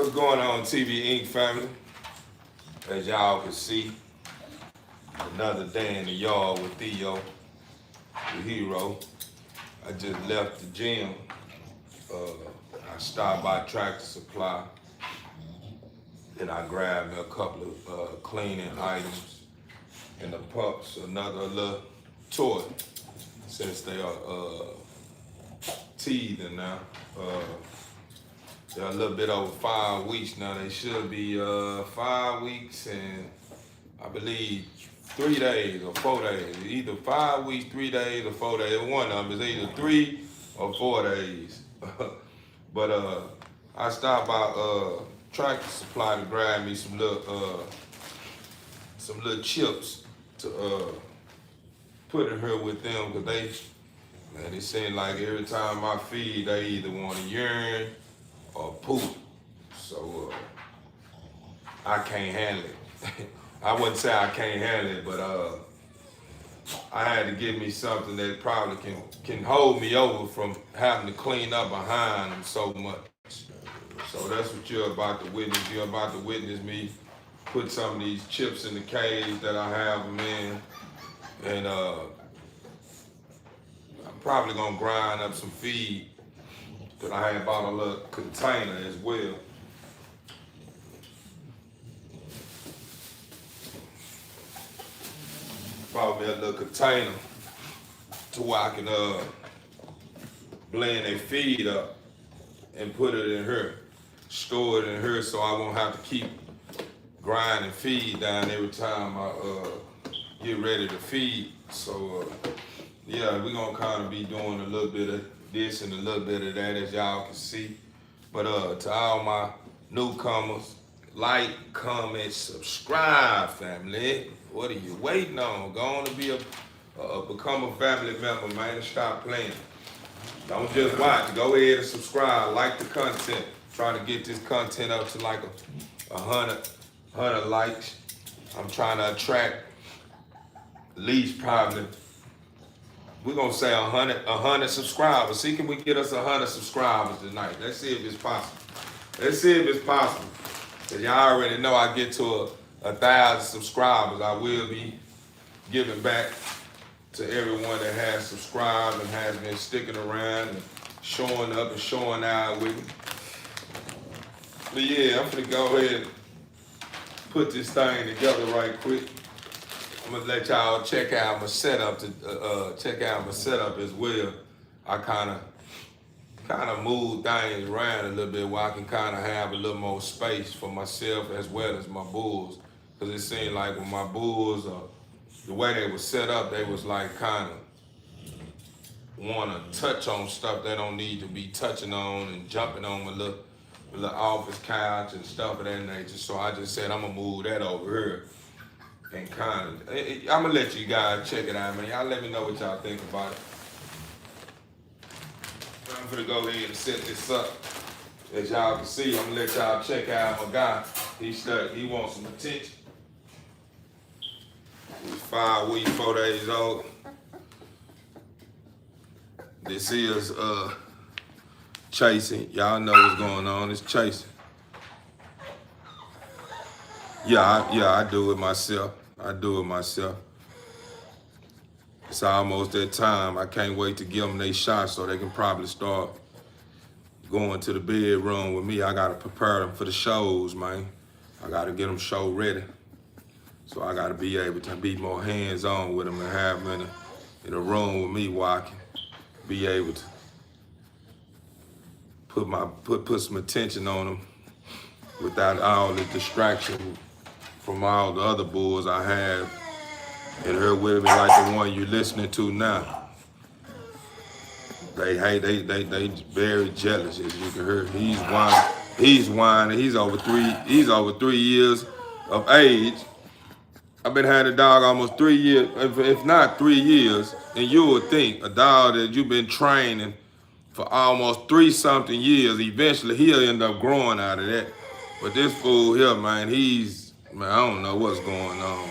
What's going on, TV Inc. family? As y'all can see, another day in the yard with Theo, the hero. I just left the gym. I stopped by Tractor Supply and I grabbed me a couple of cleaning items and the pups another little toy since they are teething now. They're a little bit over 5 weeks now. They should be 5 weeks and I believe 3 days or 4 days. Either 5 weeks, 3 days, or 4 days. One of them is either 3 or 4 days. But I stopped by Tractor Supply to grab me some little chips to put in here with them because it seems like every time I feed, they either want to urine or poop. So I can't handle it. I wouldn't say I can't handle it, but I had to give me something that probably can hold me over from having to clean up behind them so much. So that's what you're about to witness. You're about to witness me put some of these chips in the cage that I have them in. And I'm probably gonna grind up some feed that I had bought a little container as well. Bought me a little container to where I can blend their feed up and put it in here, store it in here so I won't have to keep grinding feed down every time I get ready to feed. So yeah, we're gonna kind of be doing a little bit of this and a little bit of that as y'all can see. But to all my newcomers, like, comment, subscribe, family. What are you waiting on? Go on to become a family member, man, and stop playing. Don't just watch. Go ahead and subscribe. Like the content. Trying to get this content up to like 100 likes. I'm trying to attract at least probably, we're gonna say 100 subscribers. See, can we get us 100 subscribers tonight? Let's see if it's possible. Let's see if it's possible. Cause y'all already know I get to 1,000 subscribers, I will be giving back to everyone that has subscribed and has been sticking around and showing up and showing out with me. But yeah, I'm gonna go ahead and put this thing together right quick. I'm gonna let y'all check out my setup as well. I kind of move things around a little bit where I can kind of have a little more space for myself as well as my bulls. Cause it seemed like when my bulls, the way they were set up, they was like kind of want to touch on stuff they don't need to be touching on and jumping on my little office couch and stuff of that nature. So I just said I'm gonna move that over here and kind of, I'm gonna let you guys check it out, man. Y'all let me know what y'all think about it. I'm gonna go ahead and set this up. As y'all can see, I'm gonna let y'all check out my guy. He's stuck. He wants some attention. He's 5 weeks, 4 days old. This is Chasing. Y'all know what's going on. It's Chasing. Yeah, I do it myself. It's almost that time. I can't wait to give them their shots so they can probably start going to the bedroom with me. I gotta prepare them for the shows, man. I gotta get them show ready. So I gotta be able to be more hands-on with them and have them in a room with me where I can be able to put some attention on them without all the distraction from all the other bulls I have in here with me, like the one you're listening to now. They very jealous, as you can hear. He's whining. He's over 3 years of age. I've been having a dog almost 3 years, if not 3 years, and you would think a dog that you've been training for almost 30-something years, eventually he'll end up growing out of that. But this fool here, man, I don't know what's going on.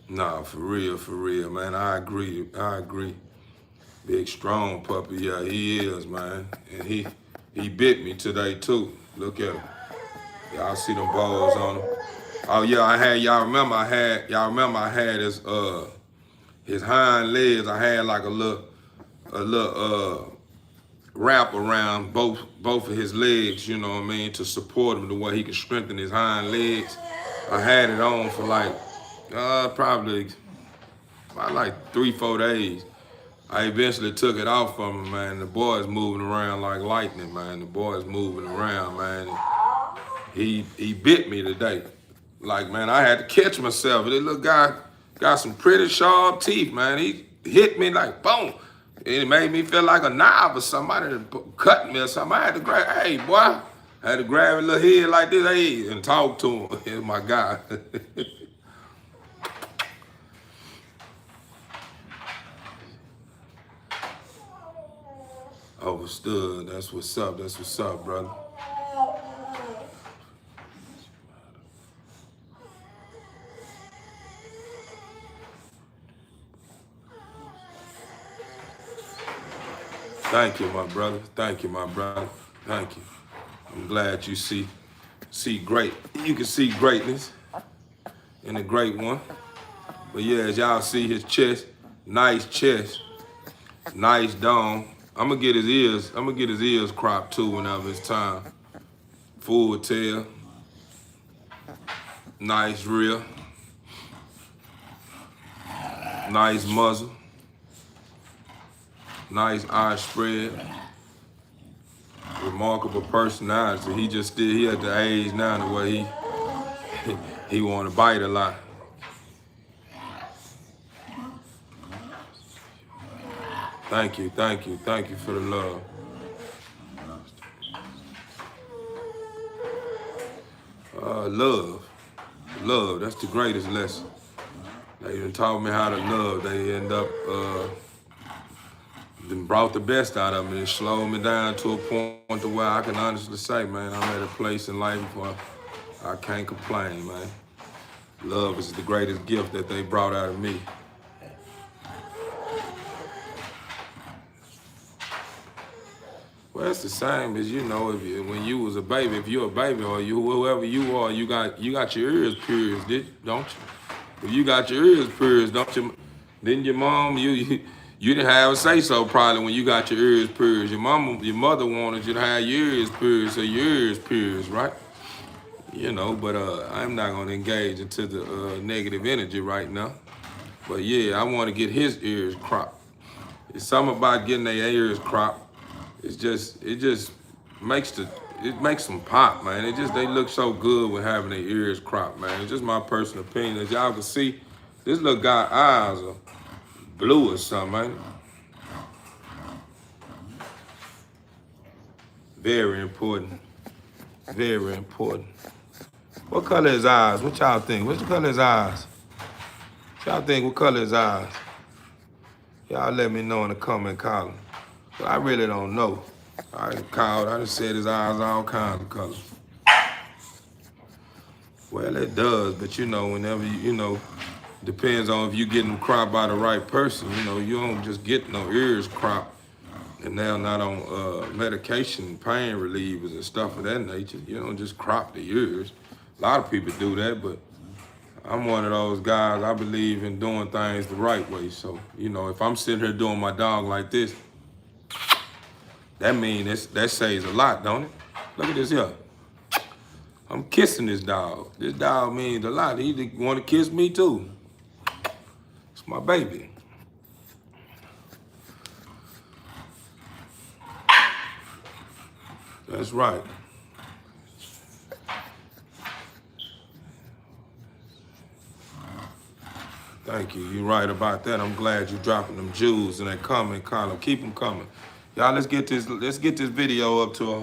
Nah, for real, man, I agree. Big strong puppy, yeah, he is, man. And he bit me today too. Look at him. Y'all see them balls on him. Oh yeah, y'all remember I had his hind legs. I had like a little wrap around both of his legs, you know what I mean, to support him the way he could strengthen his hind legs. I had it on for like probably about like 3-4 days. I eventually took it off from him, man. The boy's moving around like lightning, man. The boy's moving around, man. He bit me today. Like, man, I had to catch myself. This little guy got some pretty sharp teeth, man. He hit me like, boom. It made me feel like a knife or somebody cut me or something. I had to grab, hey, boy. I had to grab his little head like this, hey, and talk to him. He's my guy. Overstood. That's what's up. That's what's up, brother. Thank you, my brother. Thank you, my brother. Thank you. I'm glad you see great. You can see greatness in a great one. But yeah, as y'all see his chest, nice dome. I'm gonna get his ears cropped too whenever it's time. Full tail, nice rear, nice muzzle, nice eye spread. Remarkable personality. He at the age now to where he want to bite a lot. Thank you for the love. Love, that's the greatest lesson. They even taught me how to love. They end up then brought the best out of me and slowed me down to a point to where I can honestly say, man, I'm at a place in life where I can't complain, man. Love is the greatest gift that they brought out of me. Well, it's the same as, you know, when you was a baby. If you're a baby or whoever you are, you got your ears pierced, don't you? If you got your ears pierced, don't you? Then your mom, you didn't have a say so probably when you got your ears pierced. Your mother wanted you to have your ears pierced, so your ears pierced, right? You know, but I'm not gonna engage into the negative energy right now. But yeah, I want to get his ears cropped. It's something about getting their ears cropped. It just makes them pop, man. They look so good with having their ears cropped, man. It's just my personal opinion. As y'all can see, this little guy's eyes are blue or something, ain't it? Very important. Very important. What color is his eyes? What y'all think? What's the color of his eyes? Y'all think what color his eyes? Y'all let me know in the comment column. I really don't know. I just said his eyes all kinds of colors. Well, it does, but you know, whenever depends on if you getting them cropped by the right person. You know, you don't just get no ears cropped, and they're not on medication, pain relievers and stuff of that nature. You don't just crop the ears. A lot of people do that, but I'm one of those guys. I believe in doing things the right way. So, you know, if I'm sitting here doing my dog like this, that means that says a lot, don't it? Look at this here. I'm kissing this dog. This dog means a lot. He want to kiss me too. It's my baby. That's right. Thank you. You're right about that. I'm glad you're dropping them jewels in that comment column. Keep them coming. Y'all, let's get this video up to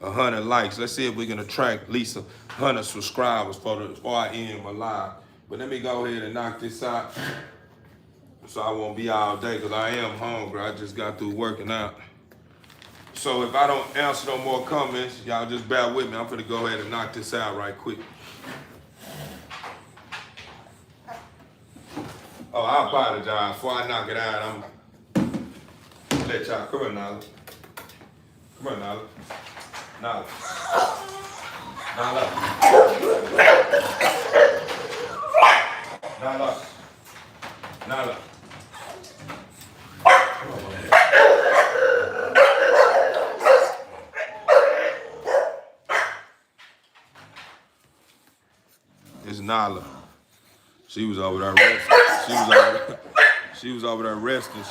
100 likes. Let's see if we can attract at least 100 subscribers before I end my live. But let me go ahead and knock this out so I won't be all day, because I am hungry. I just got through working out. So if I don't answer no more comments, y'all just bear with me. I'm gonna go ahead and knock this out right quick. Oh, I apologize. Before I knock it out, let y'all. Come on, Nala. Come on, Nala. Nala. Nala. Nala. Nala. Come on, man. It's Nala. She was over there resting. She was over there resting.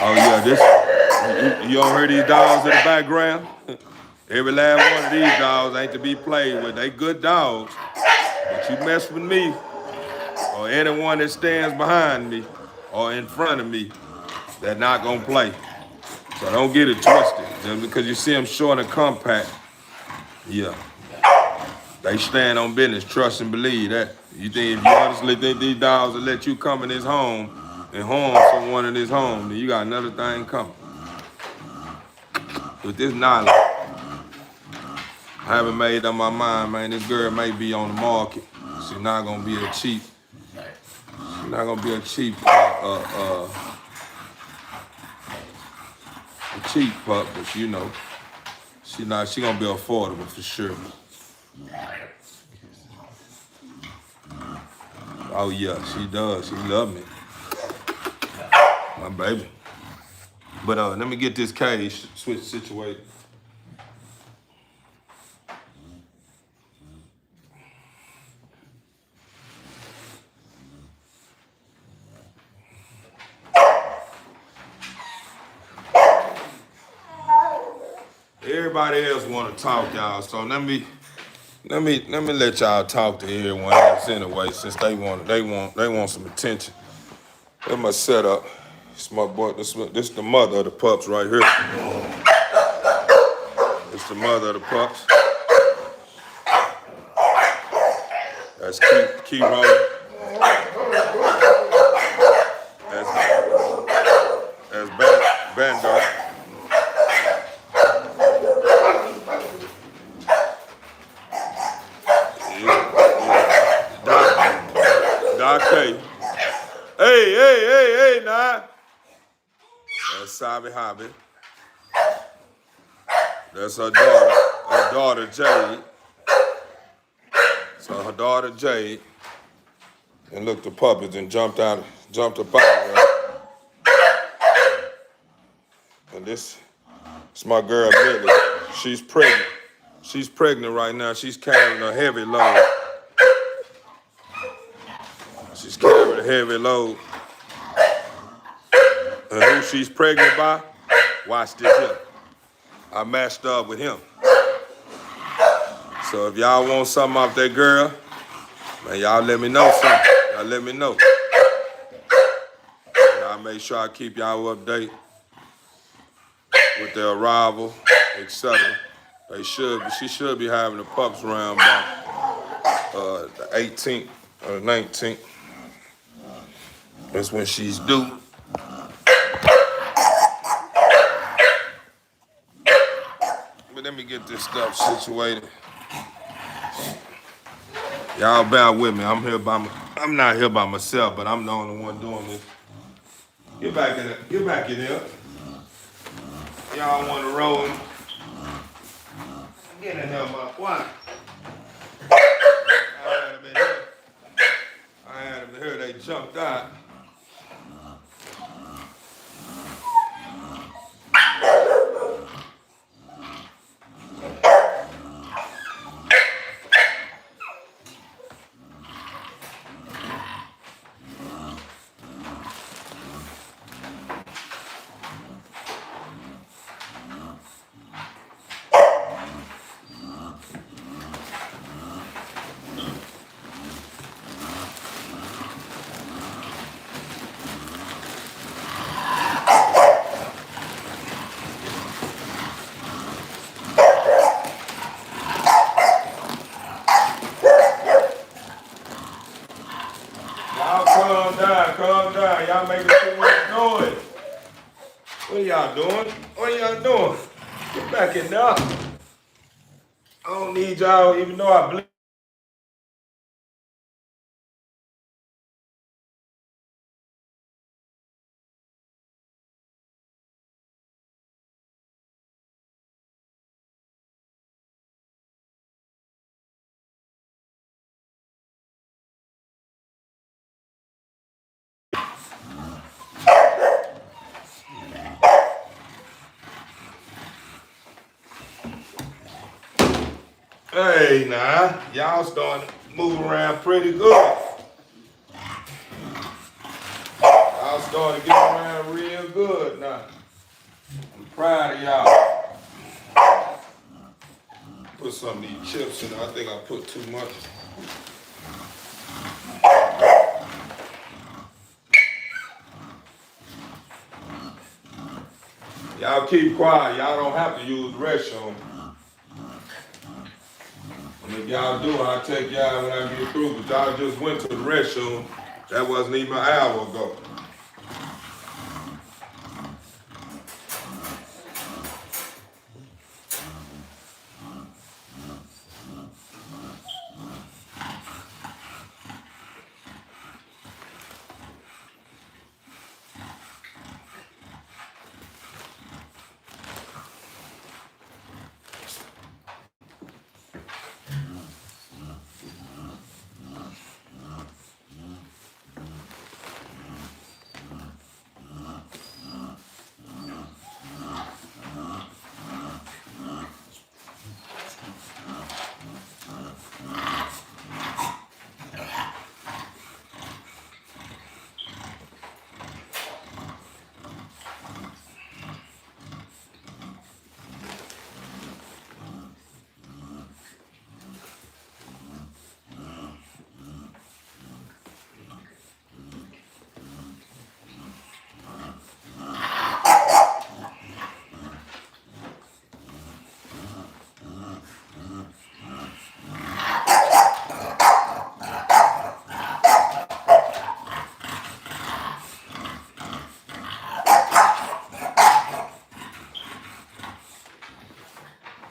Oh yeah, you don't hear these dogs in the background? Every last one of these dogs ain't to be played with. They good dogs, but you mess with me or anyone that stands behind me or in front of me, they're not gonna play. So don't get it twisted. Just because you see them short and compact, yeah, they stand on business. Trust and believe that. You think if you honestly think these dogs will let you come in his home and harm someone in his home, then you got another thing coming. With this knowledge, I haven't made up my mind, man. This girl may be on the market. She's not gonna be a cheap. She's not gonna be a cheap pup, but you know, she gonna be affordable for sure. Oh yeah, she does. She love me, my baby. But let me get this cage switch situated. Everybody else want to talk, y'all. So let me let y'all talk to everyone else anyway, since they want some attention. That's my setup. It's my boy. This the mother of the pups right here. It's the mother of the pups. That's Key Roller. That's Bandar. Doc K. Hey, nah. That's Sabi Hobby. That's her daughter Jade. So her daughter Jade, and look, the puppets and jumped up out of there. And this is my girl Millie. She's pregnant. She's pregnant right now. She's carrying a heavy load. She's carrying a heavy load. And who she's pregnant by? Watch this here. I matched up with him. So if y'all want something off that girl, man, y'all let me know something. Y'all let me know. And I'll make sure I keep y'all updated with their arrival, etc. She should be having the pups around by the 18th or the 19th. That's when she's due. But let me get this stuff situated. Y'all bear with me. I'm not here by myself, but I'm the only one doing this. Get back in there. Y'all want to roll? Get in here, my why? I had them in here. They jumped out. Calm down. Y'all making too much noise. What are y'all doing? Get back in there. I don't need y'all, even though I believe. Hey, nah, y'all starting to move around pretty good. Y'all starting to get around real good now. I'm proud of y'all. Put some of these chips in. I think I put too much. Y'all keep quiet. Y'all don't have to use the restroom. And if y'all do, I'll take y'all when I get through. But y'all just went to the restroom. That wasn't even an hour ago.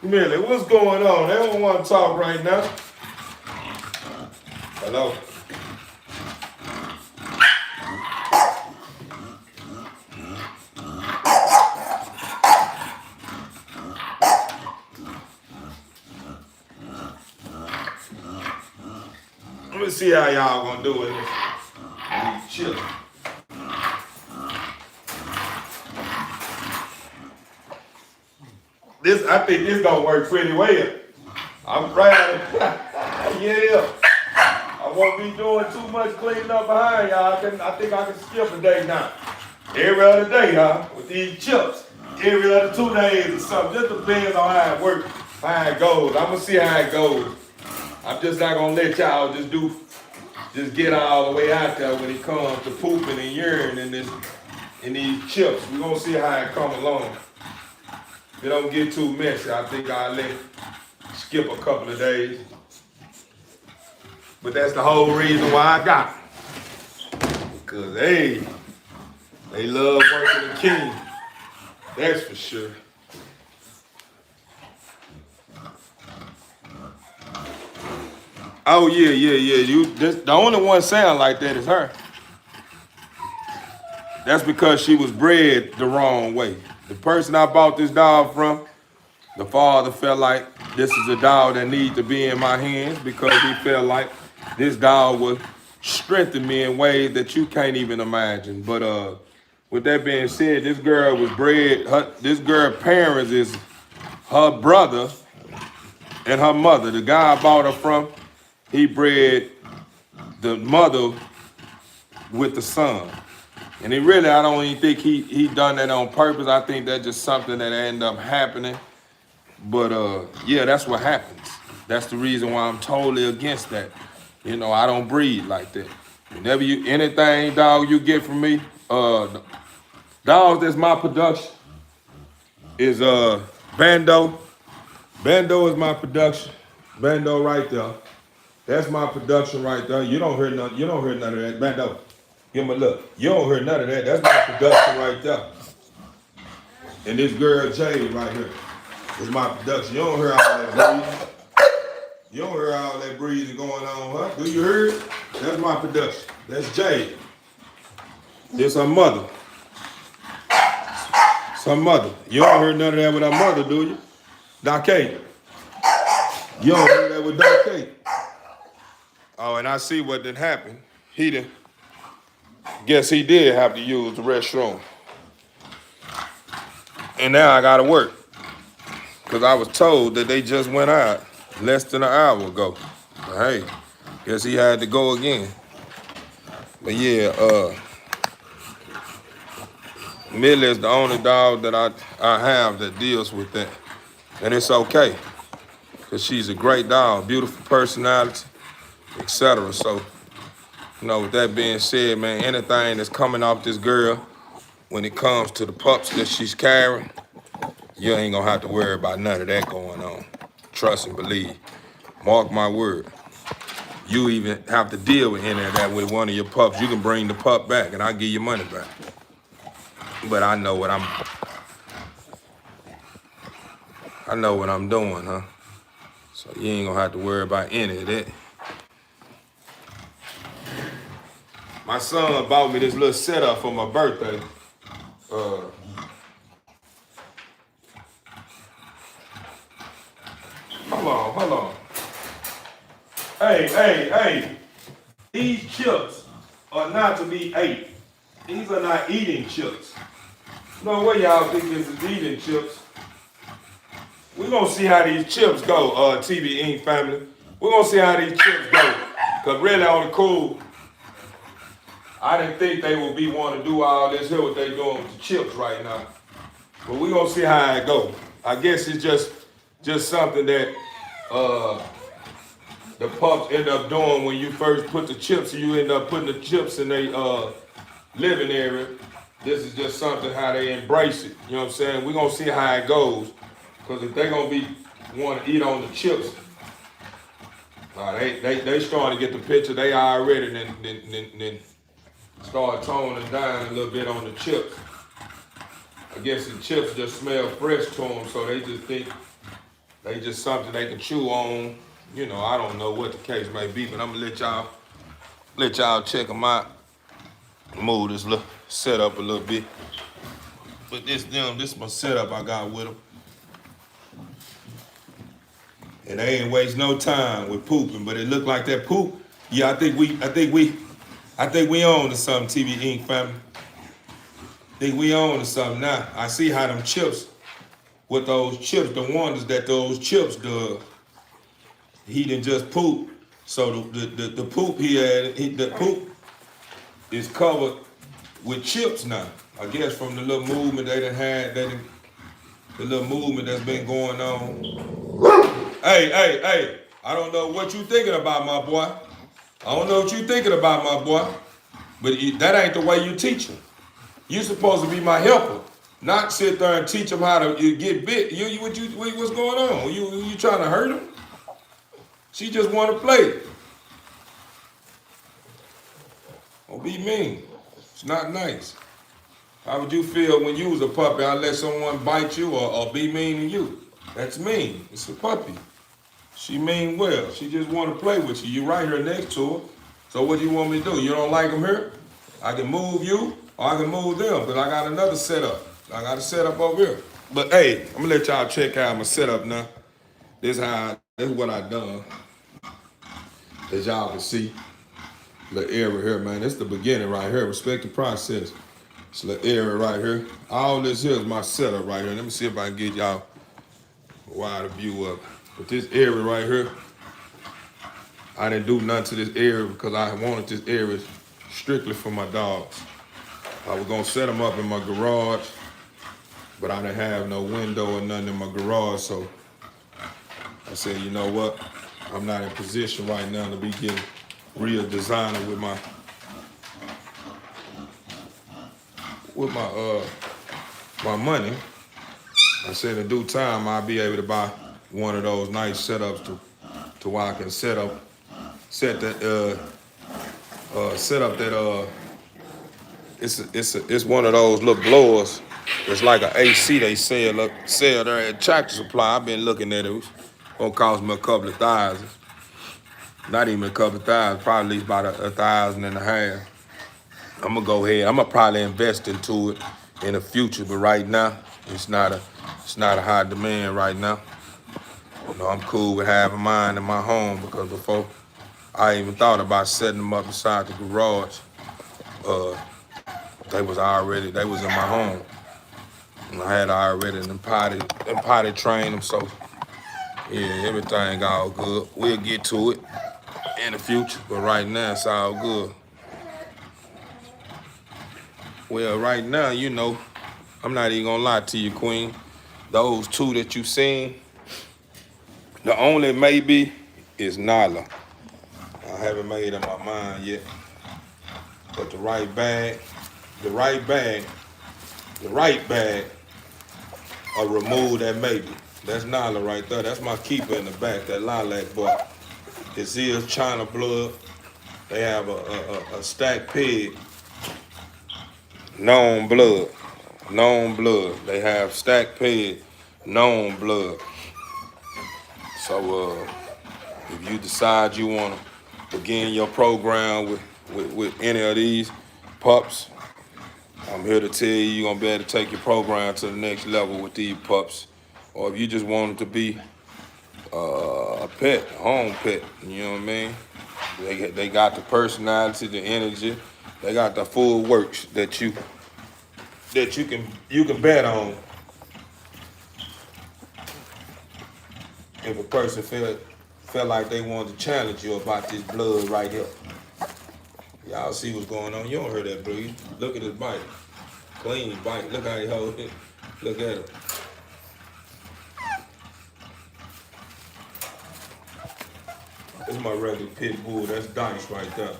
Millie, what's going on? They don't want to talk right now. Hello? Let me see how y'all gonna do it. Chill. I think this gonna work pretty well. I'm proud. Yeah. I won't be doing too much cleaning up behind y'all. I think I can skip a day now. Every other day, huh? With these chips. Every other 2 days or something. Just depends on how it works, how it goes. I'm gonna see how it goes. I'm just not gonna let y'all just get all the way out there when it comes to pooping and urine in these chips. We're gonna see how it come along. If it don't get too messy, I think I'll skip a couple of days. But that's the whole reason why I got it. Because, hey, they love working the king. That's for sure. Oh, yeah. The only one sound like that is her. That's because she was bred the wrong way. The person I bought this dog from, the father felt like this is a dog that needs to be in my hands because he felt like this dog would strengthen me in ways that you can't even imagine. But with that being said, this girl was bred, this girl's parents is her brother and her mother. The guy I bought her from, he bred the mother with the son. And I don't even think he done that on purpose. I think that's just something that ended up happening. But yeah, that's what happens. That's the reason why I'm totally against that. You know, I don't breed like that. Whenever anything dog you get from me, dogs that's my production is Bando. Bando is my production. Bando right there. That's my production right there. You don't hear none of that. Bando. Give him a look. You don't hear none of that. That's my production right there. And this girl Jade right here. It's my production. You don't hear all that breathing. You don't hear all that breathing going on, huh? Do you hear it? That's my production. That's Jade. It's her mother. It's her mother. You don't hear none of that with her mother, do you? Doc Kate. You don't hear that with Doc Kate. Oh, and I see what did happen. Guess he did have to use the restroom. And now I gotta work. Because I was told that they just went out less than an hour ago. But hey, guess he had to go again. But yeah, Millie is the only dog that I have that deals with that. And it's okay. Because she's a great dog, beautiful personality, etc. So, with that being said, man, anything that's coming off this girl when it comes to the pups that she's carrying, you ain't gonna have to worry about none of that going on. Trust and believe. Mark my word. You even have to deal with any of that with one of your pups. You can bring the pup back and I'll give you money back. But I know what I'm doing, huh? So you ain't gonna have to worry about any of that. My son bought me this little setup for my birthday. Hold on. Hey. These chips are not to be ate. These are not eating chips. No way y'all think this is eating chips. We're gonna see how these chips go, TV Inc. family. We're gonna see how these chips go. Cause really on the cool, I didn't think they would be wanting to do all this here what they doing with the chips right now. But we're gonna see how it go. I guess it's just something that the pups end up doing when you first put the chips, you end up putting the chips in their living area. This is just something how they embrace it. You know what I'm saying? We're gonna see how it goes. Because if they're gonna want to eat on the chips, they starting to get the picture. They already then start toning down a little bit on the chips. I guess the chips just smell fresh to them, so they just think they just something they can chew on. I don't know what the case may be, but I'm gonna let y'all check them out. Move this little setup a little bit. But this is my setup I got with them. And they ain't waste no time with pooping, but it looked like that poop. Yeah, I think we own to something, TV Inc. family. I think we own to something now. I see how them chips, with those chips, the wonders that those chips do. He didn't just poop. So the poop the poop is covered with chips now. I guess from the little movement they done had, the little movement that's been going on. Hey, I don't know what you thinking about, my boy. I don't know what you thinking about, my boy. But that ain't the way you teach them. You supposed to be my helper, not sit there and teach them how to get bit. What's going on? You trying to hurt them? She just want to play. Don't be mean. It's not nice. How would you feel when you was a puppy? I let someone bite you or be mean to you? That's mean. It's a puppy. She mean well. She just want to play with you. You right here next to her. So what do you want me to do? You don't like them here? I can move you or I can move them. But I got another setup. I got a setup over here. But hey, I'm gonna let y'all check out my setup now. This is what I done. As y'all can see, the area here, man. This is the beginning right here. Respect the process. It's the area right here. All this here is my setup right here. Let me see if I can get y'all a wider view of it. But this area right here, I didn't do nothing to this area because I wanted this area strictly for my dogs. I was gonna set them up in my garage, but I didn't have no window or nothing in my garage, so I said, you know what? I'm not in position right now to be getting real designer with my money. I said in due time I'll be able to buy one of those nice setups to where I can set up that it's one of those little blowers It's like an AC they sell there at Tractor Supply. I've been looking at it. It's gonna cost me a couple of thousand. Not even a couple of thousand, probably at least about a thousand and a half. I'm gonna go ahead. I'm gonna probably invest into it in the future, but right now it's not a high demand right now. You know, I'm cool with having mine in my home because before I even thought about setting them up inside the garage, uh, they was in my home. And I had already them potty trained them, so yeah, everything all good. We'll get to it in the future, but right now it's all good. Well, right now, you know, I'm not even gonna lie to you, Queen. Those two that you seen, the only maybe is Nala. I haven't made up my mind yet. But the right bag, the right bag, the right bag, or remove that maybe. That's Nala right there. That's my keeper in the back, that lilac boy. His ears China blood. They have a stacked pig, known blood. Known blood. They have stacked pig, known blood. So if you decide you want to begin your program with any of these pups, I'm here to tell you you're going to be able to take your program to the next level with these pups. Or if you just want them to be a pet, a home pet, you know what I mean? They got the personality, the energy, they got the full works that you can bet on. If a person felt like they wanted to challenge you about this blood right here. Y'all see what's going on. You don't hear that breathe. Look at his bite. Clean bite. Look how he hold it. Look at him. This is my regular pit bull. That's Dice right there.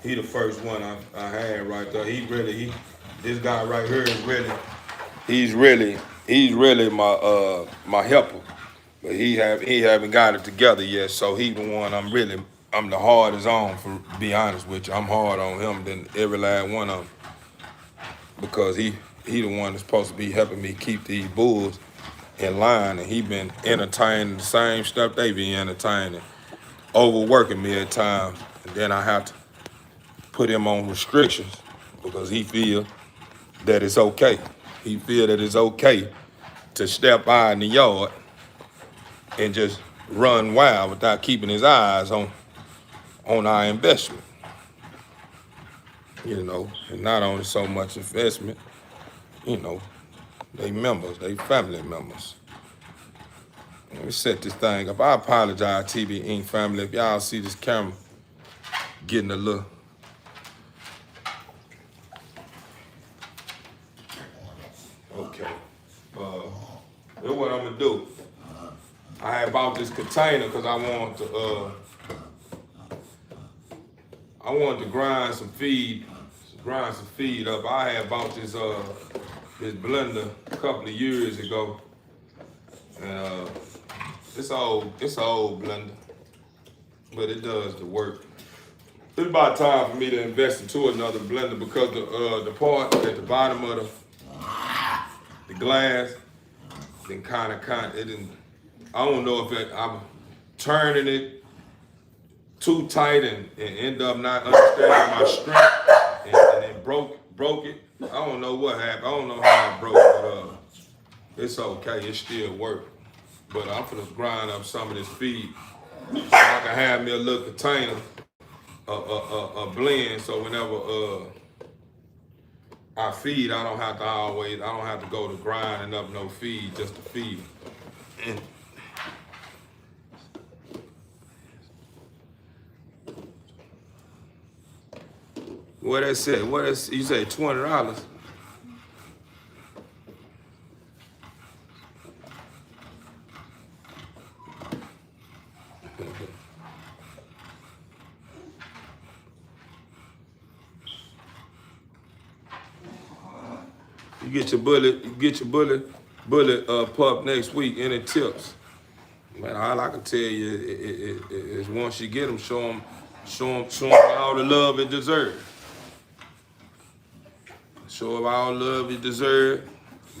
He the first one I had right there. This guy right here is he's really my helper. But he haven't got it together yet, so he the one I'm the hardest on, for be honest with you. I'm hard on him than every last one of them. Because he the one that's supposed to be helping me keep these bulls in line, and he been entertaining the same stuff they be entertaining, overworking me at times. And then I have to put him on restrictions because he feel that it's okay. He feel that it's okay to step out in the yard and just run wild without keeping his eyes on our investment. You know, and not only so much investment, you know, they members, they family members. Let me set this thing up. I apologize, TV Inc. family, if y'all see this camera getting a little. Okay. Here's what I'm gonna do. I had bought this container because I wanted to grind some feed up. I had bought this blender a couple of years ago, and it's an old blender, but it does the work. It's about time for me to invest into another blender because the part at the bottom of the glass then kind of it didn't. I don't know if I'm turning it too tight and end up not understanding my strength and it broke it. I don't know what happened. I don't know how it broke, but it's okay. It still works. But I'm finna grind up some of this feed so I can have me a little container, a blend, so whenever I feed, I don't have to go to grinding up no feed just to feed. And what that said? You say $20? You get your bullet pup next week. Any tips? Man, all I can tell you is once you get them, show them all the love it deserves. Show them all the love it deserves.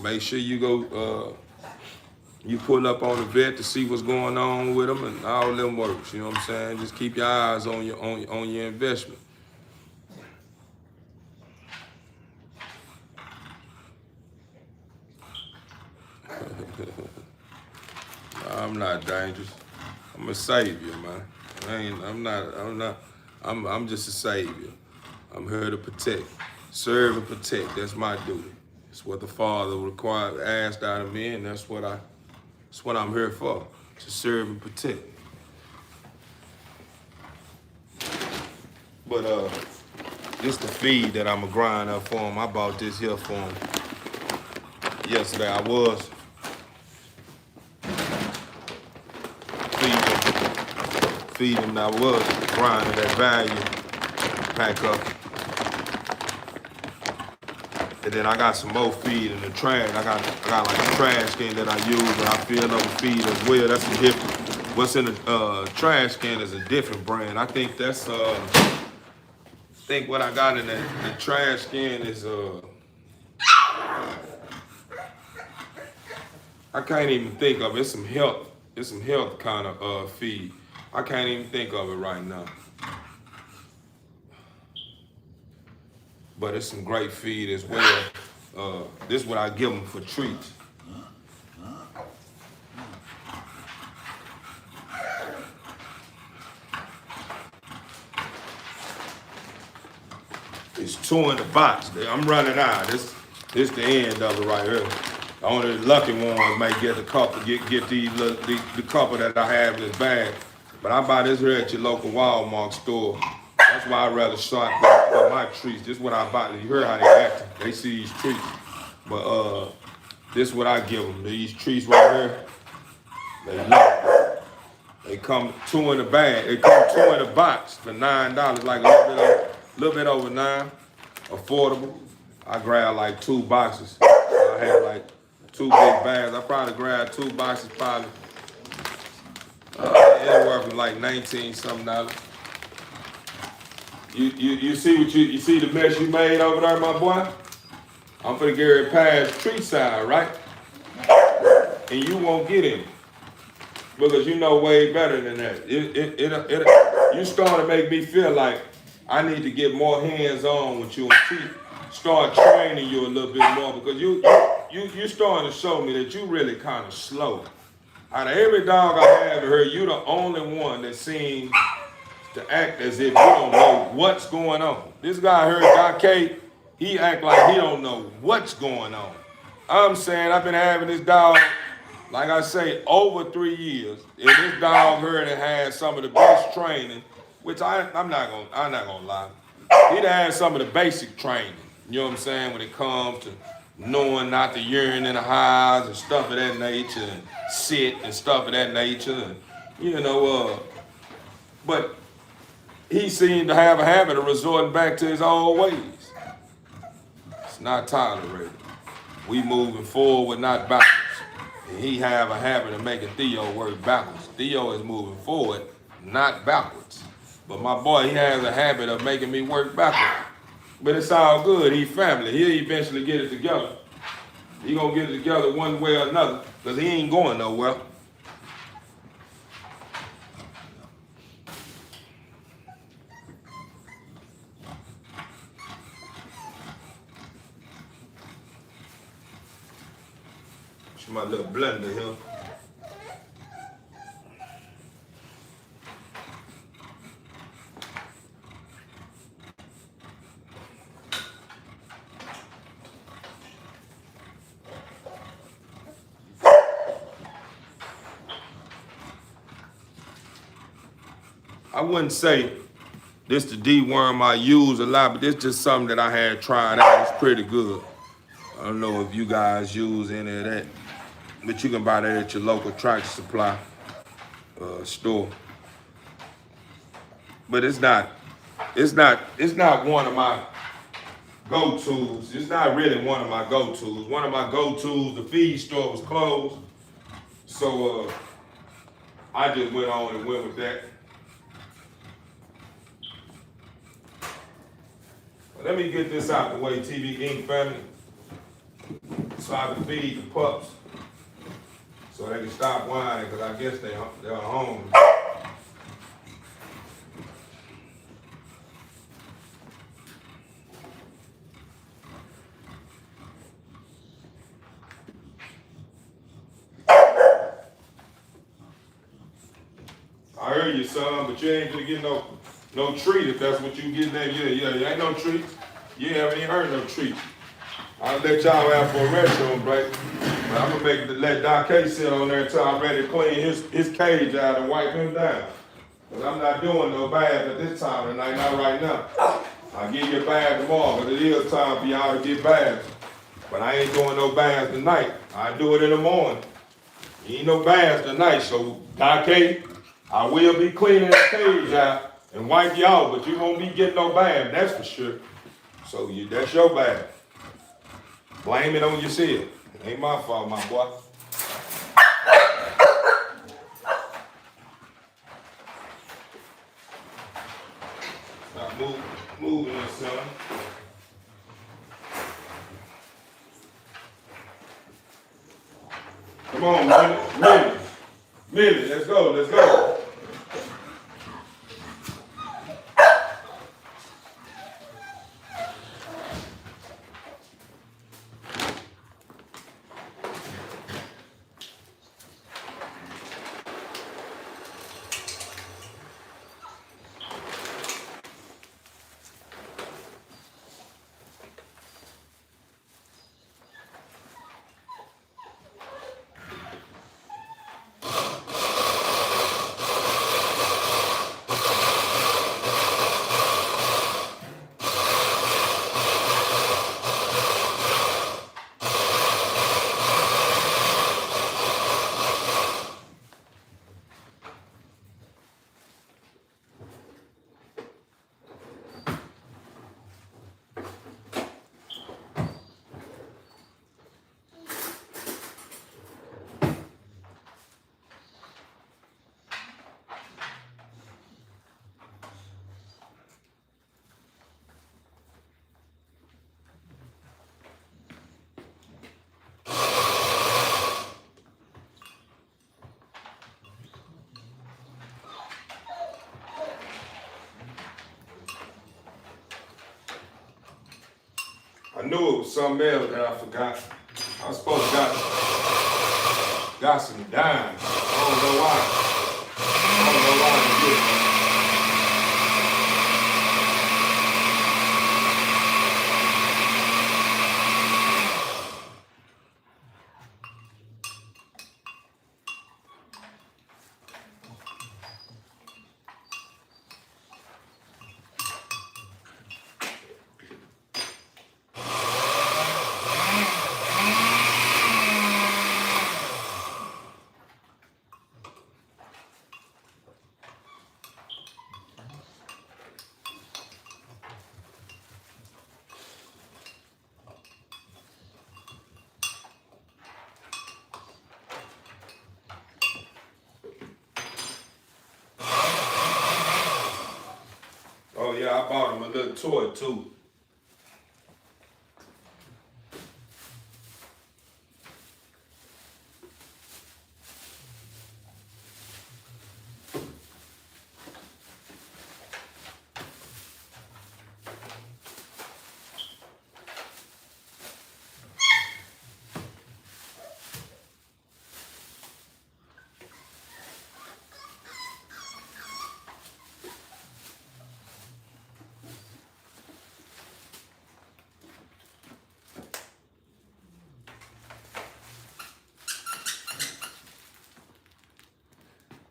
Make sure you go, you pull up on the vet to see what's going on with them and all them works. You know what I'm saying? Just keep your eyes on your investment. I'm not dangerous. I'm a savior, man. I'm just a savior. I'm here to protect, serve and protect. That's my duty. It's what the Father required, asked out of me, and that's what I'm here for, to serve and protect. But this the feed that I'ma grind up for him. I bought this here for him yesterday. I was feed him. I was grinding that value pack up. And then I got some more feed in the trash. I got like a trash can that I use when I fill up with feed as well. That's a different. What's in the trash can is a different brand. I think that's I think what I got in the trash can is I can't even think of it. It's some health. It's some health kind of feed. I can't even think of it right now. But it's some great feed as well. This is what I give them for treats. It's 2 in the box. I'm running out. This the end of it right here. Only the lucky ones may get the couple, get the couple that I have in this bag. But I buy this here at your local Walmart store. That's why I rather shop for my treats. This is what I buy. You heard how they acting. They see these treats. But this is what I give them. These treats right here, they love it. They come 2 in the bag. They come 2 in the box for $9, like a little bit over $9, affordable. I grabbed like 2 boxes. I had like 2 big bags. I probably grabbed 2 boxes, probably anywhere from like 19 something dollars. You see you see the mess you made over there, my boy? I'm finna get ready past treat side, right? And you won't get in. Because you know way better than that. You starting to make me feel like I need to get more hands-on with you and start training you a little bit more, because you starting to show me that you really kind of slow. Out of every dog I have here, you the only one that seems to act as if you don't know what's going on. This guy here, Doc K, he act like he don't know what's going on. I'm saying I've been having this dog, like I say, over 3 years. And this dog here that has some of the best training, which I'm not gonna lie. He had some of the basic training. You know what I'm saying? When it comes to knowing not to urine in the highs and stuff of that nature, and sit and stuff of that nature, and but he seemed to have a habit of resorting back to his old ways. It's not tolerated. We moving forward, not backwards. And he have a habit of making Theo work backwards. Theo is moving forward, not backwards. But my boy, he has a habit of making me work backwards. But it's all good. He family. He'll eventually get it together. He gonna get it together one way or another, because he ain't going nowhere. It's my little blender here. I wouldn't say this the deworm I use a lot, but this just something that I had tried out. It's pretty good. I don't know if you guys use any of that, but you can buy that at your local Tractor Supply store. But it's not one of my go-tos. It's not really one of my go-tos. One of my go-tos, the feed store was closed, so I just went on and went with that. Let me get this out the way, TV Ink family. so I can feed the pups, so they can stop whining, because I guess they're hungry. I heard you, son, but you ain't gonna get no treat if that's what you getting there. Yeah, ain't no treat. You haven't even heard no treat. I'll let y'all have for a restroom break. But I'm gonna let Doc K sit on there until I'm ready to clean his cage out and wipe him down. Cause I'm not doing no bath at this time of the night, not right now. I'll give you a bath tomorrow, but it is time for y'all to get baths. But I ain't doing no baths tonight. I do it in the morning. Ain't no baths tonight, so Doc K, I will be cleaning the cage out and wipe you out, but you won't be getting no bath, that's for sure. So that's your bath. Blame it on yourself. It ain't my fault, my boy. Stop moving this, son. Come on, Millie, let's go. I knew it was something else that I forgot. I was supposed to got some dimes. I don't know why. I don't know why I did. Oh yeah, I bought him a little toy too.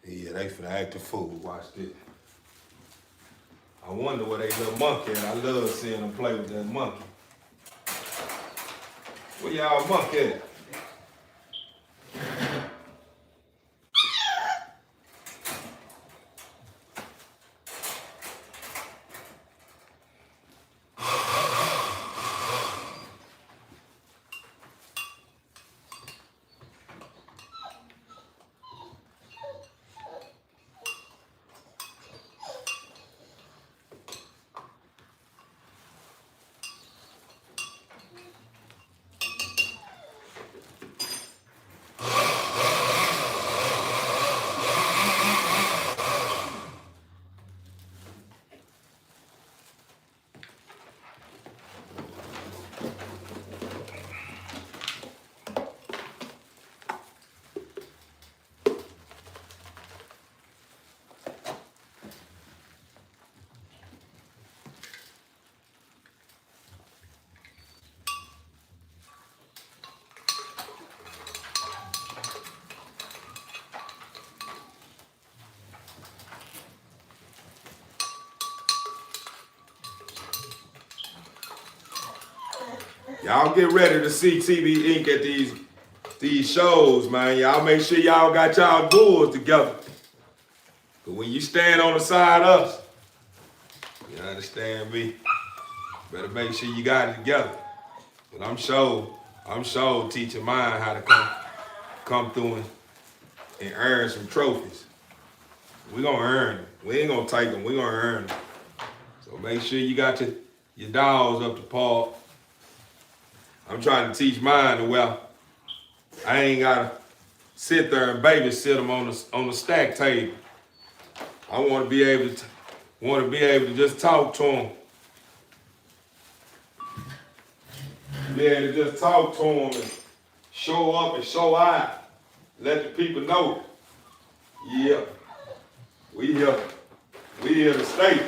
Yeah, they finna act a fool. Watch this. I wonder where they little monkey at. I love seeing them play with that monkey. Where y'all monkey at? Y'all get ready to see TV Inc. at these shows, man. Y'all make sure y'all got y'all bulls together. But when you stand on the side of us, you understand me? Better make sure you got it together. But I'm sure teaching mine how to come through and earn some trophies. We gonna earn them. We ain't gonna take them. We gonna earn them. So make sure you got your dogs up to par. I'm trying to teach mine to where I ain't gotta sit there and babysit them on the stack table. I want to be able to just talk to them. Be able to just talk to them and show up and show out. Let the people know. Yeah, we here to stay.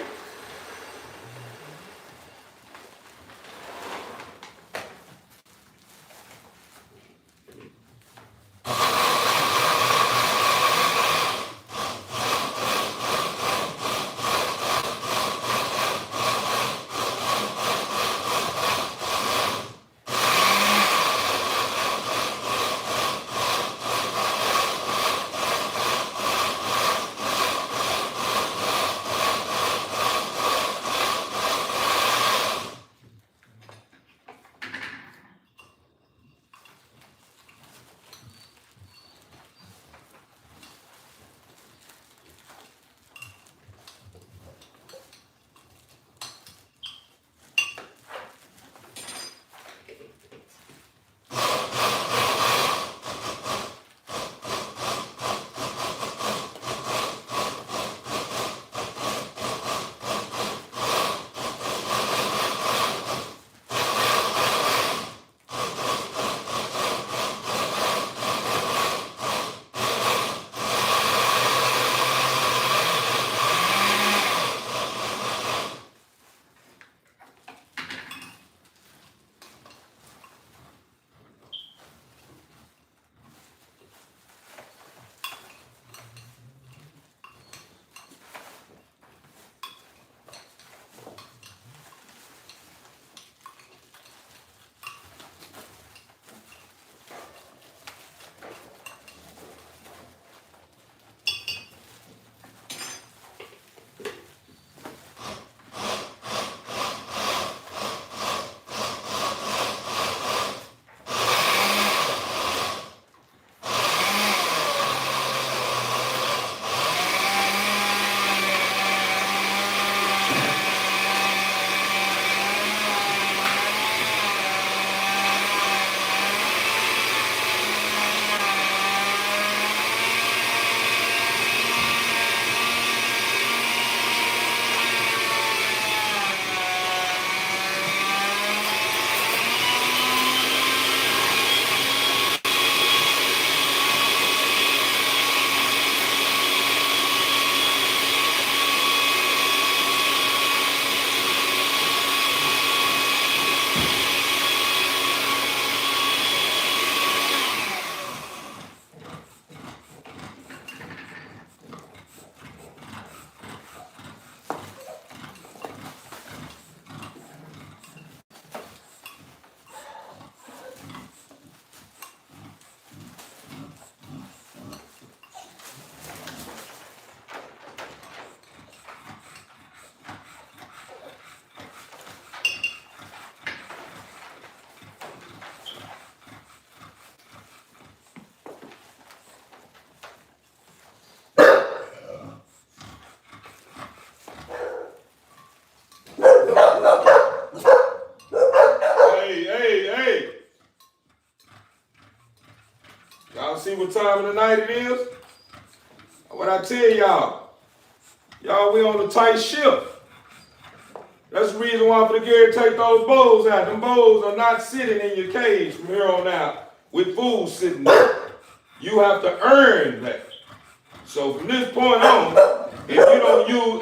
Hey. Y'all see what time of the night it is? What I tell y'all? Y'all, we on a tight ship. That's the reason why I'm gonna get take those bowls out. Them bowls are not sitting in your cage from here on out with food sitting there. You have to earn that. So from this point on, if you don't use,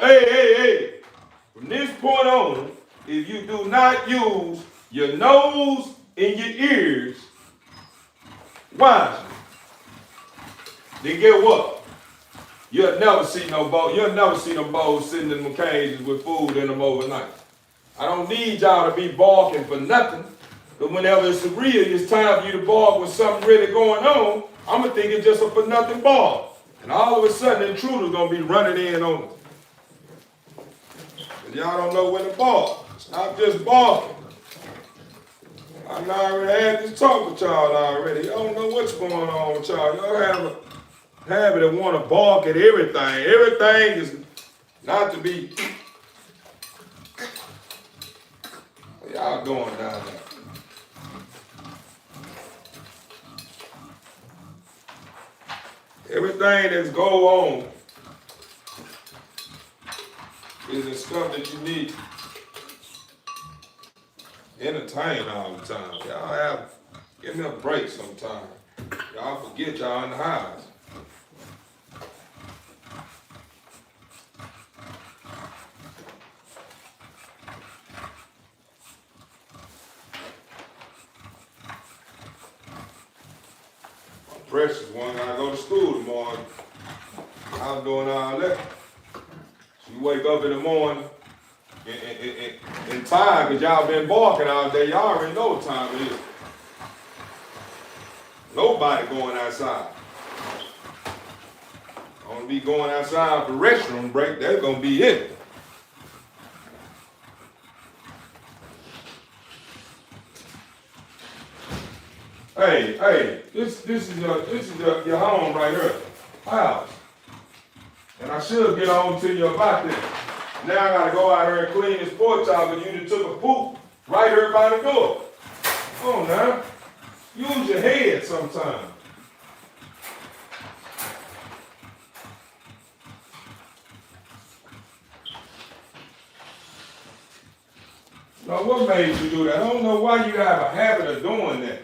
from this point on, if you do not use your nose and your ears wisely, then get what? You'll never see no bowl. You'll never see them bowls sitting in them cages with food in them overnight. I don't need y'all to be balking for nothing. But whenever it's real, it's time for you to bark when something really going on, I'm going to think it's just a for nothing bark. And all of a sudden, the intruder's going to be running in on us. And y'all don't know when to bark. Stop just barking. I already had this talk with y'all already. Y'all don't know what's going on with y'all. Y'all have a habit of want to bark at everything. Everything is not to be. What y'all doing down there? Everything that's go on is the stuff that you need. Entertain all the time. Y'all give me a break sometime. Y'all forget y'all in the house. My precious one gotta go to school tomorrow. I'm doing all that. You wake up in the morning in time, because y'all been barking all day. Y'all already know what time it is. Nobody going outside. Gonna be going outside for restroom break. That's gonna be it. Hey, this is your home right here, house. And I should get on to you about this. Now I gotta go out here and clean this porch out, but you just took a poop right here by the door. Come on now. Use your head sometime. Now what made you do that? I don't know why you have a habit of doing that.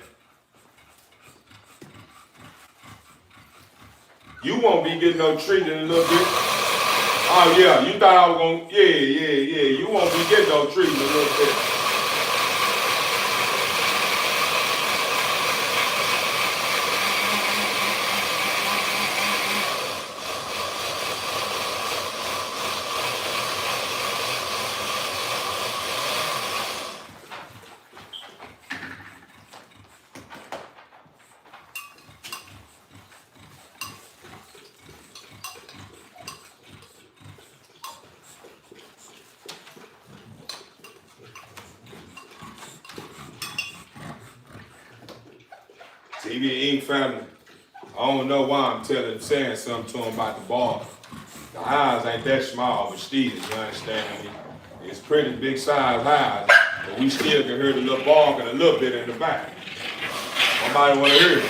You won't be getting no treat in a little bit. Oh yeah, you thought I was gonna, yeah. You won't be getting no treat in a little bit. TV Inc. family, I don't know why I'm saying something to him about the ball. The eyes ain't that small, but Steve, you understand me? It's pretty big size eyes, but we still can hear the little bark and a little bit in the back. Somebody wanna hear it?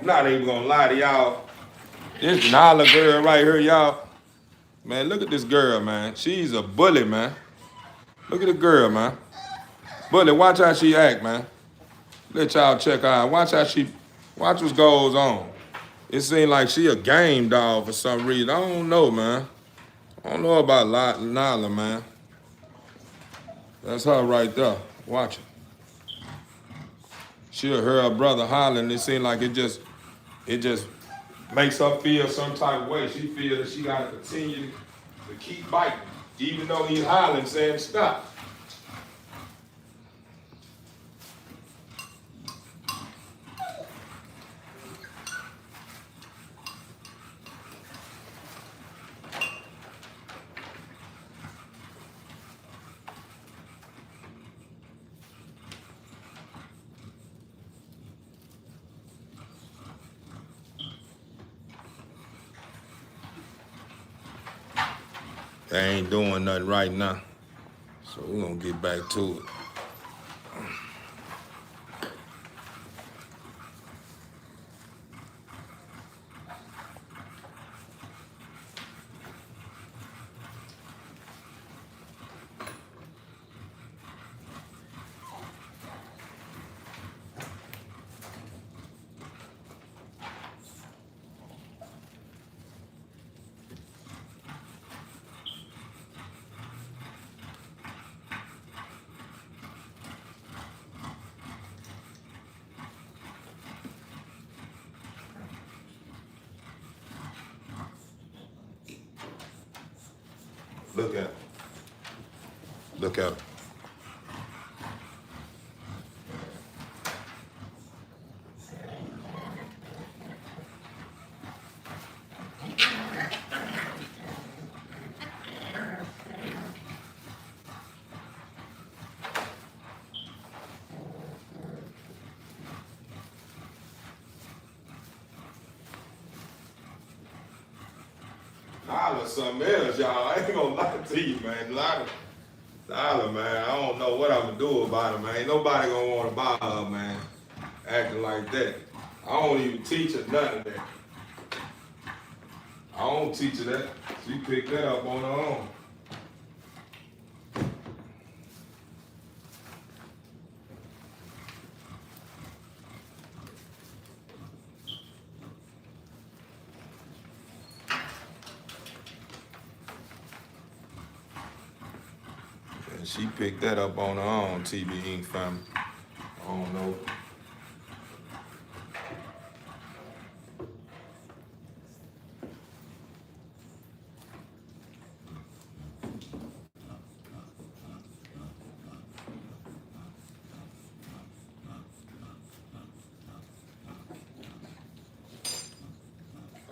I'm not even gonna lie to y'all. This Nala girl right here, y'all. Man, look at this girl, man. She's a bully, man. Look at the girl, man. Bully, watch how she act, man. Let y'all check her out. Watch what goes on. It seems like she a game dog for some reason. I don't know, man. I don't know about Nala, man. That's her right there. Watch it. She'll hear her brother hollering. It seems like it just makes her feel some type of way. She feels that she gotta continue to keep biting, even though he's hollering, saying stop. They ain't doing nothing right now. So we're gonna get back to it. Look at him. Look at him. Lila something else, y'all. I ain't gonna lie to you, man. Lila, man, I don't know what I'm gonna do about it, man. Ain't nobody gonna want to buy her, man, acting like that. I don't even teach her none of that. I don't teach her that. She picked that up on her own. She picked that up on her own, TB Inc. family. I don't know.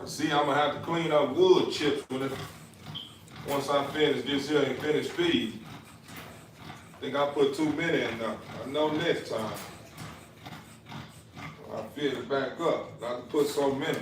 See, I'm gonna have to clean up wood chips once I finish this here and finish feed. I think I put too many in there. I know next time I fill it back up. Not to put so many.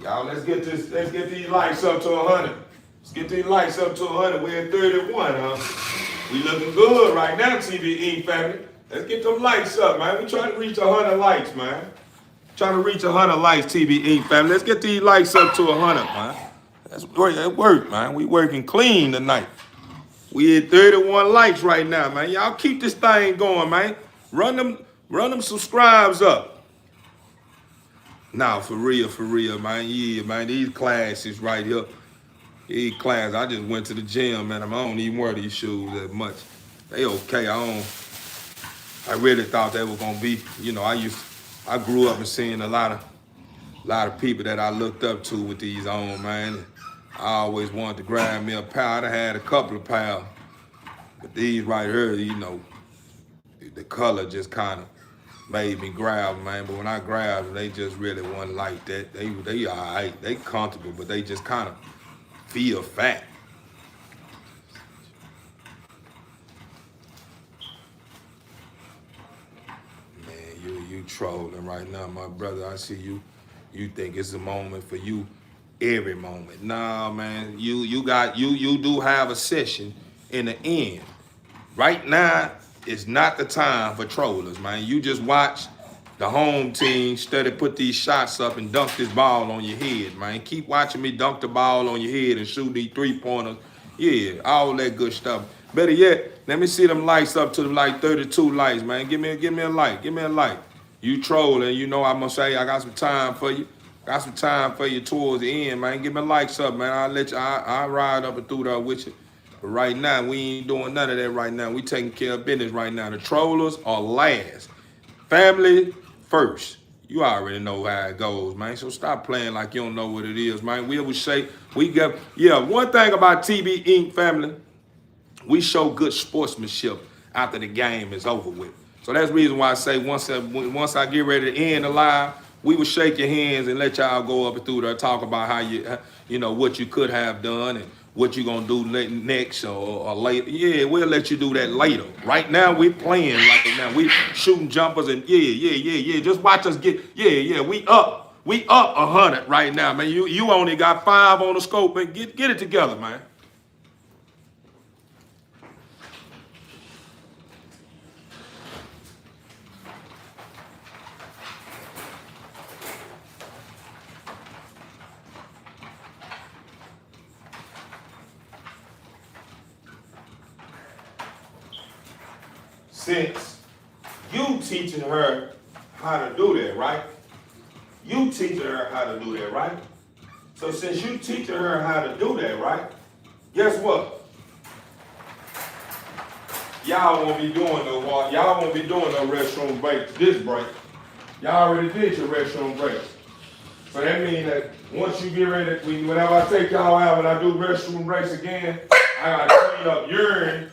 Y'all, let's get these likes up to 100. Let's get these likes up to 100. We're at 31, huh? We looking good right now, TBE family. Let's get them likes up, man. We trying to reach 100 likes, man. Trying to reach 100 likes, TBE family. Let's get these likes up to 100, man. That's work, man. We working clean tonight. We at 31 likes right now, man. Y'all keep this thing going, man. Run them subscribes up. Nah, for real, man. Yeah, man. These classes right here. These classes, I just went to the gym, man. I don't even wear these shoes that much. They okay. I really thought they were gonna be, you know, I grew up and seeing a lot of people that I looked up to with these on, man. I always wanted to grab me a pair. I had a couple of pairs. But these right here, you know, the color just kind of made me grab them, man. But when I grabbed them, they just really wasn't like that. They all right. They comfortable, but they just kind of feel fat. Man, you trolling right now, my brother. I see you. You think it's a moment for you every moment. Nah, man. You do have a session in the end. Right now, it's not the time for trollers, man. You just watch the home team steady put these shots up and dunk this ball on your head, man. Keep watching me dunk the ball on your head and shoot these three-pointers. Yeah, all that good stuff. Better yet, let me see them lights up to like 32 lights, man. Give me a like. Give me a like. You trolling, you know I'm gonna say I got some time for you. Got some time for you towards the end, man. Give me likes up, man. I'll ride up and through there with you. But right now, we ain't doing none of that right now. We taking care of business right now. The trollers are last. Family first. You already know how it goes, man. So stop playing like you don't know what it is, man. We always say, one thing about TB Inc. family, we show good sportsmanship after the game is over with. So that's the reason why I say once I get ready to end the live, we will shake your hands and let y'all go up and through there, talk about how you know, what you could have done and what you gonna do next or later. Yeah, we'll let you do that later. Right now, we playing right now. We shooting jumpers and yeah. Just watch us get, we up 100 right now, man. You only got 5 on the scope, and get it together, man. Since you teaching her how to do that, right? You teaching her how to do that, right? So since you teaching her how to do that, right? Guess what? Y'all won't be doing no walk. Y'all won't be doing no restroom breaks this break. Y'all already did your restroom breaks. So that means that once you get ready, whenever I take y'all out, when I do restroom breaks again, I gotta clean up urine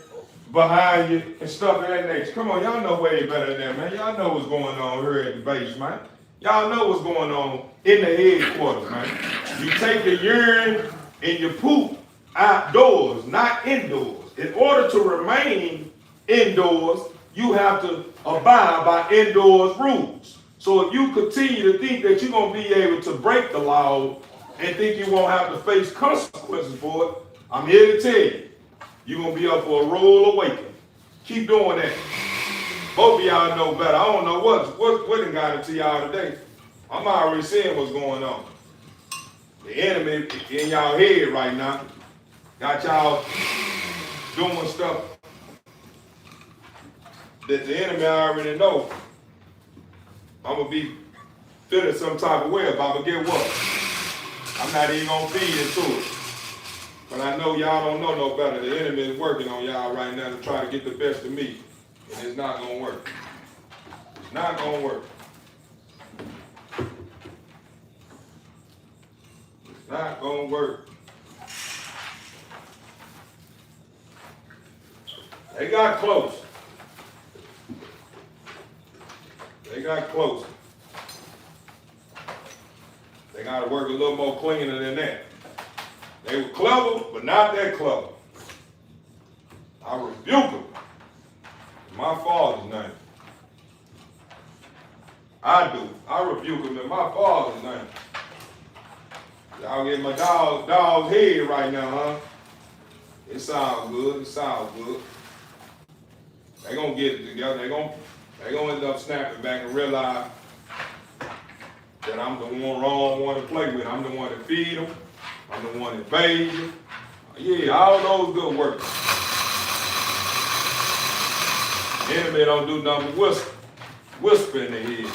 behind you and stuff of that nature. Come on, y'all know way better than that, man. Y'all know what's going on here at the base, man. Y'all know what's going on in the headquarters, man. You take your urine and your poop outdoors, not indoors. In order to remain indoors, you have to abide by indoors rules. So if you continue to think that you're going to be able to break the law and think you won't have to face consequences for it, I'm here to tell you, you're going to be up for a roll awakening. Keep doing that. Both of y'all know better. I don't know what done got into y'all today. I'm already seeing what's going on. The enemy in y'all head right now got y'all doing stuff that the enemy already know. I'm going to be feeling some type of way about, but get what? I'm not even going to feed into it. But I know y'all don't know no better. The enemy is working on y'all right now to try to get the best of me. And it's not going to work. It's not going to work. It's not going to work. They got close. They got close. They got to work a little more cleaner than that. They were clever, but not that clever. I rebuke them in my Father's name. I do. I rebuke them in my Father's name. Y'all get my dog's head right now, huh? It sounds good. It sounds good. They gonna get it together. They gonna end up snapping back and realize that I'm the wrong one to play with. I'm the one to feed them. I'm the one that bathes them. Yeah, all those good workers. The enemy don't do nothing but whisper in their head.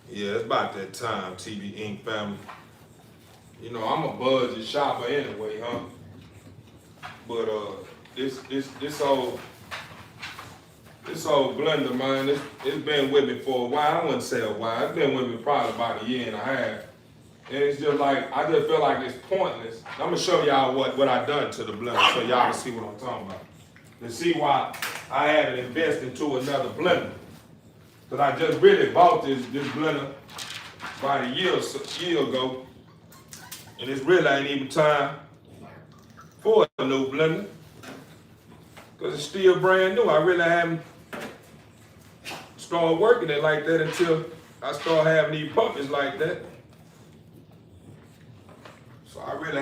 Yeah, it's about that time, TB Inc. family. You know, I'm a budget shopper anyway, huh? But this old blender, man, it's been with me for a while. I wouldn't say a while. It's been with me probably about a year and a half. And it's just like, I just feel like it's pointless. I'm gonna show y'all what I done to the blender so y'all can see what I'm talking about. To see why I had to invest into another blender. Because I just really bought this blender about a year ago. And it's really ain't even time for a new blender. Because it's still brand new. I really haven't started working it like that until I start having these puppies like that. So I really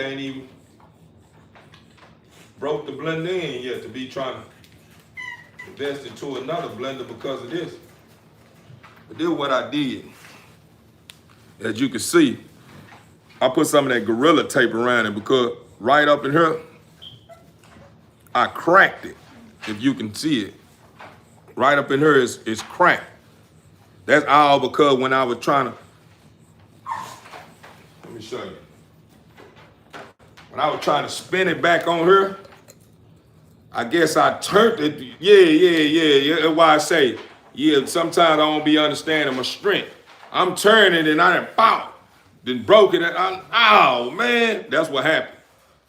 ain't even broke the blender in yet to be trying to invest into another blender because of this. But this is what I did. As you can see, I put some of that Gorilla tape around it because right up in here, I cracked it. If you can see it. Right up in here is cracked. That's all because when I was trying to, let me show you. When I was trying to spin it back on her, I guess I turned it. Yeah. That's why I say, yeah, sometimes I don't be understanding my strength. I'm turning and I then broke it. Oh, man, that's what happened.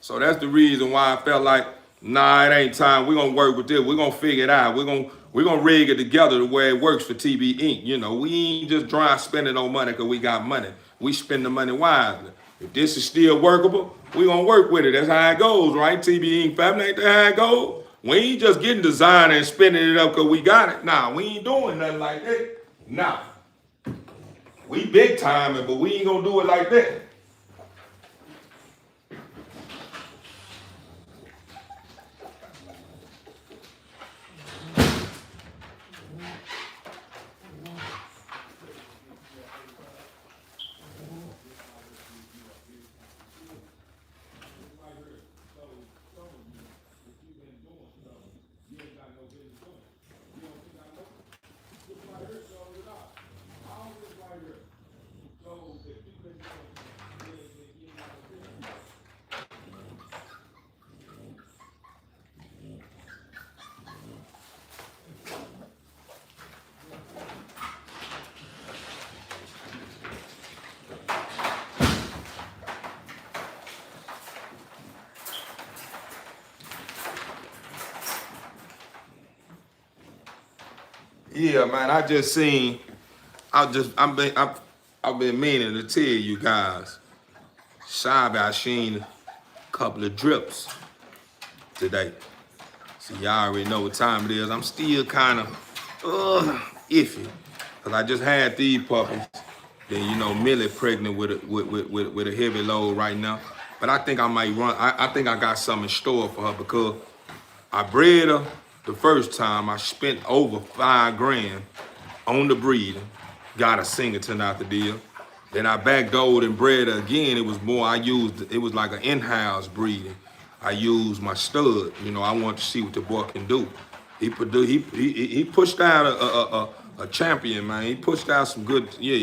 So that's the reason why I felt like, nah, it ain't time. We're going to work with this. We're going to figure it out. We're going to rig it together the way it works for TB Inc. You know, we ain't just dry spending no money because we got money. We spend the money wisely. If this is still workable, we're going to work with it. That's how it goes, right? TB Inc. family, ain't that how it goes? We ain't just getting designer and spending it up because we got it. Nah, we ain't doing nothing like that. Nah. We big timing, but we ain't going to do it like that. Yeah, man. I just seen. I've been meaning to tell you guys. Shabby, I seen a couple of drips today. So y'all already know what time it is. I'm still kind of iffy. Cause I just had these puppies. Then you know Millie pregnant with with a heavy load right now. But I think I might run. I think I got something in store for her because I bred her the first time. I spent over $5 grand on the breeding. Got a Singleton out the deal. Then I backdoored and bred her again. It was more, it was like an in-house breeding. I used my stud. You know, I wanted to see what the boy can do. He pushed out a champion, man. He pushed out some good, yeah.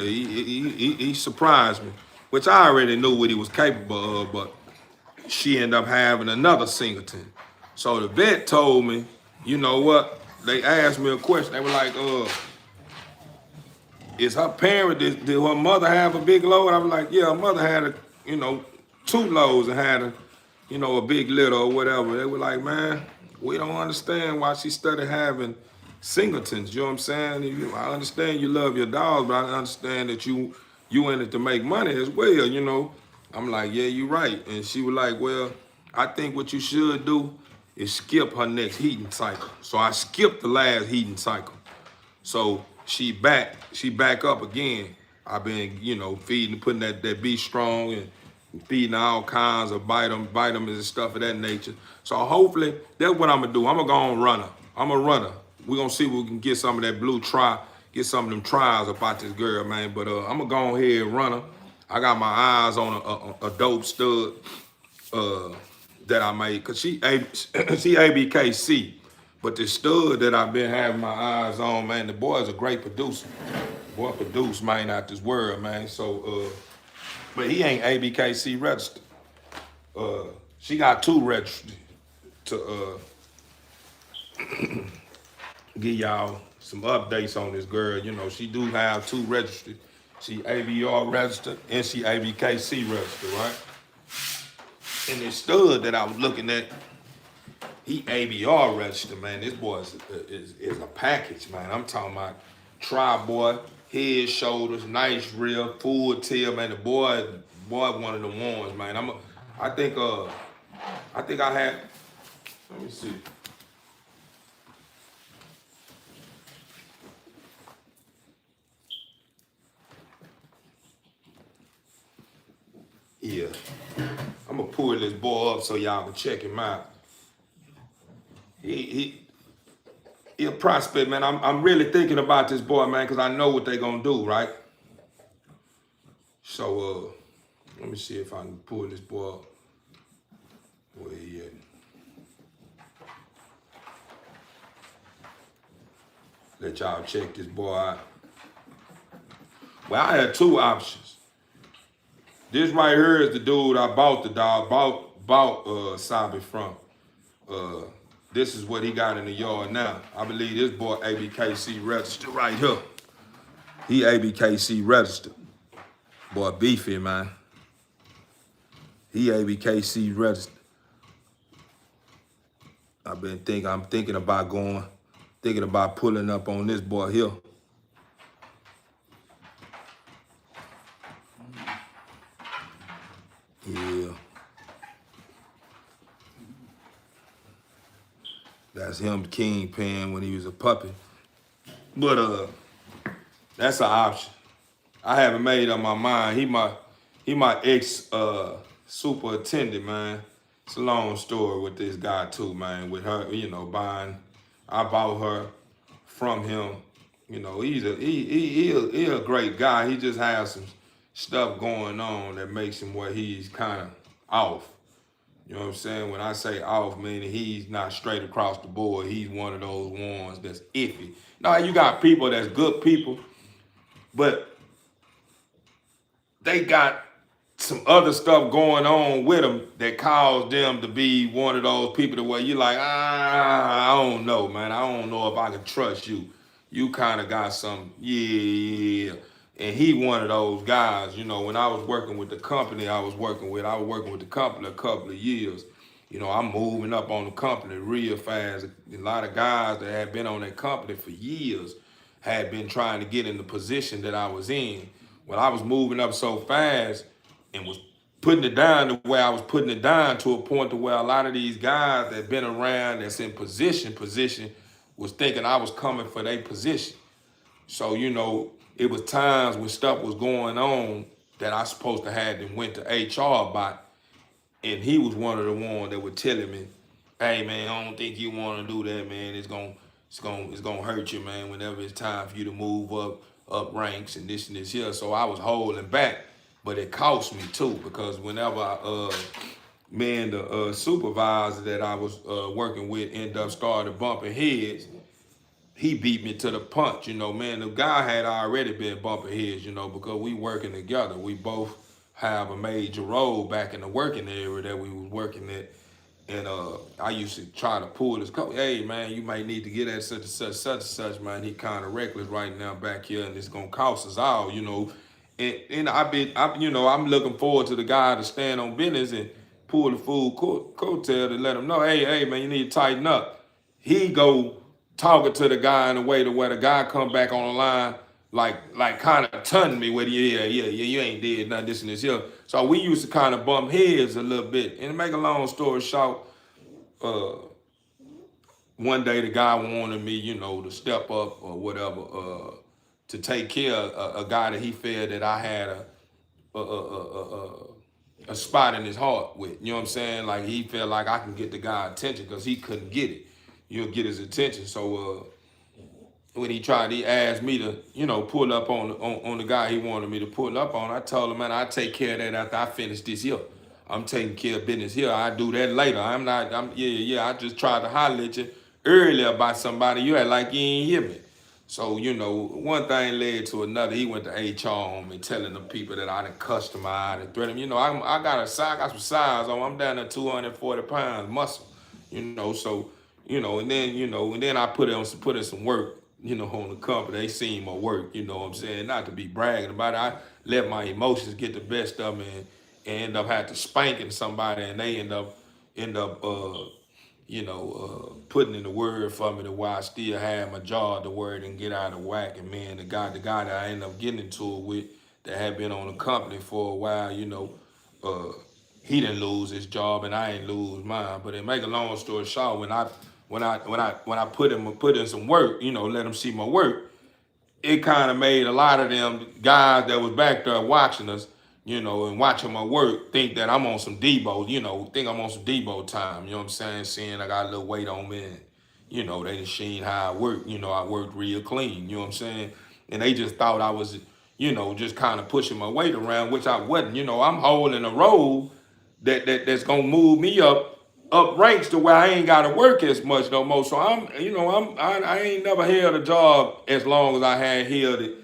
He surprised me, which I already knew what he was capable of, but she ended up having another Singleton. So the vet told me, you know what? They asked me a question. They were like, is her parent, did her mother have a big load? I was like, yeah, her mother had two loads and had a big litter or whatever. They were like, man, we don't understand why she started having Singletons. You know what I'm saying? I understand you love your dogs, but I understand that you in it to make money as well. I'm like, yeah, you're right. And she was like, well, I think what you should do is skip her next heating cycle. So I skipped the last heating cycle. So she back up again. I've been, feeding, putting that Be Strong and feeding all kinds of vitamins and stuff of that nature. So hopefully that's what I'm gonna do. I'm gonna go on runner. I'm a runner. We're gonna see if we can get some of that blue get some of them trials about this girl, man. But I'm gonna go ahead and run her. I got my eyes on a dope stud that I made, cause she ABKC. But the stud that I've been having my eyes on, man, the boy is a great producer. The boy produced, man, out this world, man. So, but he ain't ABKC registered. She got 2 registered to give y'all some updates on this girl. She do have 2 registered. She ABR registered and she ABKC registered, right? And this stud that I was looking at, he ABR registered, man. This boy is a package, man. I'm talking about tri-boy, head, shoulders, nice rear, full tail, man. The boy one of the ones, man. I think I had, let me see. Yeah. I'm gonna pull this boy up so y'all can check him out. He a prospect, man. I'm really thinking about this boy, man, because I know what they gonna do, right? So let me see if I can pull this boy up. Where he at? Let y'all check this boy out. Well, I had 2 options. This right here is the dude I bought the dog, bought Sabi from. This is what he got in the yard now. I believe this boy ABKC registered right here. He ABKC registered. Boy, beefy, man. He ABKC registered. I'm thinking about pulling up on this boy here. Yeah. That's him, Kingpin, when he was a puppy. But that's an option. I haven't made up my mind. He my ex superintendent, man. It's a long story with this guy too, man. With her, I bought her from him. He's a great guy. He just has some stuff going on that makes him where he's kind of off. You know what I'm saying? When I say off, meaning he's not straight across the board. He's one of those ones that's iffy. Now, you got people that's good people, but they got some other stuff going on with them that caused them to be one of those people to where you're like, I don't know, man. I don't know if I can trust you. You kind of got some, yeah. And he one of those guys, when I was working with the company I was working with the company a couple of years. I'm moving up on the company real fast. A lot of guys that had been on that company for years had been trying to get in the position that I was in. Well, I was moving up so fast and was putting it down the way I was putting it down, to a point to where a lot of these guys that been around that's in position was thinking I was coming for their position. So, it was times when stuff was going on that I supposed to have them went to HR about, and he was one of the ones that were telling me, "Hey man, I don't think you want to do that, man. It's gonna hurt you, man. Whenever it's time for you to move up ranks and this and this here." So I was holding back, but it cost me too, because whenever me and the supervisor that I was working with end up started bumping heads, he beat me to the punch. Man, the guy had already been bumping heads, because we working together. We both have a major role back in the working area that we was working at. And I used to try to pull this coat. "Hey man, you might need to get at such and such, man. He kind of reckless right now back here, and it's gonna cost us all. And I'm looking forward to the guy to stand on business and pull the full coattail to let him know, hey man, you need to tighten up. He go talking to the guy in a way to where the guy come back on the line like kind of tunning me with, yeah, you ain't did nothing, this and this here. So we used to kind of bump heads a little bit. And to make a long story short, uh, one day the guy wanted me, to step up or whatever, to take care of a guy that he felt that I had a spot in his heart with. You know what I'm saying? Like, he felt like I can get the guy attention because he couldn't get it. Get his attention. So when he asked me to, pull up on the guy he wanted me to pull up on, I told him, man, I take care of that after I finish this here. I'm taking care of business here. I do that later. I just tried to holler at you earlier about somebody. You had like you ain't hear me. So, one thing led to another. He went to HR on me, telling them people that I done cussed him out and threatened him. I got some size on. I'm down to 240 pounds muscle, so, and then I put in some work, on the company. They seen my work, you know what I'm saying? Not to be bragging about it. I let my emotions get the best of me and end up having to spanking somebody, and they end up putting in the word for me to why I still have my jaw to word and get out of whack. And man, the guy that I ended up getting into it with, that had been on the company for a while, he didn't lose his job and I ain't lose mine. But to make a long story short, when I put in some work, let him see my work, it kind of made a lot of them guys that was back there watching us, and watching my work, think that I'm on some Debo, think I'm on some Debo time, you know what I'm saying? Seeing I got a little weight on me, and, they done seen how I work, I worked real clean, you know what I'm saying? And they just thought I was, just kind of pushing my weight around, which I wasn't. I'm holding a role that's gonna move me up ranks to where I ain't gotta work as much no more. So I ain't never held a job as long as I had held it.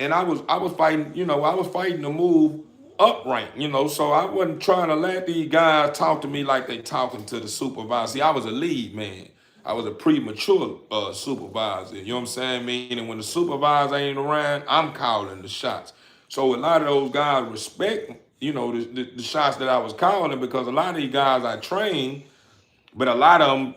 And I was fighting, to move up rank, so I wasn't trying to let these guys talk to me like they talking to the supervisor. See, I was a lead man. I was a premature supervisor. You know what I'm saying? Meaning when the supervisor ain't around, I'm calling the shots. So a lot of those guys respect, the shots that I was calling, because a lot of these guys I trained, but a lot of them,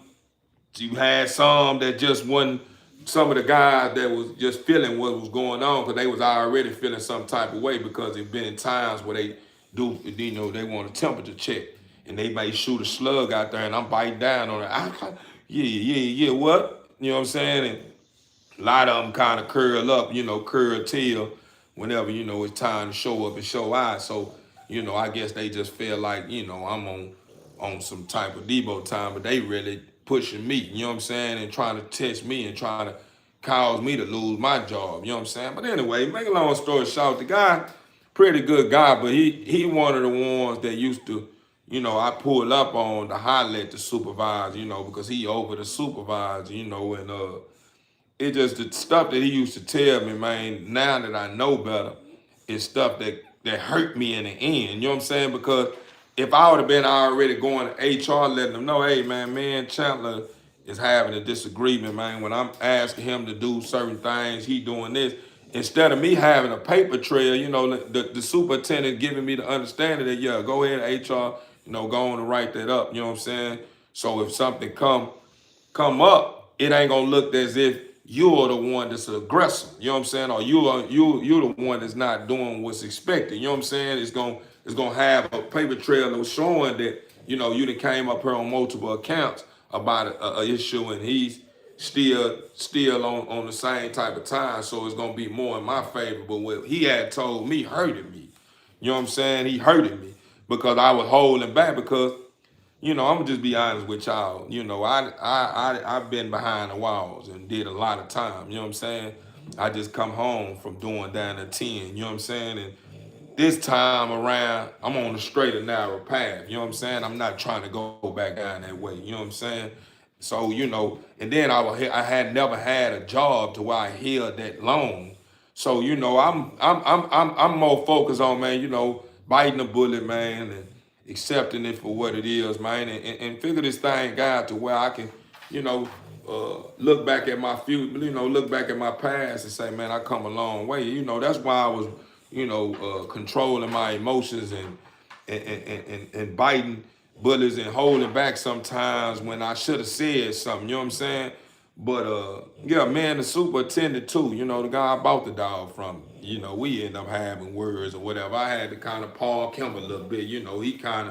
you had some that just wasn't, some of the guys that was just feeling what was going on, because they was already feeling some type of way, because they've been in times where they do, they want a temperature check, and they may shoot a slug out there, and I'm biting down on it. What? You know what I'm saying? And a lot of them kind of curl up, curl tail whenever, it's time to show up and show out. So, I guess they just feel like, I'm on some type of Debo time, but they really pushing me, you know what I'm saying, and trying to test me and trying to cause me to lose my job, you know what I'm saying? But anyway, make a long story short, the guy, pretty good guy, but he one of the ones that used to, I pulled up on to holler at the supervisor, because he over the supervisor, and it just, the stuff that he used to tell me, man, now that I know better, is stuff that hurt me in the end, you know what I'm saying? Because if I would have been already going to HR, letting them know, hey man, Chandler is having a disagreement, man. When I'm asking him to do certain things, he doing this. Instead of me having a paper trail, the superintendent giving me the understanding that, yeah, go ahead, HR, go on and write that up. You know what I'm saying? So if something come up, it ain't gonna look as if you're the one that's the aggressor. You know what I'm saying? Or you're the one that's not doing what's expected. You know what I'm saying? It's gonna have a paper trail of showing that you done came up here on multiple accounts about a issue, and he's still on the same type of time. So it's gonna be more in my favor. But what he had told me hurted me. You know what I'm saying? He hurted me because I was holding back because I'm gonna just be honest with y'all. I've been behind the walls and did a lot of time. You know what I'm saying? I just come home from doing down to 10. You know what I'm saying? And this time around, I'm on the straight and narrow path. You know what I'm saying? I'm not trying to go back down that way. You know what I'm saying? So and then I had never had a job to where I held that long. So I'm more focused on, man, biting the bullet, man, and accepting it for what it is, man, and figure this thing out to where I can, look back at my future, look back at my past and say, man, I come a long way. That's why I was, controlling my emotions and biting bullets and holding back sometimes when I should have said something. You know what I'm saying? But yeah, man, the superintendent too. The guy I bought the dog from. We end up having words or whatever. I had to kind of park him a little bit. He kind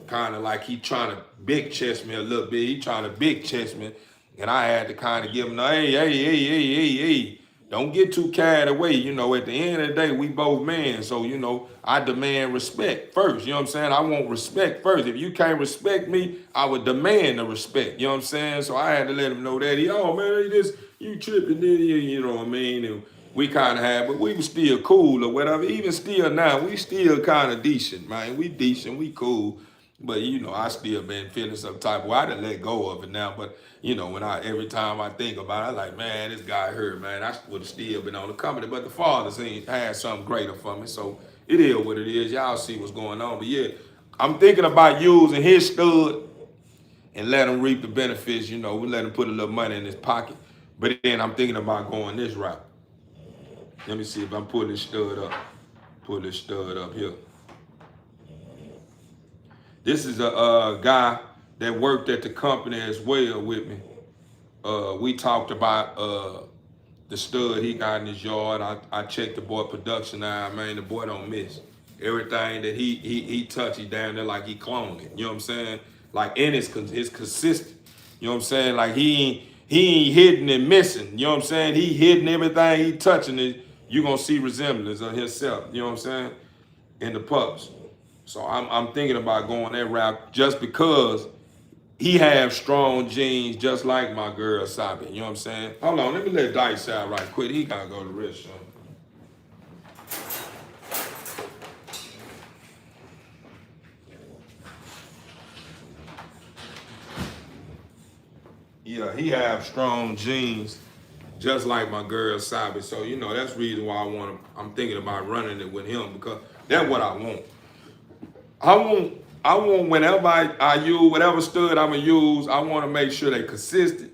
of like he trying to big chest me a little bit. He trying to big chest me, and I had to kind of give him the hey. Don't get too carried away. At the end of the day, we both men. So, I demand respect first. You know what I'm saying? I want respect first. If you can't respect me, I would demand the respect. You know what I'm saying? So I had to let him know that. Man, you tripping, you know what I mean? And we kind of had, but we were still cool or whatever. Even still now, we still kind of decent, man. We decent, we cool. But I still been feeling some type of way. I done let go of it now. But when every time I think about it, I like, man, this guy hurt, man. I would have still been on the company. But the Father had something greater for me. So it is what it is. Y'all see what's going on. But yeah, I'm thinking about using his stud and let him reap the benefits. We let him put a little money in his pocket. But then I'm thinking about going this route. Let me see if I'm putting this stud up. Pull this stud up here. This is a guy that worked at the company as well with me. We talked about the stud he got in his yard. I checked the boy production out, man. The boy don't miss. Everything that he touch, he down there like he cloned it. You know what I'm saying? Like, and it's consistent. You know what I'm saying? Like he ain't hitting and missing. You know what I'm saying? He hitting everything he touching it. You gonna see resemblance of himself. You know what I'm saying? In the pups. So I'm thinking about going that route just because he have strong genes just like my girl Sabi. You know what I'm saying? Hold on, let me let Dice out right quick. He gotta go to the restroom. Yeah, he have strong genes just like my girl Sabi. So that's the reason why I'm thinking about running it with him, because that's what I want. I want whenever I use whatever stud I'm gonna use, I want to make sure they consistent,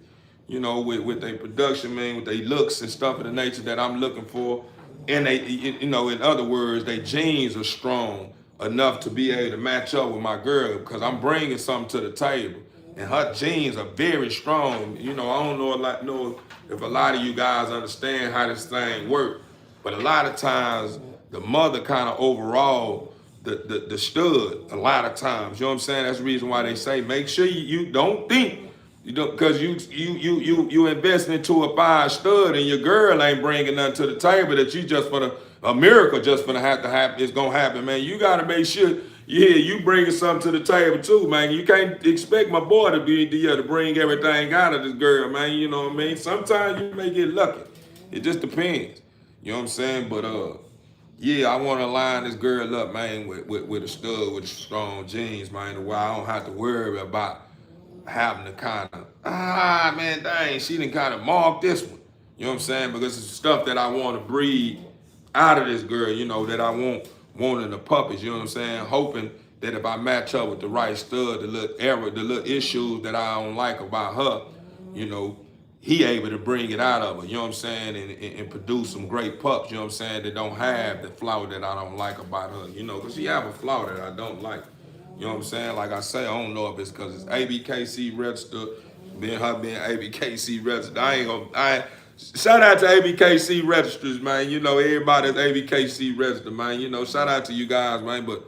with their production, man, with their looks and stuff of the nature that I'm looking for. And they, in other words, their genes are strong enough to be able to match up with my girl, because I'm bringing something to the table. And her genes are very strong. I don't know if a lot of you guys understand how this thing works, but a lot of times the mother kind of overall the stud a lot of times. You know what I'm saying? That's the reason why they say make sure you don't think because you investing into a fine stud and your girl ain't bringing nothing to the table that you just for a miracle just gonna have to happen. It's gonna happen, man. You gotta make sure. Yeah, you bringing something to the table too, man. You can't expect my boy to bring everything out of this girl, man. You know what I mean? Sometimes you may get lucky. It just depends. You know what I'm saying? But yeah, I want to line this girl up, man, with a stud with strong genes, man, where I don't have to worry about having to kind of, man, dang, she done kind of mark this one. You know what I'm saying? Because it's stuff that I want to breed out of this girl, that I want in the puppies, you know what I'm saying? Hoping that if I match up with the right stud, the little issues that I don't like about her, he able to bring it out of her, you know what I'm saying, and produce some great pups, you know what I'm saying, that don't have the flaw that I don't like about her, because she have a flaw that I don't like. You know what I'm saying? Like I say, I don't know if it's because it's ABKC registered, being ABKC registered. Shout out to ABKC registers, man. You know, everybody that's ABKC registered, man. You know, shout out to you guys, man. But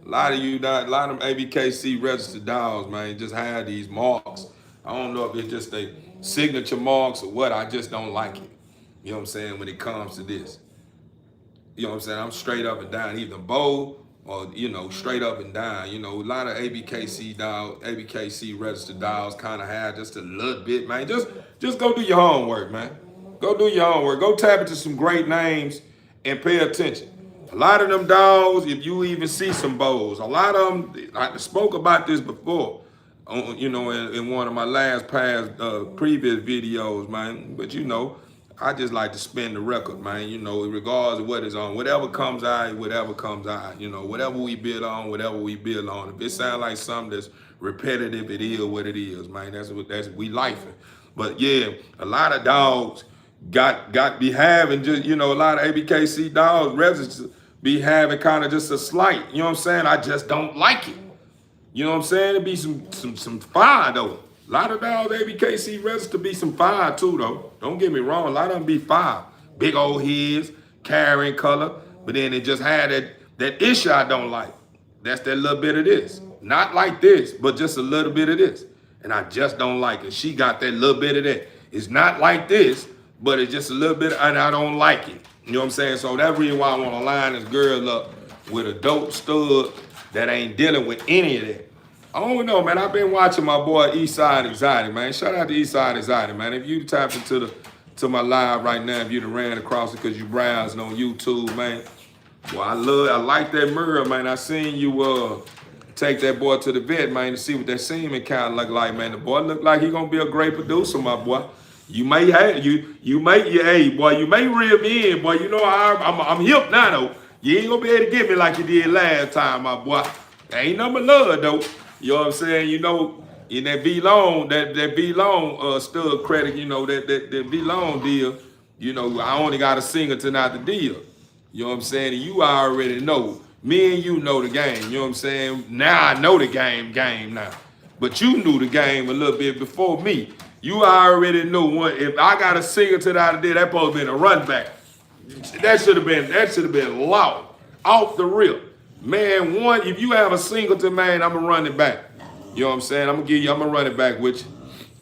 a lot of them ABKC registered dogs, man, just have these marks. I don't know if it's just a signature marks or what. I just don't like it. You know what I'm saying? When it comes to this, you know what I'm saying? I'm straight up and down, either bow or, you know, straight up and down. You know, a lot of ABKC dogs, ABKC registered dogs kind of have just a little bit, man. Just go do your homework, man. Go do your homework. Go tap into some great names and pay attention. A lot of them dogs, if you even see some bows, a lot of them, I spoke about this before, you know, in one of my previous videos, man. But, you know, I just like to spin the record, man, you know, regardless of what is on. Whatever comes out, you know, whatever we build on, whatever we build on. If it sounds like something that's repetitive, it is what it is, man. That's we life it. But yeah, a lot of dogs be having just, you know, a lot of ABKC dogs residents be having kind of just a slight, you know what I'm saying? I just don't like it. You know what I'm saying? It'd be some fire though. A lot of dogs ABKC register be some fire too though. Don't get me wrong, a lot of them be fire. Big old heads, carrying color, but then it just had that issue I don't like. That's that little bit of this. Not like this, but just a little bit of this. And I just don't like it. She got that little bit of that. It's not like this, but it's just a little bit, and I don't like it. You know what I'm saying? So that's reason why I want to line this girl up with a dope stud that ain't dealing with any of that. I don't know, man. I've been watching my boy Eastside Exotic, man. Shout out to Eastside Exotic, man. If you tapped into my live right now, if you done ran across it because you browsing on YouTube, man. Well, I like that mirror, man. I seen you take that boy to the vet, man, to see what that semen kind of look like, man. The boy look like he gonna be a great producer, my boy. You may have you may reel me in, boy. You know I'm hip now though. You ain't gonna be able to get me like you did last time, my boy. Ain't nothing but love though. You know what I'm saying? You know, in that V-Long, that V-Long stud credit, you know, that V-Long deal, you know, I only got a singleton out the deal. You know what I'm saying? And you already know. Me and you know the game. You know what I'm saying? Now I know the game now. But you knew the game a little bit before me. You already knew one. If I got a singleton out of there, that supposed to been a run back. That should have been loud. Off the rip. Man, if you have a singleton, man, I'm gonna run it back. You know what I'm saying? I'm gonna run it back with you.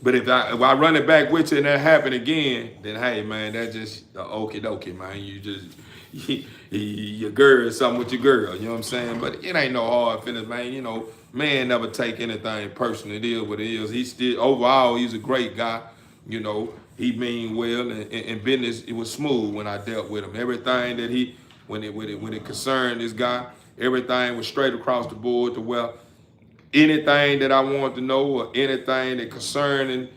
But if I run it back with you and that happen again, then hey, man, that's just okie dokie, man. You just your girl is something with your girl. You know what I'm saying? But it ain't no hard feelings, man. You know, man never take anything personal. It is what it is. Overall, he's a great guy. You know, he mean well, and business, it was smooth when I dealt with him. Everything that when it concerned this guy, everything was straight across the board to where anything that I wanted to know or anything that concerning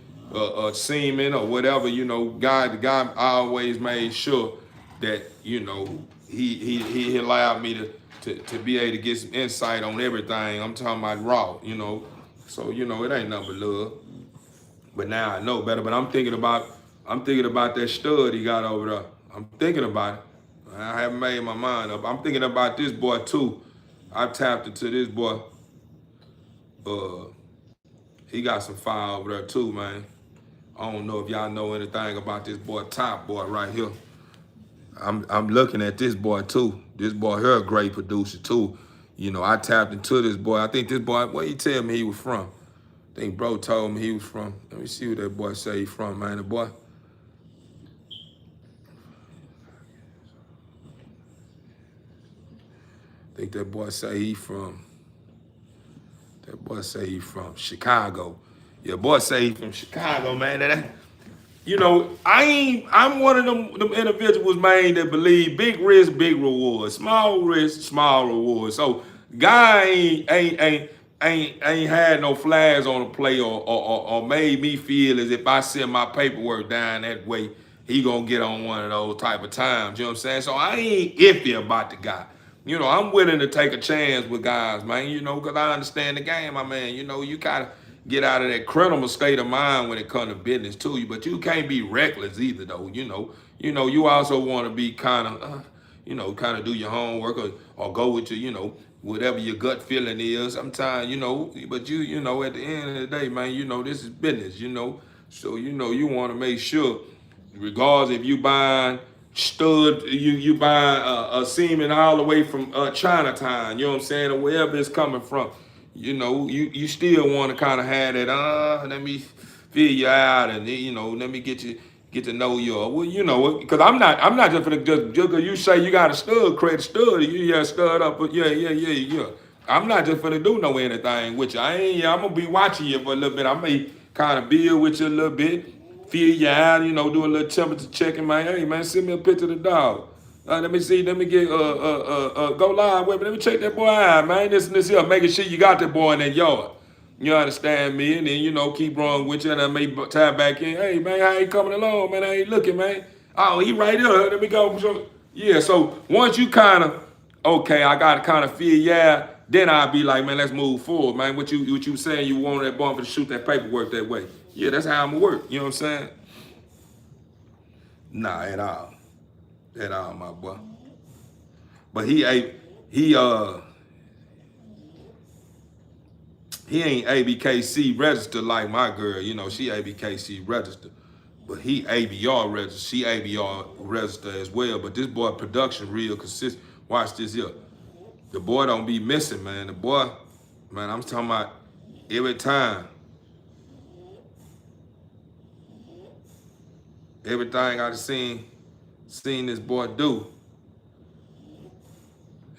semen or whatever, you know, the guy always made sure that, you know, he allowed me to be able to get some insight on everything. I'm talking about raw, you know. So, you know, it ain't nothing but love. But now I know better. But I'm thinking about that stud he got over there. I'm thinking about it. I haven't made my mind up. I'm thinking about this boy too. I tapped into this boy. He got some fire over there too, man. I don't know if y'all know anything about this boy, Top Boy, right here. I'm looking at this boy too. This boy here a great producer too. You know, I tapped into this boy. I think this boy, where he tell me he was from? I think bro told me he was from. Let me see what that boy say he from, man. The boy. I think that boy say he from Chicago. Yeah, boy say he from Chicago, man. You know, I'm one of them individuals, man, that believe big risk, big reward. Small risk, small reward. So guy ain't had no flags on the play or made me feel as if I send my paperwork down that way, he gonna get on one of those type of times. You know what I'm saying? So I ain't iffy about the guy. You know, I'm willing to take a chance with guys, man, you know, because I understand the game, my man. You know, you gotta get out of that criminal state of mind when it comes to business to you, but you can't be reckless either, though. You know, you also want to be kind of, you know, kind of do your homework or go with your, you know, whatever your gut feeling is. Sometimes, you know, but you know, at the end of the day, man, you know, this is business, you know. So, you know, you want to make sure, regardless if you buying stud, you buying a semen all the way from Chinatown, you know what I'm saying, or wherever it's coming from. You know, you still want to kind of have that, let me feel you out, and you know, let me get to know you. Well, you know, because I'm not just gonna just because you say you got a stud, create a stud, you stud up, but yeah. I'm not just gonna do no anything with you. I'm gonna be watching you for a little bit. I may kind of build with you a little bit, feel you out, you know, do a little temperature checking, man. Hey man, send me a picture of the dog. Let me see. Let me get go live with me. Let me check that boy out, man. This here, making sure you got that boy in that yard. You understand me? And then you know, keep wrong with you, and I may tie back in. Hey man, how you coming along, man? How you looking, man? Oh, he right here. Let me go. So, yeah. So once you kind of okay, I gotta kind of feel yeah. Then I'll be like, man, let's move forward, man. What you saying? You wanted that boy to shoot that paperwork that way? Yeah, that's how I'm gonna work. You know what I'm saying? Nah, at all, my boy. But he ain't ABKC registered like my girl. You know, she ABKC registered, but he ABR registered. She ABR registered as well. But this boy production real consistent. Watch this here. The boy don't be missing, man. The boy, man, I'm talking about every time. Everything I've seen this boy do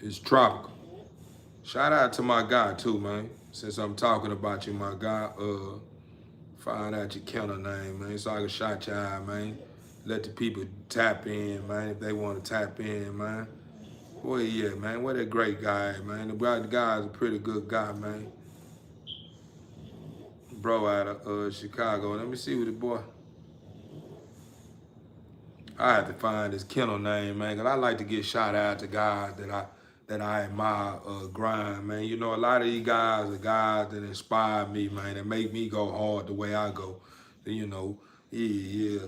is tropical. Shout out to my guy too, man. Since I'm talking about you, my guy, find out your kennel name, man, so I can shout you out, man. Let the people tap in, man, if they want to tap in, man. Where he at, man? Where that great guy, man? The guy's a pretty good guy, man. Bro out of Chicago. Let me see what the boy. I have to find his kennel name, man, because I like to get shout out to guys that I admire grind, man. You know, a lot of these guys are guys that inspire me, man, that make me go hard the way I go. You know, yeah.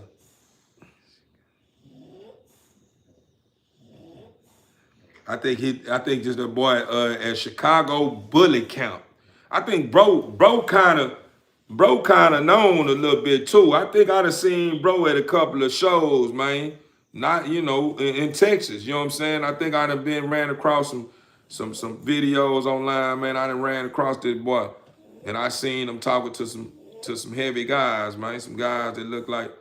I think just the boy at Chicago Bully Camp. I think bro kind of known a little bit too. I think I done seen bro at a couple of shows, man. Not, you know, in Texas, you know what I'm saying? I think I done ran across some videos online, man. I done ran across this boy. And I seen him talking to some heavy guys, man. Some guys that look like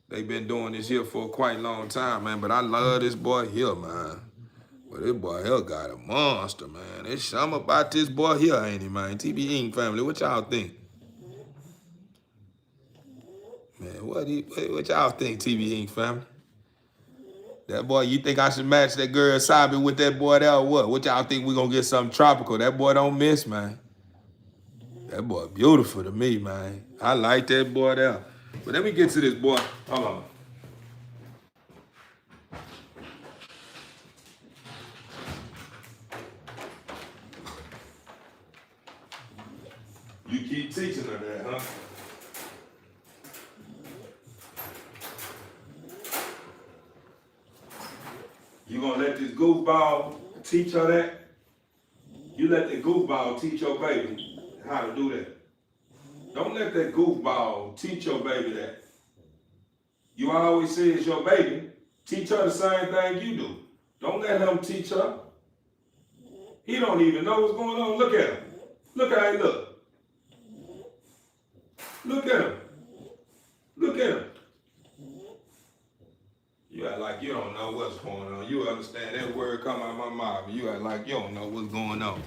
they been doing this here for a quite long time, man. But I love this boy here, man. Well, this boy here got a monster, man. There's something about this boy here, ain't he, man? TB Ink family, what y'all think? Man, what y'all think, TB Ink family? That boy, you think I should match that girl Sabi with that boy there or what? What y'all think we gonna get something tropical? That boy don't miss, man. That boy beautiful to me, man. I like that boy there. But let me get to this boy. Hold on. You keep teaching her that, huh? You gonna let this goofball teach her that? You let the goofball teach your baby how to do that. Don't let that goofball teach your baby that. You always say it's your baby. Teach her the same thing you do. Don't let him teach her. He don't even know what's going on. Look at him. Look how he look. Look at him. Look at him. You act like you don't know what's going on. You understand that word come out of my mouth. You act like you don't know what's going on.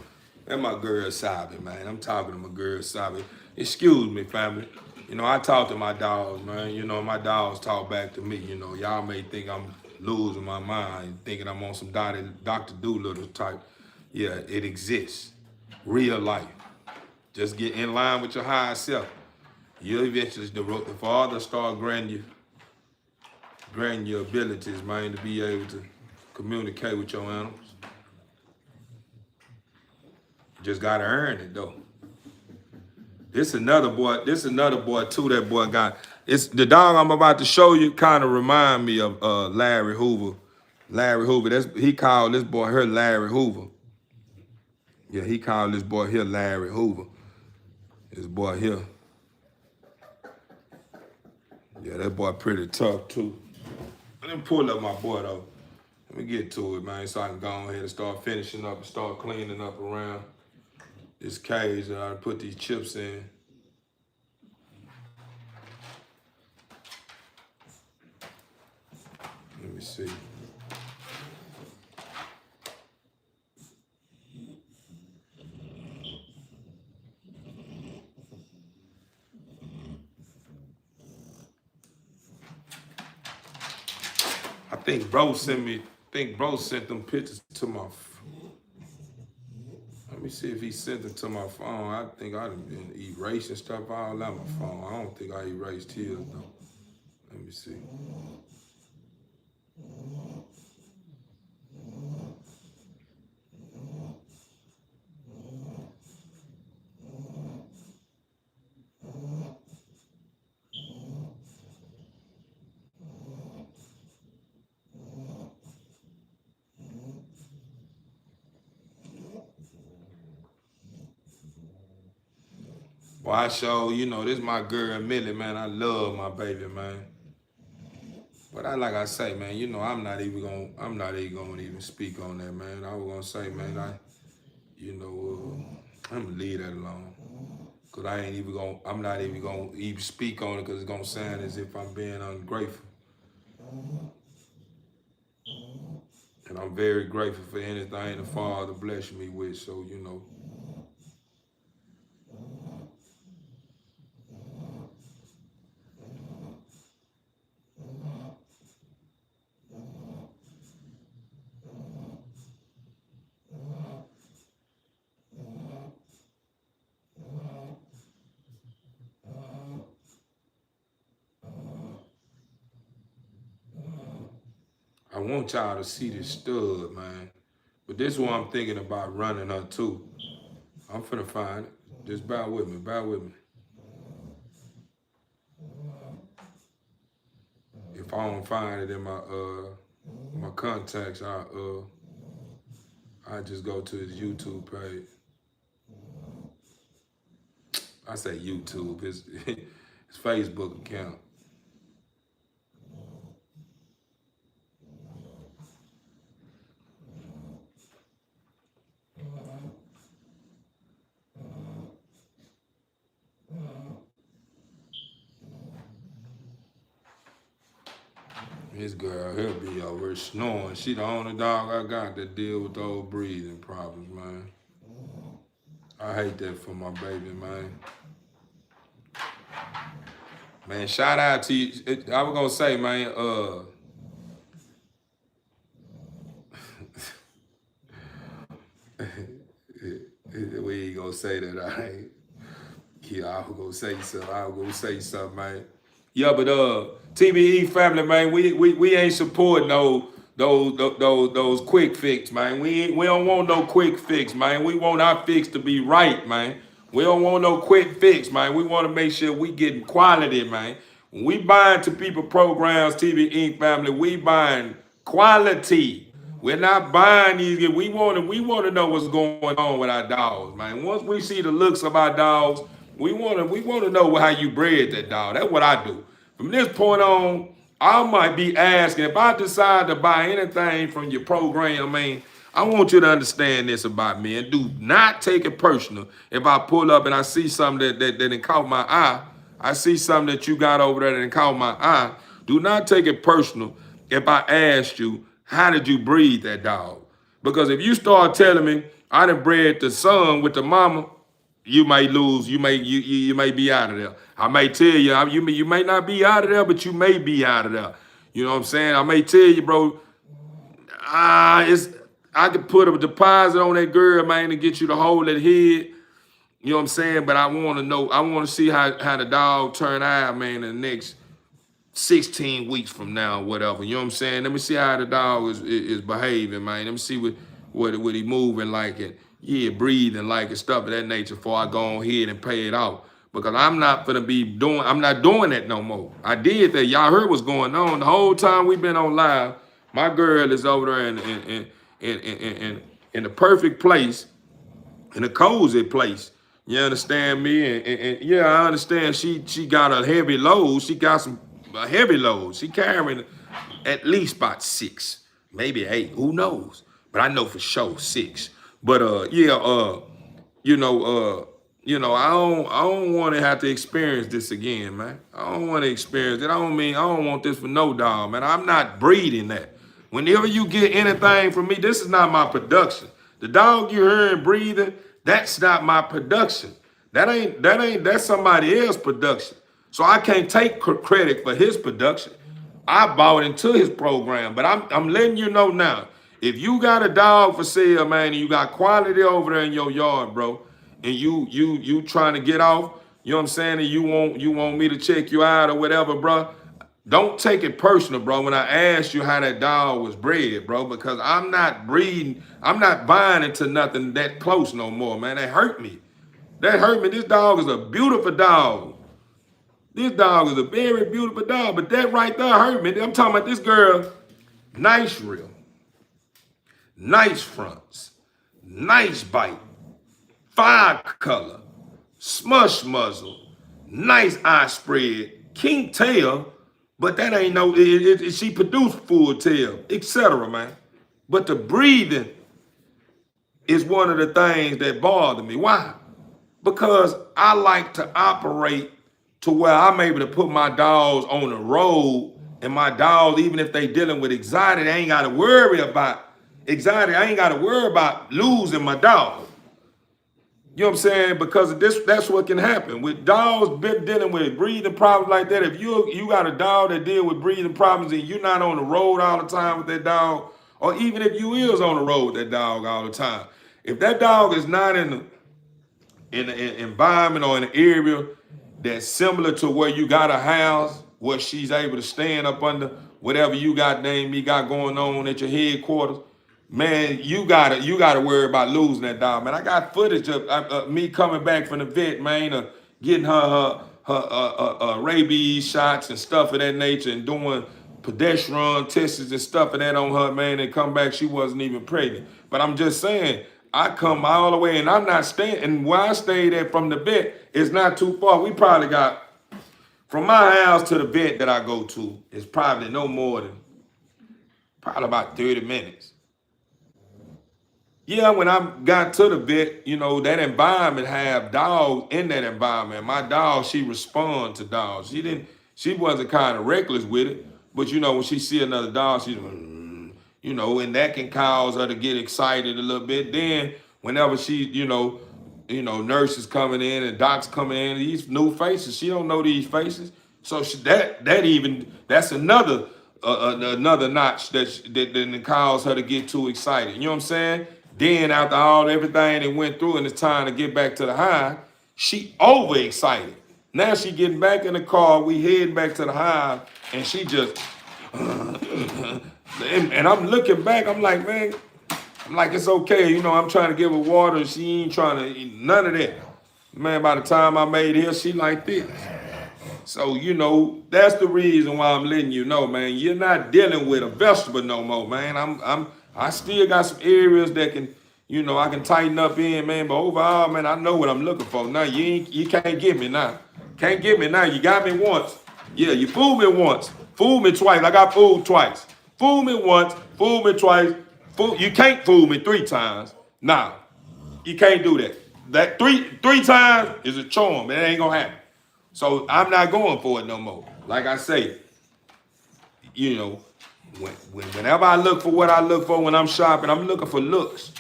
That's my girl Sabi, man. I'm talking to my girl Sabi. Excuse me, family. You know, I talk to my dogs, man. You know, my dogs talk back to me. You know, y'all may think I'm losing my mind, thinking I'm on some Dr. Doolittle type. Yeah, it exists. Real life. Just get in line with your higher self. You'll eventually, the Father start granting your abilities, man, to be able to communicate with your animals. Just gotta earn it though. This another boy too, that boy got. It's the dog I'm about to show you kind of remind me of Larry Hoover Larry Hoover. He called this boy here Larry Hoover. Yeah, he called this boy here Larry Hoover. This boy here. Yeah, that boy pretty tough too. Let me pull up my boy though. Let me get to it, man, so I can go ahead and start finishing up and start cleaning up around this cage that I put these chips in. Let me see. I think bro sent them pictures to my. Let me see if he sent them to my phone. I think I'd have been erasing stuff all out my phone. I don't think I erased his though. Let me see. Well, I show, this my girl Millie, man. I love my baby, man. But like I say, man, I'm not even gonna even speak on that, man. I was gonna say, man, I'm gonna leave that alone. Cause I'm not even gonna even speak on it because it's gonna sound as if I'm being ungrateful. And I'm very grateful for anything the Father blessed me with, so I want y'all to see this stud, man. But this one I'm thinking about running her too. I'm finna find it. Just bear with me, If I don't find it in my contacts, I just go to his YouTube page. I say YouTube, his Facebook account. This girl, he'll be over snoring. She the only dog I got that deal with those breathing problems, man. I hate that for my baby, man. Man, shout out to you. I was gonna say, man, we ain't gonna say that, all right? Yeah, I was gonna say something, man. Yeah, but TBE family, man, we ain't supporting those quick fix, man. We don't want no quick fix, man. We want our fix to be right, man. We don't want no quick fix, man. We want to make sure we getting quality, man. When we buying to people programs, TBE family, we buying quality. We're not buying these. We want to know what's going on with our dogs, man. Once we see the looks of our dogs, we want to know how you bred that dog. That's what I do. From this point on, I might be asking if I decide to buy anything from your program, man. I want you to understand this about me and do not take it personal. If I pull up and I see something that caught my eye, I see something that you got over there that caught my eye. Do not take it personal if I asked you, how did you breed that dog? Because if you start telling me I done bred the son with the mama, you may lose. You may be out of there. I may tell you, you may not be out of there, but you may be out of there. You know what I'm saying? I may tell you, bro, I could put a deposit on that girl, man, to get you to hold that head. You know what I'm saying? But I want to know, I want to see how the dog turn out, man, in the next 16 weeks from now, whatever. You know what I'm saying? Let me see how the dog is behaving, man. Let me see what he moving like and breathing like and stuff of that nature before I go on ahead and pay it out. Because I'm not doing that no more. I did that. Y'all heard what's going on. The whole time we've been on live, My girl is over there in the perfect place, in a cozy place. You understand me? And yeah, I understand she got a heavy load. She got a heavy load. She carrying at least about 6, maybe 8. Who knows? But I know for sure 6. But yeah, you know, I don't want to have to experience this again, man. I don't want to experience it. I don't want this for no dog, man. I'm not breeding that. Whenever you get anything from me, this is not my production. The dog you heard breathing, that's not my production. That's somebody else's production. So I can't take credit for his production. I bought into his program, but I'm letting you know now. If you got a dog for sale, man, and you got quality over there in your yard, bro, and you trying to get off, you know what I'm saying, and you want me to check you out or whatever, bro. Don't take it personal, bro, when I asked you how that dog was bred, bro, because I'm not breeding, I'm not buying into nothing that close no more, man. That hurt me. That hurt me. This dog is a beautiful dog. This dog is a very beautiful dog, but that right there hurt me. I'm talking about this girl, nice real, nice fronts, nice bite, fire color, smush muzzle, nice eye spread, king tail, but that ain't no, she produced full tail, etc., man. But the breathing is one of the things that bother me. Why? Because I like to operate to where I'm able to put my dogs on the road, and my dogs, even if they dealing with anxiety, they ain't got to worry about anxiety. I ain't got to worry about losing my dog. You know what I'm saying? Because that's what can happen. With dogs dealing with breathing problems like that, if you got a dog that deal with breathing problems and you're not on the road all the time with that dog, or even if you is on the road with that dog all the time, if that dog is not in an environment or in an area that's similar to where you got a house, where she's able to stand up under whatever you got going on at your headquarters, man, you gotta worry about losing that dog, man. I got footage of me coming back from the vet, man, getting her rabies shots and stuff of that nature, and doing pedestrian tests and stuff of that on her, man, and come back, she wasn't even pregnant. But I'm just saying, I come all the way, and I'm not staying, and where I stayed at from the vet is not too far. We probably got, from my house to the vet that I go to, is probably no more than, probably about 30 minutes. Yeah, when I got to the vet, that environment have dogs in that environment. My dog, she respond to dogs. She wasn't kind of reckless with it, but when she see another dog, she's, and that can cause her to get excited a little bit. Then whenever she, nurses coming in and docs coming in, these new faces, she don't know these faces. So that's another notch that cause her to get too excited. You know what I'm saying? Then after everything that went through and it's time to get back to the hive, she overexcited. Now she getting back in the car, we heading back to the hive, and she just, and I'm looking back, I'm like, man, it's okay. I'm trying to give her water, she ain't trying to eat none of that. Man, by the time I made her, she like this. So, that's the reason why I'm letting you know, man, you're not dealing with a vegetable no more, man. I still got some areas that can, I can tighten up in, man. But overall, man, I know what I'm looking for. Now, you can't get me now. Can't get me now. You got me once. Yeah, you fooled me once. Fooled me twice. I got fooled twice. Fool me once. Fool me twice. You can't fool me 3 times. Nah, you can't do that. That three times is a charm. It ain't gonna happen. So I'm not going for it no more. Like I say, whenever I look for what I look for when I'm shopping, I'm looking for looks.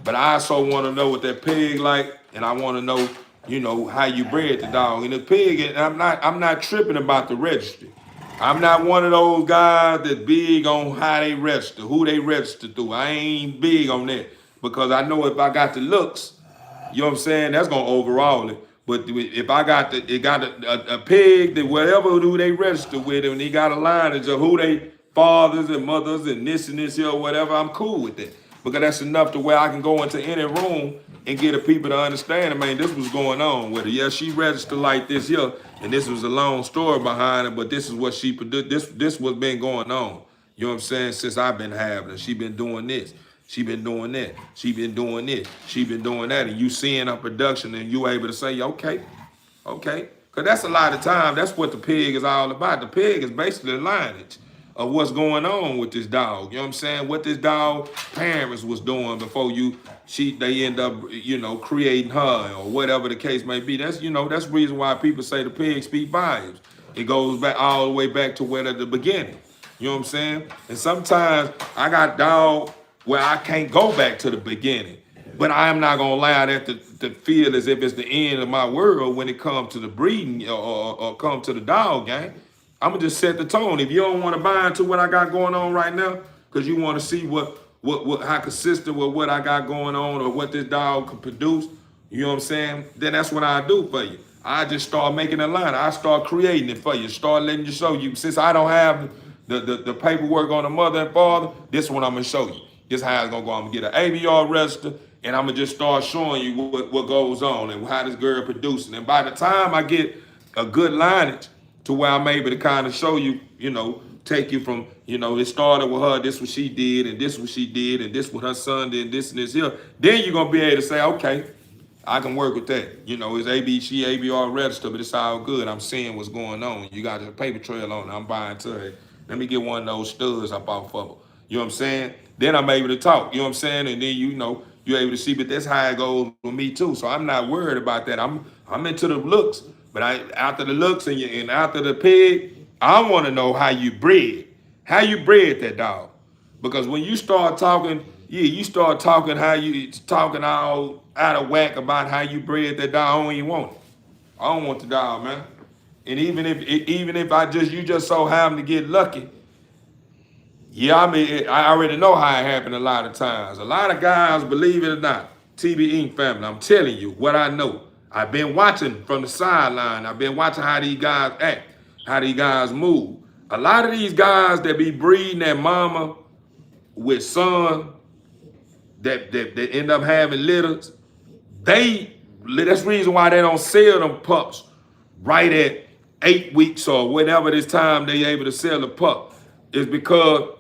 But I also want to know what that pig like, and I want to know, how you bred the dog. And the pig, and I'm not tripping about the registry. I'm not one of those guys that's big on how they register, who they register through. I ain't big on that because I know if I got the looks, you know what I'm saying, that's gonna overall it. But if I got a pig that whatever who they register with, and they got a lineage of who they fathers and mothers and this here or whatever, I'm cool with that. Because that's enough to where I can go into any room and get the people to understand, man, this was going on with her. Yeah, she registered like this here, and this was a long story behind it, but this is what she produced. This what's been going on. You know what I'm saying? Since I've been having her, she been doing this. She been doing that. She been doing this. She been doing that. And you seeing her production and you able to say, okay, okay. Because that's a lot of time. That's what the pig is all about. The pig is basically the lineage of what's going on with this dog. You know what I'm saying? What this dog parents was doing before they end up, creating her or whatever the case may be. That's the reason why people say the pig speak volumes. It goes back all the way back to where at the beginning. You know what I'm saying? And sometimes I got dog where I can't go back to the beginning. But I am not gonna allow that to feel as if it's the end of my world when it comes to the breeding or come to the dog game. I'm gonna just set the tone. If you don't want to buy into what I got going on right now, because you want to see how consistent with what I got going on or what this dog can produce, you know what I'm saying? Then that's what I do for you. I just start making a line. I start creating it for you. Start letting you show you. Since I don't have the paperwork on the mother and father, this one I'm gonna show you. This how it's gonna go. I'm gonna get an ABR register, and I'm gonna just start showing you what goes on and how this girl producing. And by the time I get a good lineage to where I'm able to kind of show you, take you from, it started with her, this what she did, and this what she did, and this what her son did, this and this here. Then you're gonna be able to say, okay, I can work with that. It's ABR register, but it's all good. I'm seeing what's going on. You got a paper trail on it. I'm buying to it. Let me get one of those studs up off of her. You know what I'm saying? Then I'm able to talk. You know what I'm saying? And then you're able to see, but that's how it goes with me too. So I'm not worried about that. I'm into the looks, but after the looks and after the pig, I want to know how you bred that dog. Because when you start talking, you start talking how you talking all out of whack about how you bred that dog. I don't even want it. I don't want the dog, man. And even if you just so happen to get lucky, yeah, I already know how it happened a lot of times. A lot of guys, believe it or not, TB Inc. family, I'm telling you what I know. I've been watching from the sideline. I've been watching how these guys act, how these guys move. A lot of these guys that be breeding their mama with son that end up having litters, that's the reason why they don't sell them pups right at 8 weeks or whatever this time they able to sell the pup, is because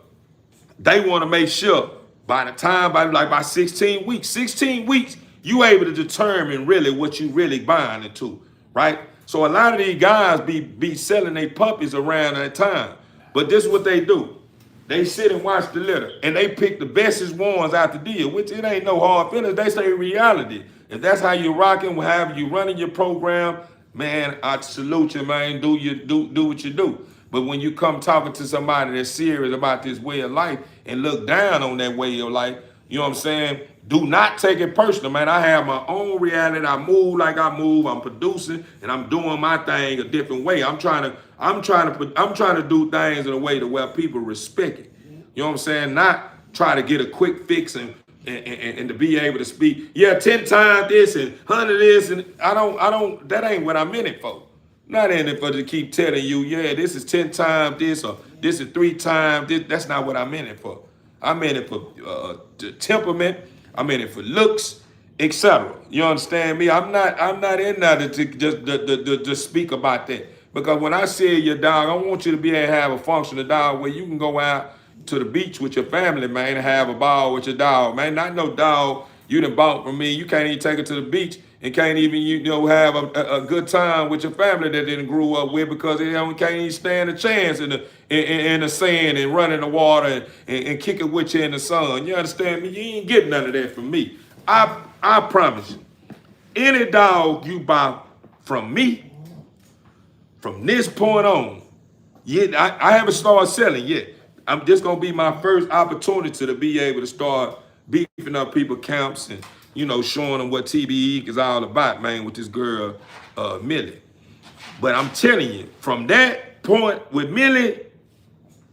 they want to make sure by 16 weeks, you able to determine really what you really buying into, right? So a lot of these guys be selling their puppies around that time. But this is what they do. They sit and watch the litter, and they pick the bestest ones out the deal, which it ain't no hard feelings. They say reality. If that's how you're rocking, however you running your program, man, I salute you, man. Do what you do. But when you come talking to somebody that's serious about this way of life and look down on that way of life, you know what I'm saying? Do not take it personal, man. I have my own reality. I move like I move. I'm producing and I'm doing my thing a different way. I'm trying to do things in a way to where people respect it. You know what I'm saying? Not try to get a quick fix and to be able to speak. Yeah, 10 times this and 100 this, and I don't. That ain't what I'm in it for. Not in it for to keep telling you, yeah, this is 10 times this or this is 3 times this. That's not what I'm in it for. I'm in it for temperament. I'm in it for looks, etc. You understand me? I'm not in there to just speak about that. Because when I say your dog, I want you to be able to have a functional dog where you can go out to the beach with your family, man, and have a ball with your dog, man. Not no dog you done bought from me. You can't even take it to the beach and can't even have a good time with your family that didn't grew up with, because they can't even stand a chance in the sand and run in the water and kick it with you in the sun. You understand me? You ain't getting none of that from me. I promise you. Any dog you buy from me, from this point on, I haven't started selling yet. This gonna be my first opportunity to be able to start beefing up people camps and showing them what TBE is all about, man, with this girl, Millie. But I'm telling you, from that point with Millie,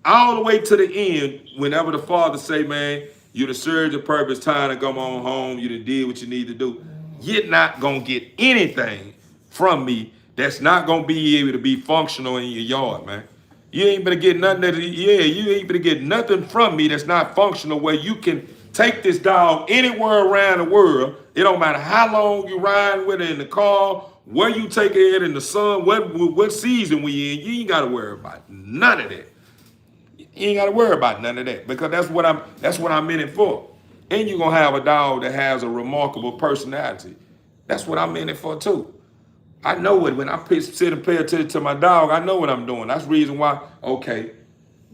all the way to the end, whenever the father say, man, you done served your purpose, time to come on home, you done did what you need to do, you're not gonna get anything from me that's not gonna be able to be functional in your yard, man. You ain't gonna get nothing you ain't gonna get nothing from me that's not functional where you can take this dog anywhere around the world. It don't matter how long you ride with it in the car, where you take it in the sun, what season we in. You ain't gotta worry about none of that. You ain't got to worry about none of that because that's what I'm in it for. And you're gonna have a dog that has a remarkable personality. That's what I'm in it for too. I know it when I sit and pay attention to my dog. I know what I'm doing. That's the reason why. Okay,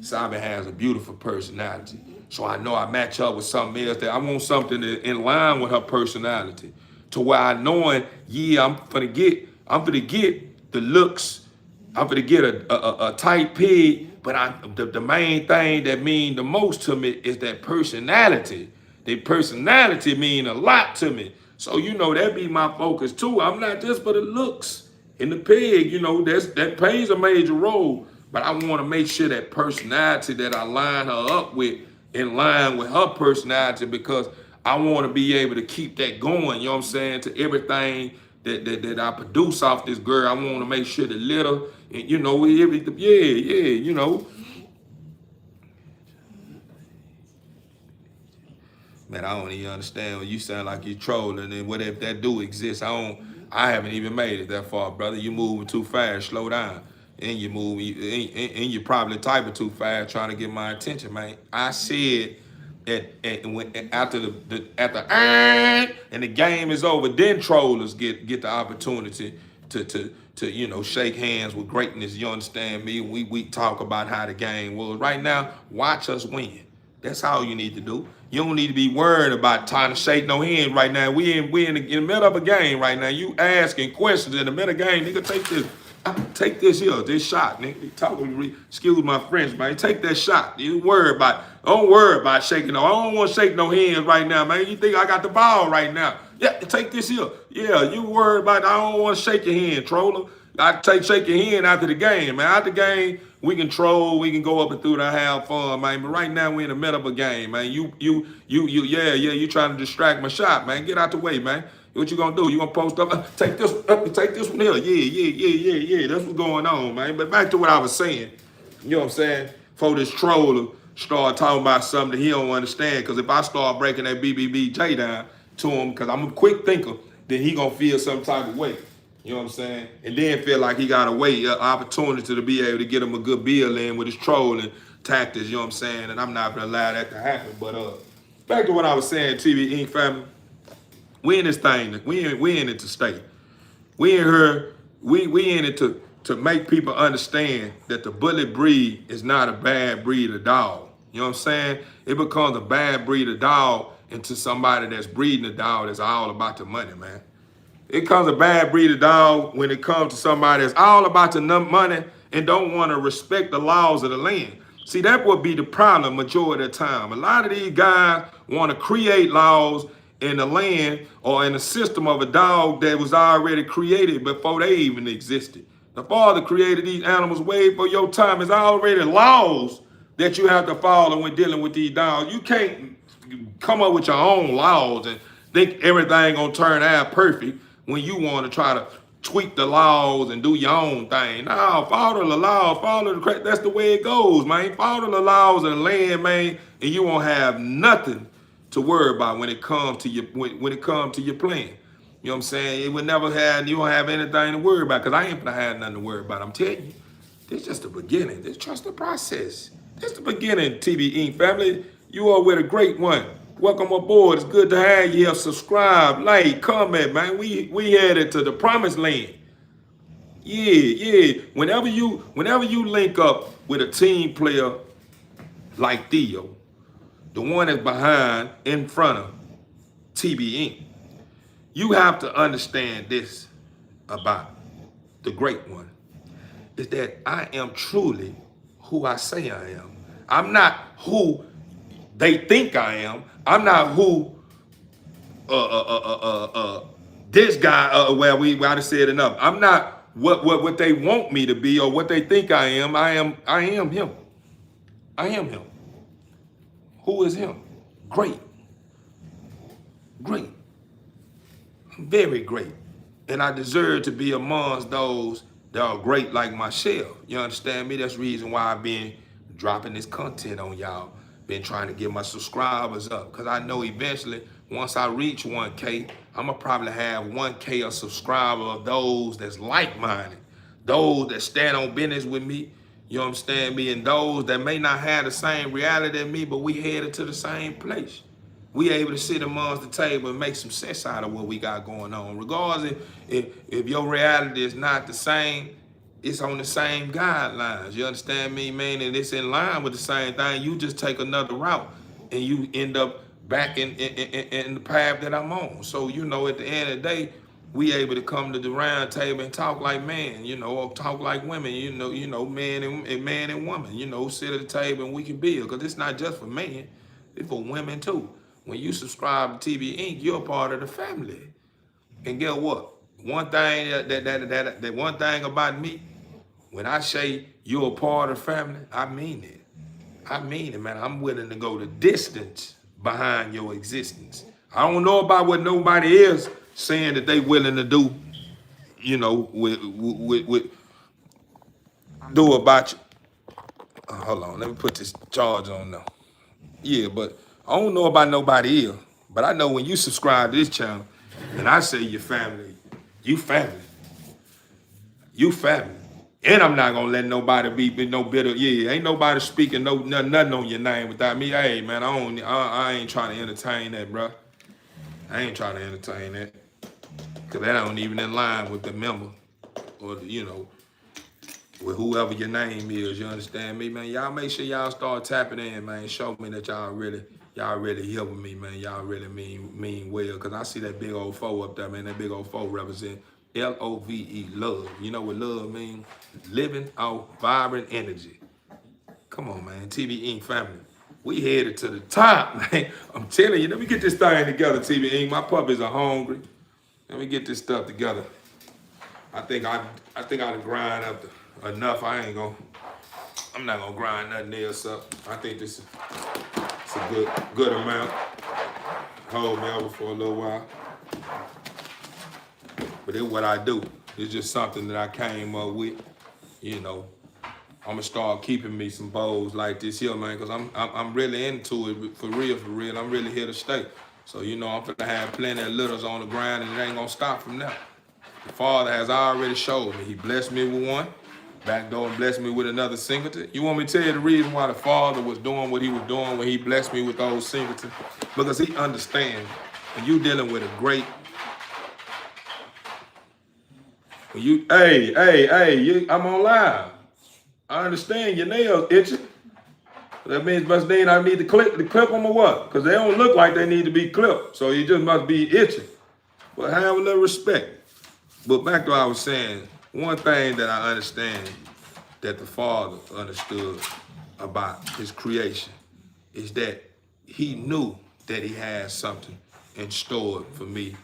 Simon has a beautiful personality, so I know I match up with something else that I want something in line with her personality, to where I knowing, yeah, I'm gonna get the looks. I'm gonna get a tight pig, but the main thing that mean the most to me is that personality. Their personality mean a lot to me. So you know that be my focus too. I'm not just for the looks and the pig. You know that plays a major role, but I want to make sure that personality that I line her up with in line with her personality because I want to be able to keep that going. You know what I'm saying? To everything that I produce off this girl, I want to make sure the litter and you know everything. Yeah, you know. Man, I don't even understand when you sound like you're trolling and what if that do exist. I haven't even made it that far, brother. You moving too fast, slow down. And and you probably typing too fast trying to get my attention, man. I said after and the game is over, then trollers get the opportunity to you know shake hands with greatness. You understand me? We talk about how the game was. Right now, watch us win. That's all you need to do. You don't need to be worried about trying to shake no hands right now. We in the middle of a game right now. You asking questions in the middle of the game. Nigga, take this here, this shot, nigga. Excuse my French, man. Take that shot. Don't worry about shaking no. I don't want to shake no hands right now, man. You think I got the ball right now? Yeah, take this here. Yeah, you worry about I don't want to shake your hand, troller. Shake your hand after the game, man. After the game, we can troll, we can go up and through there, have fun, man. But right now we in the middle of a game, man. You trying to distract my shot, man. Get out the way, man. What you gonna do? You gonna post up? Take this one here. Yeah. That's what's going on, man. But back to what I was saying. You know what I'm saying? Before this troller start talking about something that he don't understand, because if I start breaking that BBBJ down to him, because I'm a quick thinker, then he gonna feel some type of way. You know what I'm saying? And then feel like he got a way, an opportunity to be able to get him a good bill in with his trolling tactics, you know what I'm saying? And I'm not gonna allow that to happen. But back to what I was saying, TV Inc. family, we in this thing, we in it to stay. We in here, we in it to make people understand that the bullet breed is not a bad breed of dog. You know what I'm saying? It becomes a bad breed of dog into somebody that's breeding a dog that's all about the money, man. It comes a bad breed of dog when it comes to somebody that's all about the money and don't want to respect the laws of the land. See, that would be the problem majority of the time. A lot of these guys want to create laws in the land or in the system of a dog that was already created before they even existed. The Father created these animals way before your time. There's already laws that you have to follow when dealing with these dogs. You can't come up with your own laws and think everything gonna turn out perfect when you want to try to tweak the laws and do your own thing. No, follow the law, that's the way it goes, man. Follow the laws of the land, man, and you won't have nothing to worry about when it comes to your plan. You know what I'm saying? You won't have anything to worry about, because I ain't gonna have nothing to worry about. I'm telling you, this is just the beginning. Just trust the process. This is the beginning, TV Inc. family. You are with a great one. Welcome aboard. It's good to have you here. Subscribe, like, comment, man. We headed to the promised land. Yeah. Whenever you link up with a team player like Theo, the one that's behind, in front of TV Inc., you have to understand this about the great one, is that I am truly who I say I am. I'm not who they think I am. I'm not who this guy, well, we gotta say it enough. I'm not what they want me to be or what they think I am. I am him. I am him. Who is him? Great. Very great. And I deserve to be amongst those that are great like myself. You understand me? That's the reason why I've been dropping this content on y'all. Been trying to get my subscribers up, because I know eventually once I reach 1K, I'm gonna probably have 1K of subscribers of those that's like-minded, those that stand on business with me. You understand me? And those that may not have the same reality as me, but we headed to the same place. We able to sit amongst the table and make some sense out of what we got going on. Regardless if your reality is not the same, it's on the same guidelines. You understand me, man? And it's in line with the same thing. You just take another route and you end up back in the path that I'm on. So, you know, at the end of the day, we able to come to the round table and talk like men, you know, or talk like women, you know, man and woman, you know, sit at the table and we can build. Because it's not just for men, it's for women too. When you subscribe to TV Inc., you're a part of the family. And guess what? One thing that one thing about me, when I say you're a part of the family, I mean it. I mean it, man. I'm willing to go the distance behind your existence. I don't know about what nobody is saying that they willing to do, you know, with do about you. Hold on, let me put this charge on now. Yeah, but I don't know about nobody else. But I know when you subscribe to this channel, and I say your family, you family. You family. And I'm not gonna let nobody be no bitter. Yeah, ain't nobody speaking nothing on your name without me. Hey man, I ain't trying to entertain that, bro. I ain't trying to entertain that. Cause that don't even in line with the member or you know, with whoever your name is. You understand me, man? Y'all make sure y'all start tapping in, man. Show me that y'all really here with me, man. Y'all really mean well. Cause I see that big old foe up there, man. That big old foe represent LOVE, love. You know what love means? Living off vibrant energy. Come on, man. TV Inc. family. We headed to the top, man. I'm telling you, let me get this thing together, TV Inc. My puppies are hungry. Let me get this stuff together. I think I done grind up enough. I'm not gonna grind nothing else up. I think this is a good amount. Hold me over for a little while. But it's what I do. It's just something that I came up with. You know, I'm gonna start keeping me some bowls like this here, man, because I'm really into it for real. I'm really here to stay. So, you know, I'm gonna have plenty of littles on the ground and it ain't gonna stop from there. The Father has already showed me. He blessed me with one. Back door and blessed me with another singleton. You want me to tell you the reason why the Father was doing what he was doing when he blessed me with those singletons? Because he understands when you dealing with a great I'm on live. I understand your nails itching. That means I need to clip them or what? Because they don't look like they need to be clipped. So you just must be itching. But have a little respect. But back to what I was saying, one thing that I understand that the Father understood about his creation is that he knew that he had something in store for me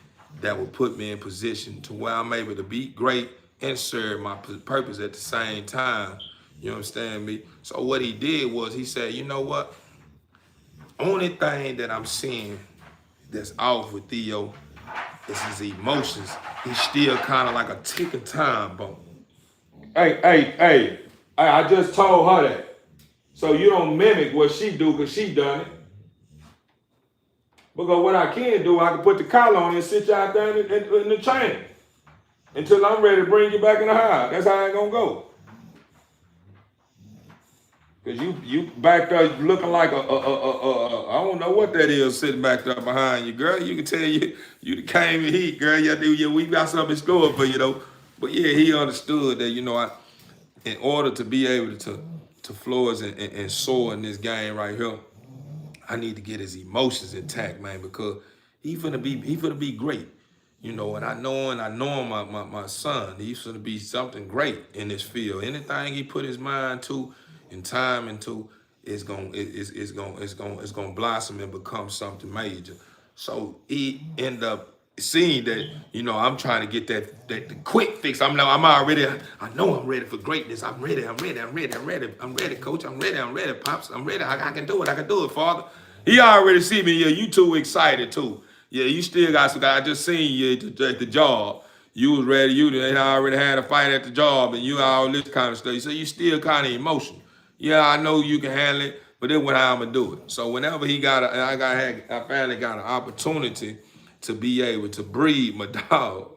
that would put me in position to where I'm able to be great and serve my purpose at the same time. You understand me? So what he did was he said, you know what? Only thing that I'm seeing that's off with Theo is his emotions. He's still kind of like a ticking time bomb. Hey, I just told her that. So you don't mimic what she do because she done it. Because what I can do, I can put the collar on and sit you out there in the chain until I'm ready to bring you back in the house. That's how it's gonna go. Cause you back there looking like I don't know what that is sitting back there behind you, girl. You can tell you came in heat, girl. We got something in store for you though. But yeah, he understood that, you know, in order to be able to flourish and soar in this game right here, I need to get his emotions intact, man, because he finna be great. You know, and I know my son, he's gonna be something great in this field. Anything he put his mind to and time into is gonna blossom and become something major. So he end up seeing that, you know, I'm trying to get that the quick fix. I know I'm ready for greatness. I'm ready, coach. I'm ready, pops. I'm ready. I can do it, Father. He already see me. Yeah, you too excited too. Yeah, you still got some guy. I just seen you at the job. You was ready. You already had a fight at the job, and you all this kind of stuff. So you still kind of emotional. Yeah, I know you can handle it, but then how I'm gonna do it. So whenever I finally got an opportunity to be able to breed my dog,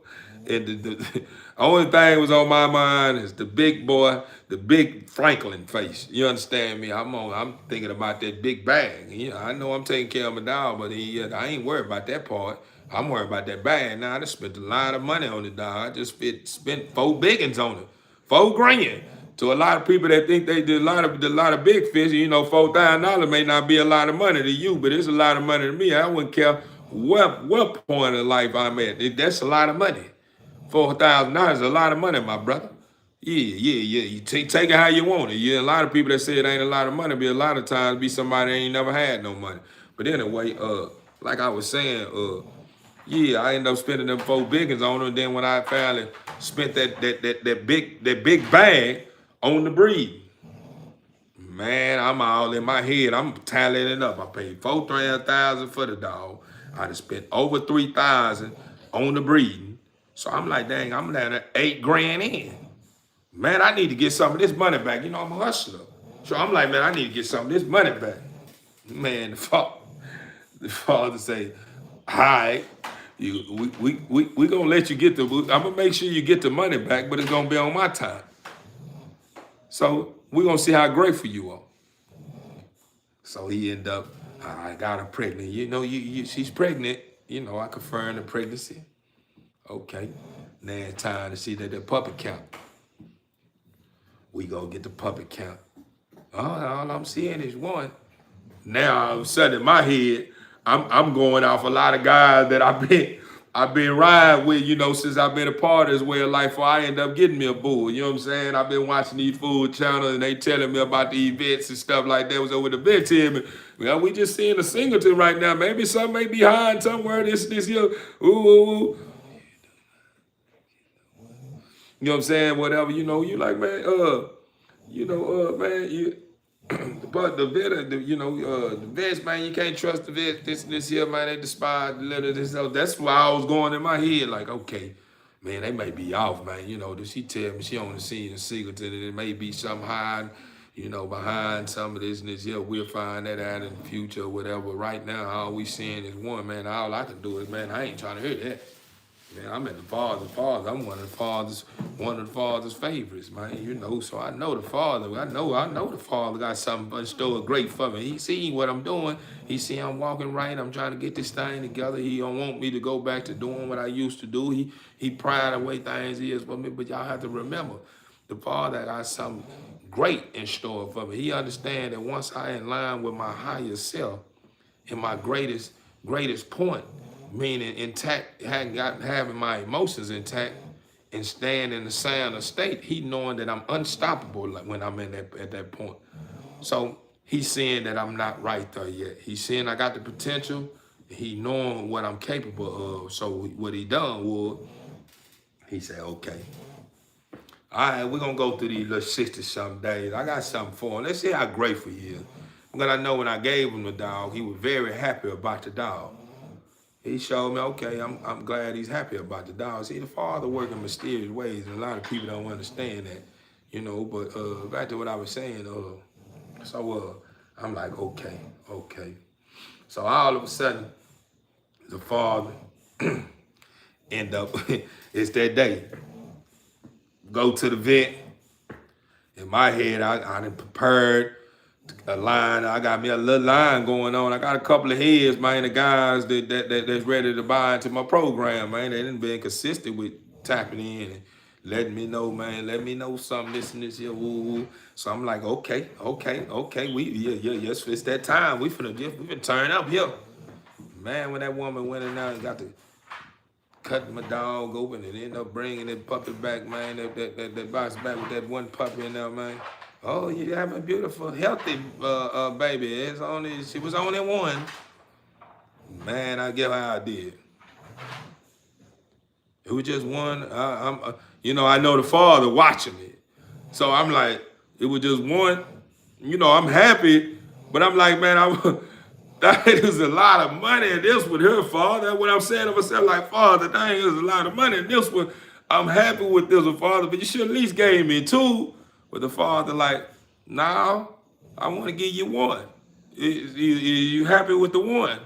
And the only thing was on my mind is the big boy, the big Franklin face. You understand me? I'm thinking about that big bag. You know, I know I'm taking care of my dog, but I ain't worried about that part. I'm worried about that bag. Now I just spent a lot of money on the dog. I just spent 4 biggins on it, 4 grand. To a lot of people that think they did a lot of big fish, you know, $4,000 may not be a lot of money to you, but it's a lot of money to me. I wouldn't care what point of life I'm at. That's a lot of money. $4,000 is a lot of money, my brother. Yeah. You take it how you want it. Yeah, a lot of people that say it ain't a lot of money, but a lot of times be somebody that ain't never had no money. But anyway, like I was saying, yeah, I ended up spending them 4 biggins on them. Then when I finally spent that big bag on the breed, man, I'm all in my head. I'm tallying it up. I paid $4,000 for the dog. I just spent over $3,000 on the breeding. So I'm like, dang, I'm at 8 grand in. Man, I need to get some of this money back. You know, I'm a hustler. So I'm like, man, I need to get some of this money back. Man, the father say, all right, we gonna let you get I'm gonna make sure you get the money back, but it's gonna be on my time. So we're gonna see how grateful you are. So he ended up, I got her pregnant. You know, she's pregnant. You know, I confirmed the pregnancy. Okay. Now it's time to see that puppy count. We go get the puppy count. All I'm seeing is 1. Now all of a sudden in my head, I'm going off a lot of guys that I've been riding with, you know, since I've been a part of this way of life, before I end up getting me a bull. You know what I'm saying? I've been watching these food channels and they telling me about the events and stuff like that. Was over the event here. Well, we just seeing a singleton right now. Maybe something may be behind somewhere this here. Ooh. You know what I'm saying? Whatever, you know, you like, man, man, but the vet, the vets, man, you can't trust the vet. This here, man, they despise the letter. That's why I was going in my head, like, okay, man, they may be off, man. You know, does she tell me she on the scene of Singleton, and it may be some hiding, you know, behind some of this and this here. We'll find that out in the future or whatever. Right now, all we seeing is 1, man. All I can do is, man, I ain't trying to hear that. Man, I'm at the father's. I'm one of the father's favorites, man. You know, so I know the father. I know the father got something in store great for me. He see what I'm doing. He see I'm walking right. I'm trying to get this thing together. He don't want me to go back to doing what I used to do. He pride the way things is for me. But y'all have to remember, the father got something great in store for me. He understand that once I in line with my higher self, in my greatest point, meaning intact, having my emotions intact and staying in the sound of state, he knowing that I'm unstoppable when I'm at that point. So he's seeing that I'm not right there yet. He's seeing I got the potential. He knowing what I'm capable of. So what he done was, he said, okay, all right, we're going to go through these little 60-something days. I got something for him. Let's see how grateful he is. Because I know when I gave him the dog, he was very happy about the dog. He showed me, okay, I'm glad he's happy about the dog. See, the father works in mysterious ways, and a lot of people don't understand that, you know. But back to what I was saying, I'm like, okay. So all of a sudden, the father end up, it's that day. Go to the vet. In my head, I done prepared a line. I got me a little line going on. I got a couple of heads, man, the guys that's ready to buy into my program, man. They done been consistent with tapping in and letting me know, man. Let me know something, this here, woo. So I'm like, okay. Yes, it's that time. We finna turn up here. Man, when that woman went in there and got to cut my dog open and ended up bringing that puppy back, man, that box back with that 1 puppy in there, man. Oh, you have a beautiful, healthy baby. She was only 1. Man, I get how I did. It was just 1. I know the father watching me. So I'm like, it was just 1. You know, I'm happy, but I'm like, man, that is a lot of money in this with her, father. That's what I'm saying to myself, like, father, dang, there's a lot of money in this one. I'm happy with this one, father, but you should at least gave me 2. But the father like, now I want to give you 1. You happy with the 1?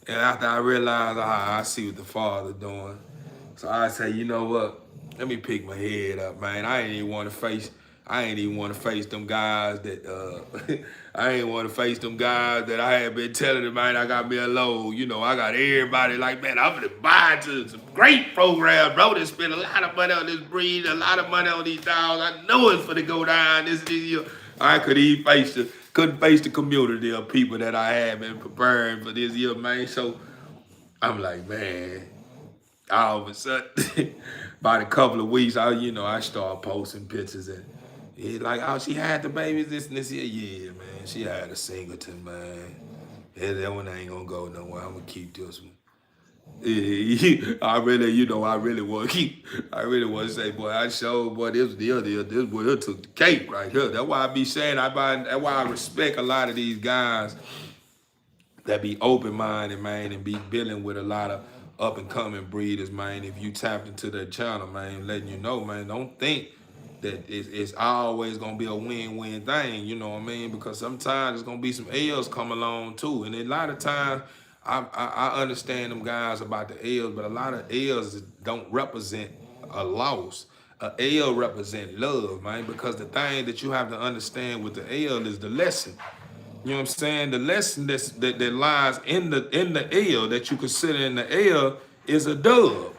And after I realized, I see what the father doing. So I say, you know what? Let me pick my head up, man. I ain't even want to face them guys that I ain't want to face them guys that I had been telling them, man, I got me a load. You know, I got everybody like, man, I'm gonna buy into some great programs, bro. They spend a lot of money on this breed, a lot of money on these dogs. I know it's gonna go down this year. I couldn't face the community of people that I had been preparing for this year, man. So I'm like, man, all of a sudden, about a couple of weeks, I started posting pictures and he's like, oh, she had the babies this and this year. Yeah, man, she had a singleton, man. Yeah, that one ain't gonna go nowhere. I'm gonna keep this one. Yeah, I really want to say, boy, I showed, boy, this boy, it took the cake right here. That's why I be saying, that's why I respect a lot of these guys that be open-minded, man, and be dealing with a lot of up-and-coming breeders, man. If you tap into their channel, man, letting you know, man, don't think that it's always gonna be a win-win thing, you know what I mean? Because sometimes there's gonna be some L's come along too, and a lot of times I understand them guys about the L's, but a lot of L's don't represent a loss. A L represent love, man, because the thing that you have to understand with the L is the lesson. You know what I'm saying? The lesson that lies in the L that you consider in the L is a dub.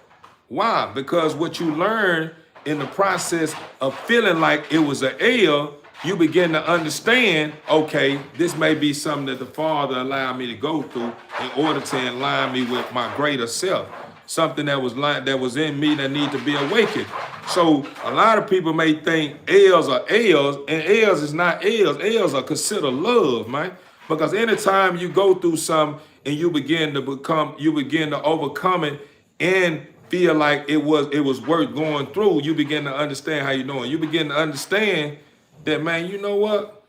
Why? Because what you learn in the process of feeling like it was an L, you begin to understand, okay, this may be something that the Father allowed me to go through in order to align me with my greater self. Something that was in me that need to be awakened. So a lot of people may think L's are L's, and L's is not L's. L's are considered love, man. Because anytime you go through something and you begin to overcome it and feel like it was worth going through, you begin to understand how you're doing. You begin to understand that, man, you know what?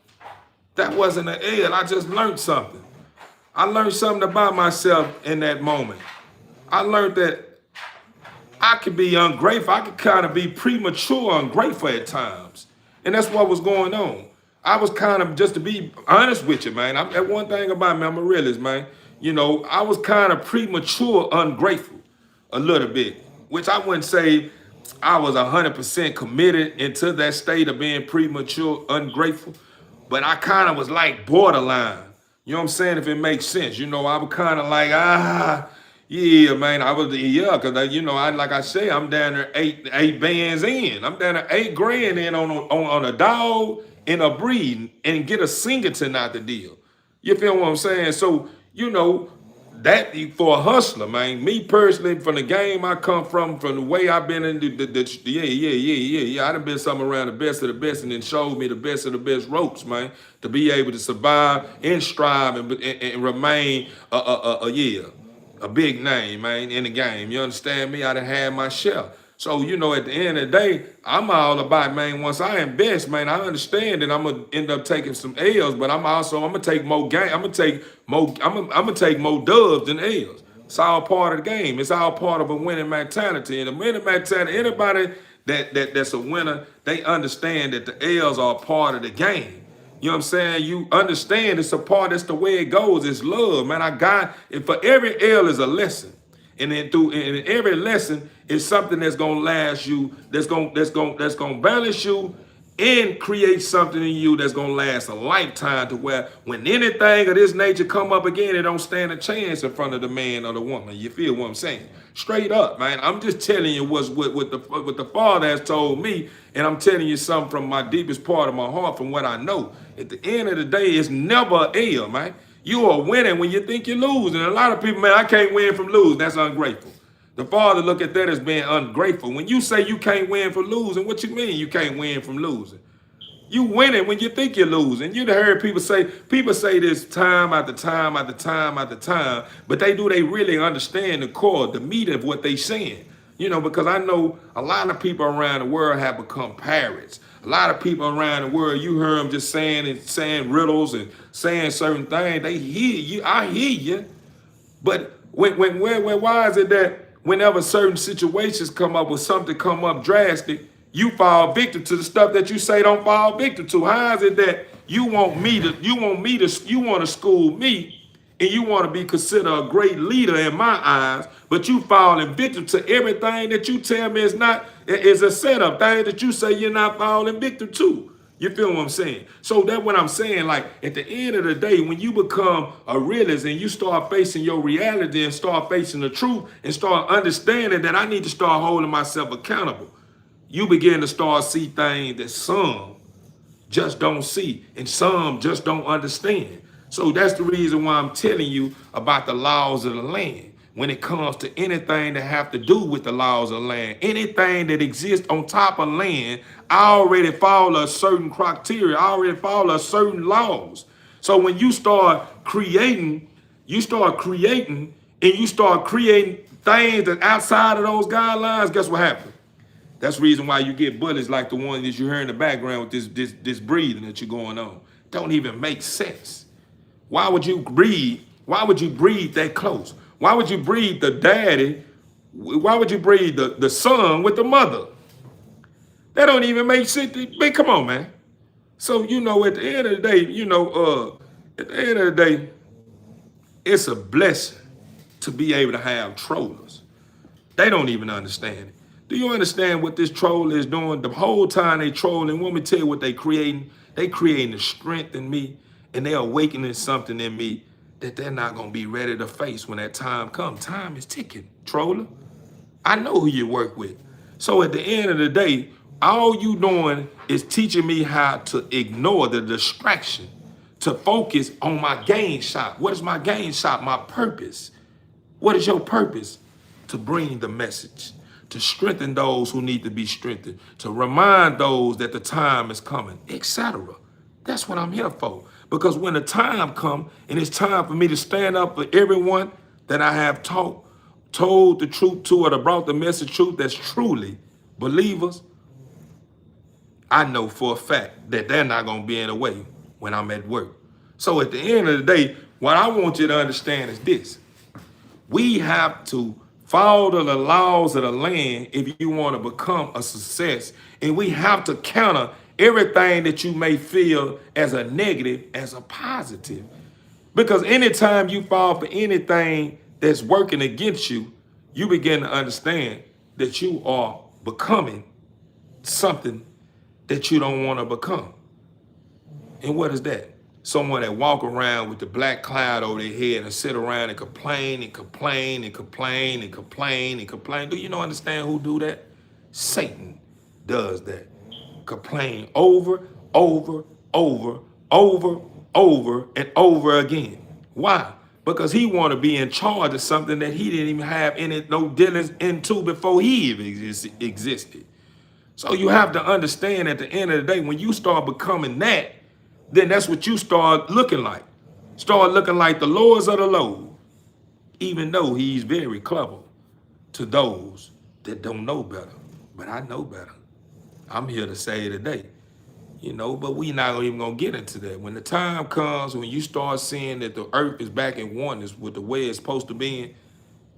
That wasn't an L. I just learned something. I learned something about myself in that moment. I learned that I could be ungrateful. I could kind of be premature ungrateful at times. And that's what was going on. I was kind of, just to be honest with you, man, that one thing about me, I'm a realist, man. You know, I was kind of premature ungrateful a little bit, which I wouldn't say I was 100% committed into that state of being premature ungrateful, but I kind of was like borderline. You know what I'm saying? If it makes sense. You know, I was kind of like, yeah, man, because like I say, I'm down there eight bands in. I'm down there $8,000 in on a dog and a breed and get a singleton out the deal. You feel what I'm saying? So, you know, that for a hustler, man. Me personally, from the game I come from the way I've been in I done been something around the best of the best and then showed me the best of the best ropes, man, to be able to survive and strive and remain a big name, man, in the game. You understand me? I done had my share. So, you know, at the end of the day, I'm all about, man, once I invest, man, I understand that I'm gonna end up taking some L's, but I'm gonna take more game. I'm gonna take more dubs than L's. It's all part of the game. It's all part of a winning mentality. And a winning mentality, anybody that's a winner, they understand that the L's are part of the game. You know what I'm saying? You understand it's a part, it's the way it goes. It's love, man. And for every L is a lesson. And then in every lesson is something that's gonna last you, that's gonna balance you and create something in you that's gonna last a lifetime, to where when anything of this nature come up again, it don't stand a chance in front of the man or the woman. You feel what I'm saying? Straight up, man. I'm just telling you what the Father has told me, and I'm telling you something from my deepest part of my heart, from what I know. At the end of the day, it's never a L, man. You are winning when you think you're losing. And a lot of people, man, I can't win from losing. That's ungrateful. The Father look at that as being ungrateful. When you say you can't win from losing, what you mean you can't win from losing? You winning when you think you're losing. You've heard people say this time after time after time after time, but they really understand the core, the meat of what they saying. You know, because I know a lot of people around the world have become parrots. A lot of people around the world, you hear them just saying riddles and saying certain things. They hear you. I hear you. But why is it that whenever certain situations come up, or something come up drastic, you fall victim to the stuff that you say don't fall victim to? How is it that you want to school me and you want to be considered a great leader in my eyes, but you falling victim to everything that you tell me is a setup, thing that you say you're not falling victim to. You feel what I'm saying? So that's what I'm saying. Like at the end of the day, when you become a realist and you start facing your reality and start facing the truth and start understanding that I need to start holding myself accountable, you begin to start see things that some just don't see and some just don't understand. So that's the reason why I'm telling you about the laws of the land. When it comes to anything that have to do with the laws of the land, anything that exists on top of land, I already follow a certain criteria, I already follow a certain laws. So when you start creating things that outside of those guidelines, guess what happens? That's the reason why you get bullies like the one that you hear in the background with this breathing that you're going on. Don't even make sense. Why would you breathe? Why would you breathe that close? Why would you breathe the daddy? Why would you breathe the son with the mother? That don't even make sense. Man, come on, man. So, at the end of the day, at the end of the day, it's a blessing to be able to have trollers. They don't even understand it. Do you understand what this troll is doing? The whole time they trolling, let me tell you what they creating. They creating the strength in me, and they're awakening something in me that they're not going to be ready to face when that time comes. Time is ticking, troller. I know who you work with. So at the end of the day, all you doing is teaching me how to ignore the distraction, to focus on my gain shot. What is my gain shot? My purpose. What is your purpose? To bring the message, to strengthen those who need to be strengthened, to remind those that the time is coming, etc. That's what I'm here for. Because when the time comes and it's time for me to stand up for everyone that I have told the truth to, or brought the message truth that's truly believers, I know for a fact that they're not going to be in the way when I'm at work. So at the end of the day, what I want you to understand is this. We have to follow the laws of the land if you want to become a success. And we have to counter everything that you may feel as a negative as a positive. Because anytime you fall for anything that's working against you, you begin to understand that you are becoming something that you don't want to become. And what is that? Someone that walk around with the black cloud over their head and sit around and complain and complain and complain and complain and complain. Do you understand who do that? Satan does that. Complain over, over, over, over, over, and over again. Why? Because he want to be in charge of something that he didn't even have no dealings into before he even existed. So you have to understand at the end of the day, when you start becoming that, then that's what you start looking like. Start looking like the lords of the low, even though he's very clever to those that don't know better. But I know better. I'm here to say today, but we not even gonna get into that. When the time comes, when you start seeing that the earth is back in oneness with the way it's supposed to be,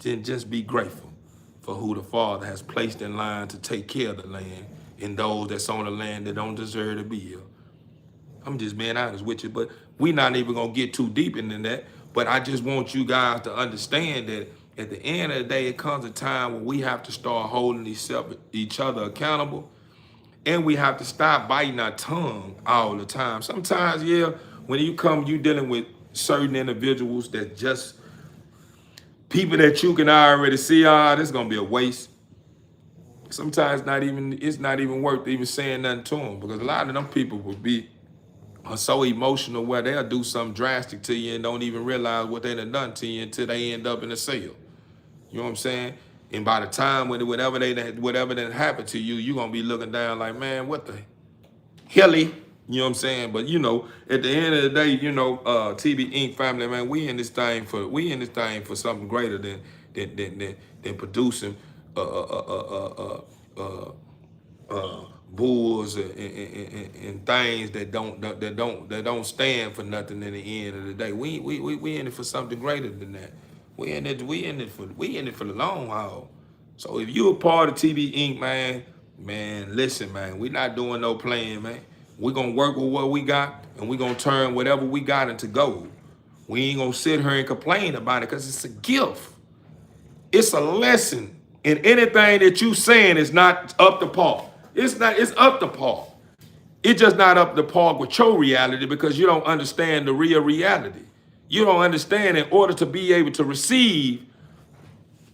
then just be grateful for who the Father has placed in line to take care of the land and those that's on the land that don't deserve to be here. I'm just being honest with you, but we not even gonna get too deep into that. But I just want you guys to understand that at the end of the day, it comes a time when we have to start holding each other accountable, and we have to stop biting our tongue all the time. Sometimes, when you dealing with certain individuals that just people that you can already see, this is gonna be a waste. Sometimes it's not even worth even saying nothing to them, because a lot of them people are so emotional where they'll do something drastic to you and don't even realize what they done to you until they end up in a cell. You know what I'm saying? And by the time whatever that happened to you, you're gonna be looking down like, man, what the helly? You know what I'm saying? But at the end of the day, TB Inc. family, man, we in this thing for something greater than producing bulls and things that don't stand for nothing in the end of the day. We in it for something greater than that. We in it for the long haul. So if you a part of TB Inc., man, listen, man, we not doing no playing, man. We're gonna work with what we got, and we're gonna turn whatever we got into gold. We ain't gonna sit here and complain about it because it's a gift. It's a lesson. And anything that you saying is not up to par. It's not, it's up to par. It's just not up to par with your reality because you don't understand the real reality. You don't understand in order to be able to receive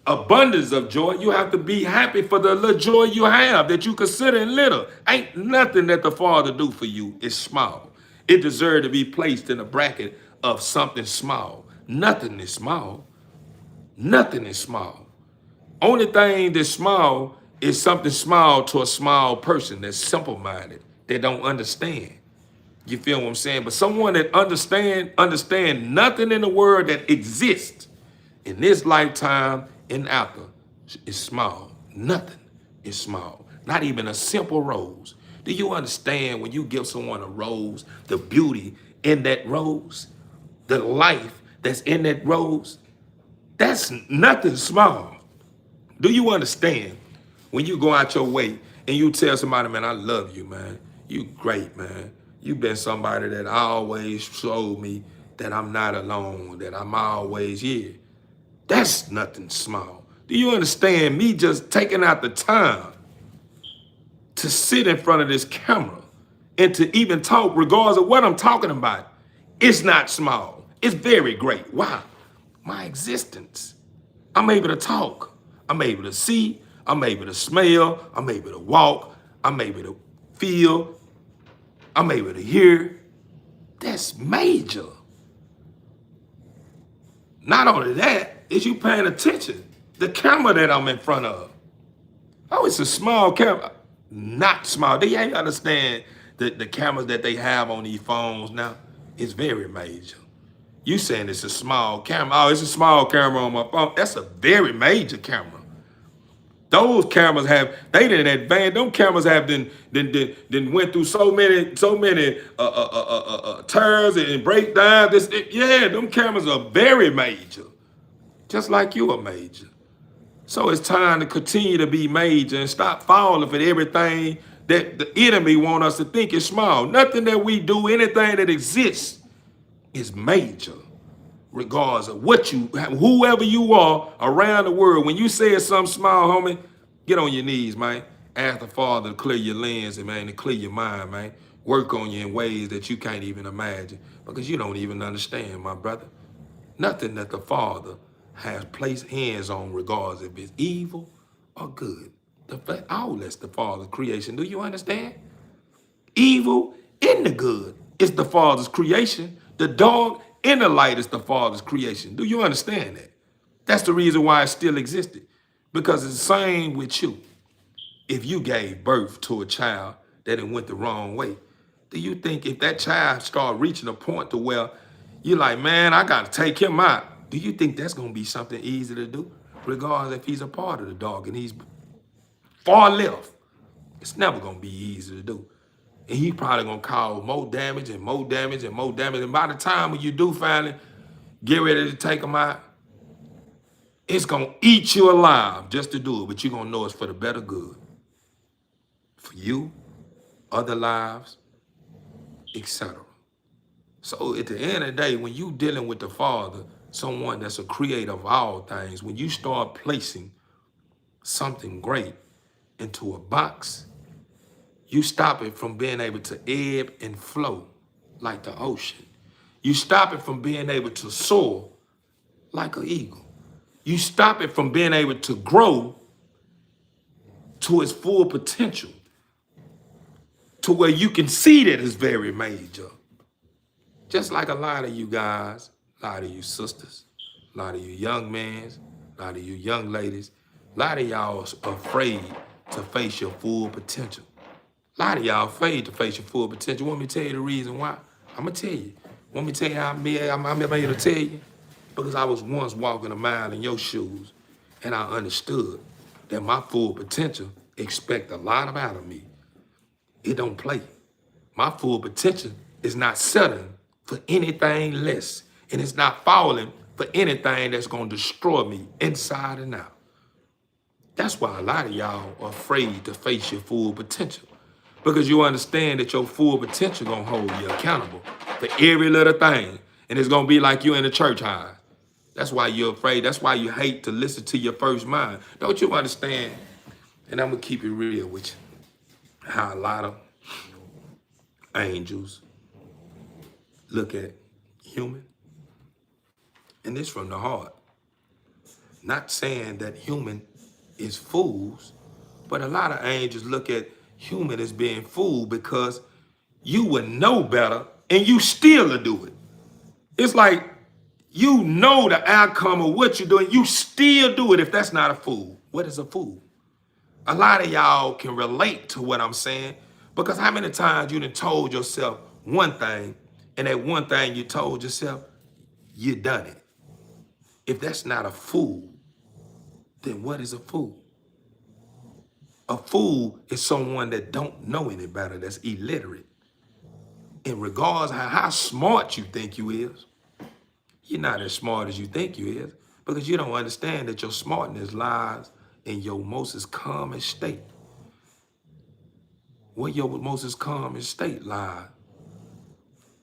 abundance of joy, you have to be happy for the little joy you have that you consider little. Ain't nothing that the Father do for you is small. It deserves to be placed in a bracket of something small. Nothing is small. Nothing is small. Only thing that's small is something small to a small person that's simple-minded, that don't understand. You feel what I'm saying? But someone that understand nothing in the world that exists in this lifetime and after is small. Nothing is small. Not even a simple rose. Do you understand when you give someone a rose, the beauty in that rose, the life that's in that rose? That's nothing small. Do you understand when you go out your way and you tell somebody, man, I love you, man. You great, man. You've been somebody that always showed me that I'm not alone, that I'm always here. That's nothing small. Do you understand me just taking out the time to sit in front of this camera and to even talk regardless of what I'm talking about? It's not small. It's very great. Why? My existence. I'm able to talk. I'm able to see. I'm able to smell. I'm able to walk. I'm able to feel. I'm able to hear. That's major. Not only that, is you paying attention. The camera that I'm in front of. Oh, it's a small camera. Not small. Do you understand the cameras that they have on these phones now? It's very major. You saying it's a small camera. Oh, it's a small camera on my phone. That's a very major camera. Those cameras have, they didn't advance. Them cameras have been went through so many turns and breakdowns. Yeah, them cameras are very major. Just like you are major. So it's time to continue to be major and stop falling for everything that the enemy want us to think is small. Nothing that we do, anything that exists is major. Regardless of what you, whoever you are around the world, when you say something small, homie, get on your knees, man. Ask the Father to clear your lens and, man, to clear your mind, man. Work on you in ways that you can't even imagine because you don't even understand, my brother. Nothing that the Father has placed hands on regardless if it's evil or good. All that's the Father's creation. Do you understand? Evil in the good is the Father's creation. The dog in the light is the Father's creation. Do you understand that? That's the reason why it still existed. Because it's the same with you. If you gave birth to a child that it went the wrong way, do you think if that child start reaching a point to where you're like, man, I got to take him out, do you think that's going to be something easy to do? Regardless if he's a part of the dog and he's far left, it's never going to be easy to do. And he's probably going to cause more damage and more damage and more damage. And by the time when you do finally get ready to take him out, it's going to eat you alive just to do it. But you're going to know it's for the better good. For you, other lives, etc. So at the end of the day, when you dealing with the Father, someone that's a creator of all things, when you start placing something great into a box, you stop it from being able to ebb and flow like the ocean. You stop it from being able to soar like an eagle. You stop it from being able to grow to its full potential, to where you can see that it's very major. Just like a lot of you guys, a lot of you sisters, a lot of you young men, a lot of you young ladies, a lot of y'all are afraid to face your full potential. A lot of y'all afraid to face your full potential. Want me to tell you the reason why? I'm going to tell you. Want me to tell you how I'm able to tell you? Because I was once walking a mile in your shoes, and I understood that my full potential expect a lot out of me. It don't play. My full potential is not settling for anything less, and it's not falling for anything that's going to destroy me inside and out. That's why a lot of y'all are afraid to face your full potential, because you understand that your full potential going to hold you accountable for every little thing. And it's going to be like you in a church house. That's why you're afraid. That's why you hate to listen to your first mind. Don't you understand? And I'm going to keep it real with you. How a lot of angels look at human. And this from the heart. Not saying that human is fools, but a lot of angels look at human as being fool because you would know better and you still will do it. It's like you know the outcome of what you're doing, you still do it if that's not a fool. What is a fool? A lot of y'all can relate to what I'm saying because how many times you done told yourself one thing and that one thing you told yourself, you done it. If that's not a fool, then what is a fool? A fool is someone that don't know any better, that's illiterate. In regards to how smart you think you is, you're not as smart as you think you is because you don't understand that your smartness lies in your most calmest state. Where your most calmest state lies?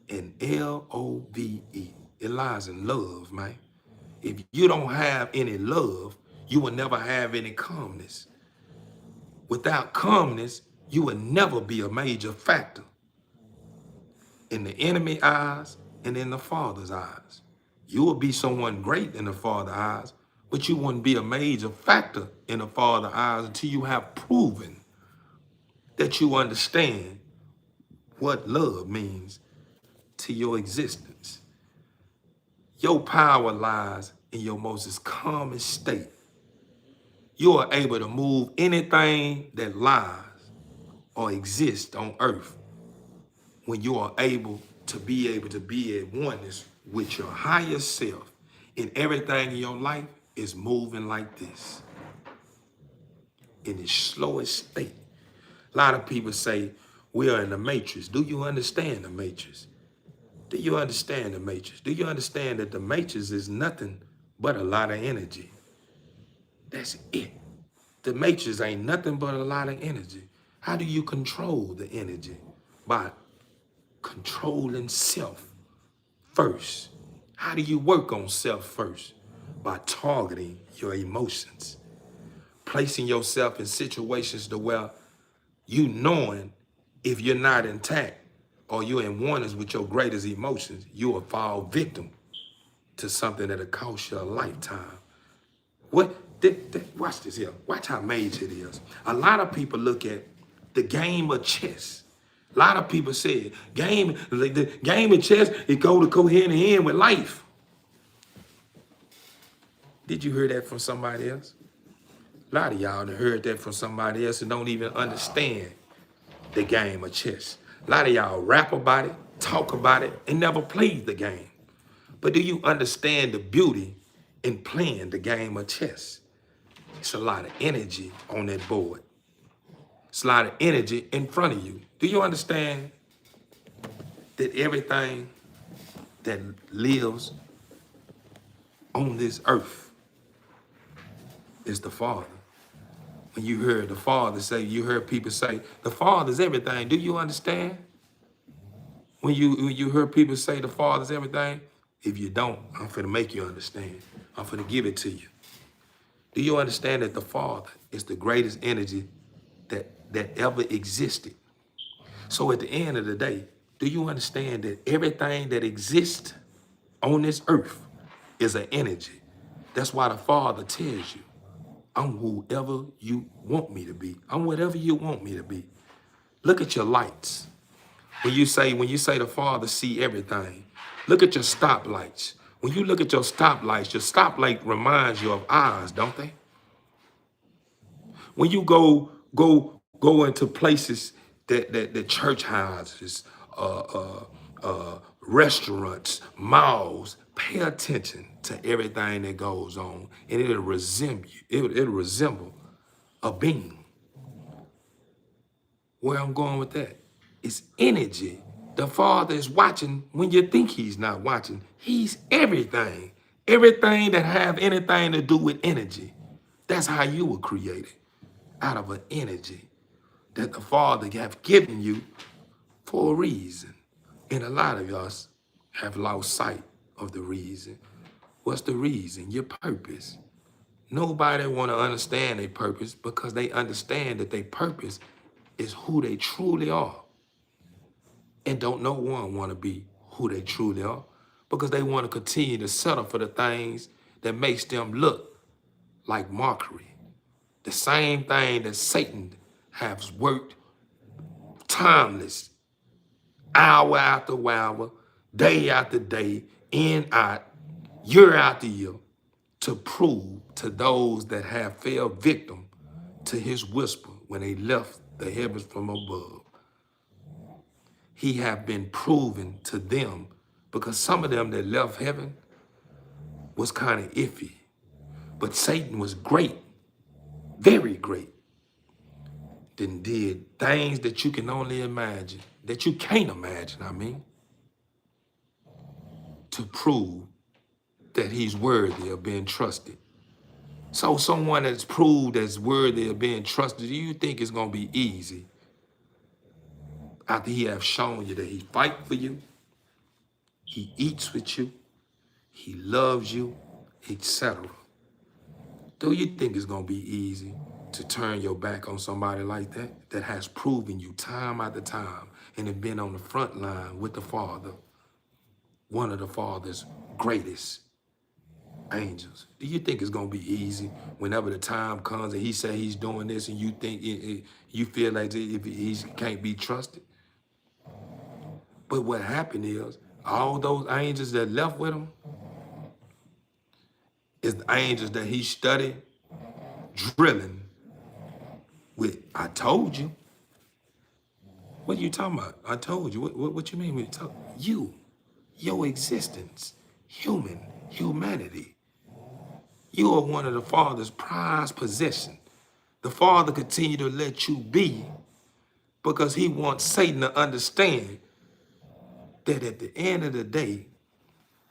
In L-O-V-E. It lies in love, man. If you don't have any love, you will never have any calmness. Without calmness, you will never be a major factor in the enemy's eyes and in the Father's eyes. You will be someone great in the Father's eyes, but you wouldn't be a major factor in the Father's eyes until you have proven that you understand what love means to your existence. Your power lies in your most calmest state. You are able to move anything that lies or exists on earth when you are able to be at oneness with your higher self, and everything in your life is moving like this in its slowest state. A lot of people say we are in the matrix. Do you understand the matrix? Do you understand the matrix? Do you understand that the matrix is nothing but a lot of energy? That's it. The matrix ain't nothing but a lot of energy. How do you control the energy? By controlling self first. How do you work on self first? By targeting your emotions. Placing yourself in situations to where you knowing if you're not intact or you're in oneness with your greatest emotions, you will fall victim to something that'll cost you a lifetime. Watch this here. Watch how major it is. A lot of people look at the game of chess. A lot of people say the game of chess, it go hand in hand with life. Did you hear that from somebody else? A lot of y'all done heard that from somebody else and don't even understand the game of chess. A lot of y'all rap about it, talk about it, and never played the game. But do you understand the beauty in playing the game of chess? It's a lot of energy on that board. It's a lot of energy in front of you. Do you understand that everything that lives on this earth is the Father? When you heard the Father say, you heard people say, the Father's everything. Do you understand? When you heard people say the Father's everything, if you don't, I'm finna make you understand. I'm finna give it to you. Do you understand that the Father is the greatest energy that ever existed? So at the end of the day, do you understand that everything that exists on this earth is an energy? That's why the Father tells you, I'm whoever you want me to be. I'm whatever you want me to be. Look at your lights. When you say the Father see everything, look at your stoplights. When you look at your stoplight reminds you of eyes, don't they? When you go into places that church houses, restaurants, malls, pay attention to everything that goes on, and it'll resemble a being. Where I'm going with that? It's energy. The Father is watching when you think he's not watching. He's everything. Everything that have anything to do with energy. That's how you were created. Out of an energy that the Father have given you for a reason. And a lot of us have lost sight of the reason. What's the reason? Your purpose. Nobody want to understand their purpose because they understand that their purpose is who they truly are. And don't no one want to be who they truly are because they want to continue to settle for the things that makes them look like mockery. The same thing that Satan has worked timeless, hour after hour, day after day, in out, year after year, to prove to those that have fell victim to his whisper when they left the heavens from above. He have been proven to them because some of them that left heaven was kind of iffy. But Satan was great, very great. Then did things that you can only imagine, that you can't imagine, to prove that he's worthy of being trusted. So someone that's proved that's worthy of being trusted, do you think it's gonna be easy after he have shown you that he fight for you, he eats with you, he loves you, etc.? Do you think it's gonna be easy to turn your back on somebody like that, that has proven you time after time and have been on the front line with the Father, one of the Father's greatest angels? Do you think it's gonna be easy whenever the time comes and he say he's doing this and you think you feel like if he can't be trusted? But what happened is all those angels that left with him is the angels that he studied drilling with. I told you. What are you talking about? I told you. What you mean when you talk? You, your existence, humanity. You are one of the Father's prized possessions. The Father continue to let you be because he wants Satan to understand that at the end of the day,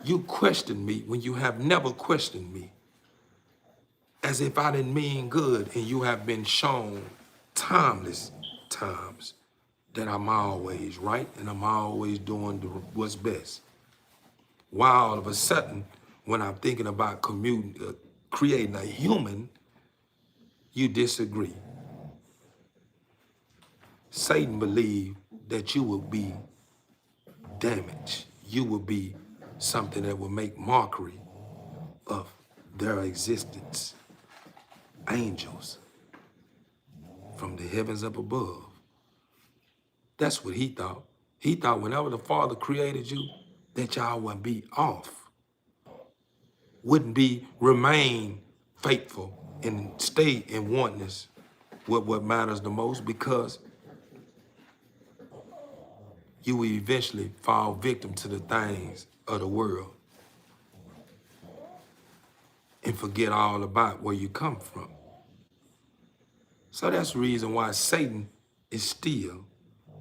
you question me when you have never questioned me, as if I didn't mean good, and you have been shown timeless times that I'm always right and I'm always doing what's best. Why all of a sudden, when I'm thinking about creating a human, you disagree? Satan believed that you will be damaged. You will be something that will make mockery of their existence. Angels from the heavens up above. That's what he thought. He thought whenever the Father created you, that y'all would be off, wouldn't remain faithful and stay in oneness with what matters the most, because you will eventually fall victim to the things of the world and forget all about where you come from. So that's the reason why Satan is still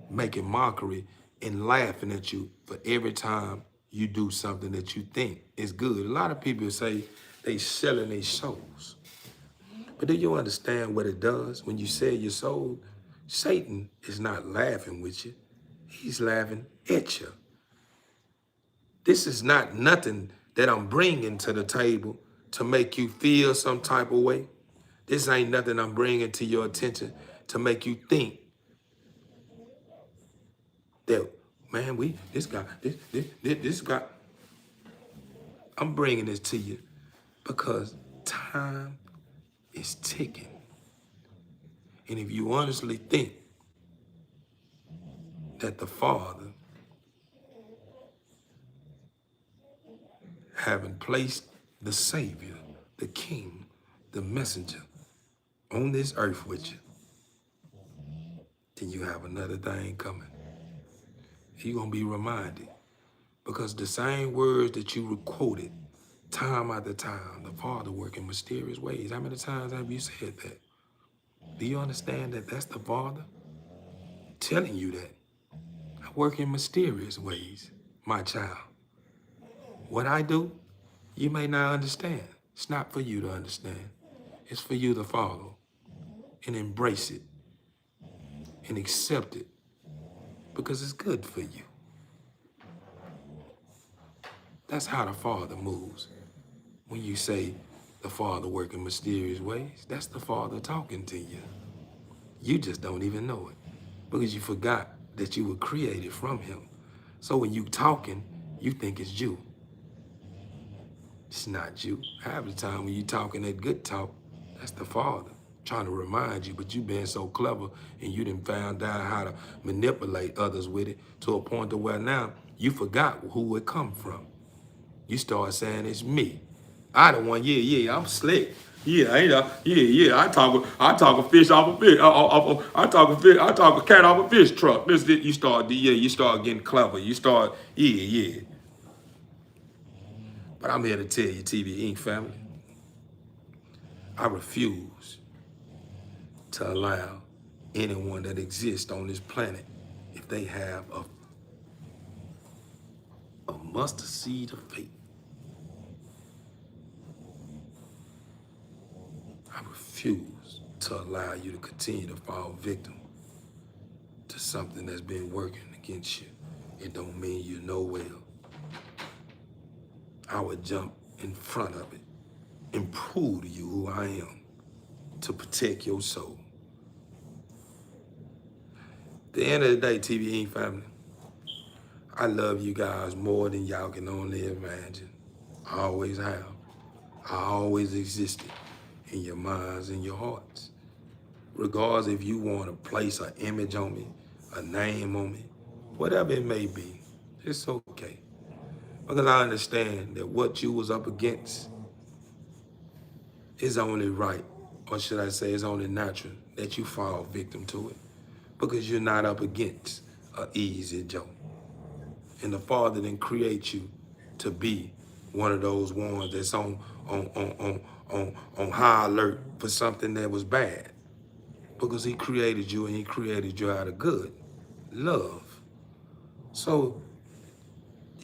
making mockery and laughing at you for every time you do something that you think is good. A lot of people say they selling their souls. But do you understand what it does when you sell your soul? Satan is not laughing with you. He's laughing at you. This is not nothing that I'm bringing to the table to make you feel some type of way. This ain't nothing I'm bringing to your attention to make you think that, man, this guy. I'm bringing this to you because time is ticking. And if you honestly think that the Father, having placed the Savior, the King, the messenger on this earth with you, then you have another thing coming. You're going to be reminded, because the same words that you quoted time after time, the Father work in mysterious ways. How many times have you said that? Do you understand that that's the Father telling you that? I work in mysterious ways, my child. What I do, you may not understand. It's not for you to understand. It's for you to follow and embrace it and accept it because it's good for you. That's how the Father moves. When you say the Father work in mysterious ways, that's the Father talking to you. You just don't even know it because you forgot that you were created from him. So when you talking, you think it's you. It's not you. Half the time when you talking that good talk, that's the Father trying to remind you, but you been so clever and you done found out how to manipulate others with it to a point to where now you forgot who it come from. You start saying it's me. I the one, yeah, I'm slick. Yeah, ain't I? Yeah. I talk a fish off a fish. I talk a cat off a fish truck. This, you start getting clever. You start, yeah. But I'm here to tell you, TV Inc. family, I refuse to allow anyone that exists on this planet, if they have a mustard seed of faith, I refuse to allow you to continue to fall victim to something that's been working against you. It don't mean you know well. I would jump in front of it and prove to you who I am to protect your soul. At the end of the day, TV Inc. family, I love you guys more than y'all can only imagine. I always have. I always existed in your minds and your hearts. Regardless if you want to place an image on me, a name on me, whatever it may be, it's okay. Because I understand that what you was up against is only right, or should I say it's only natural that you fall victim to it. Because you're not up against an easy joke. And the Father didn't create you to be one of those ones that's on high alert for something that was bad. Because he created you and he created you out of good, love. So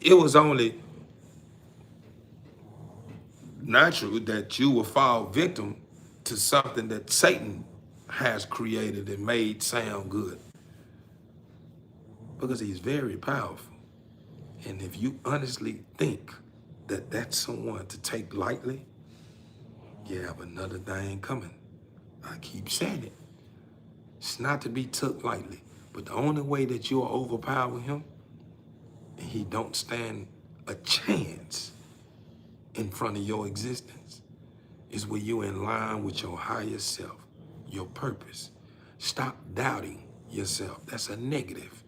it was only natural that you will fall victim to something that Satan has created and made sound good. Because he's very powerful. And if you honestly think that that's someone to take lightly, you have another thing coming. I keep saying it. It's not to be took lightly. But the only way that you'll overpower him, and he don't stand a chance in front of your existence, is when you in line with your higher self, your purpose. Stop doubting yourself. That's a negative.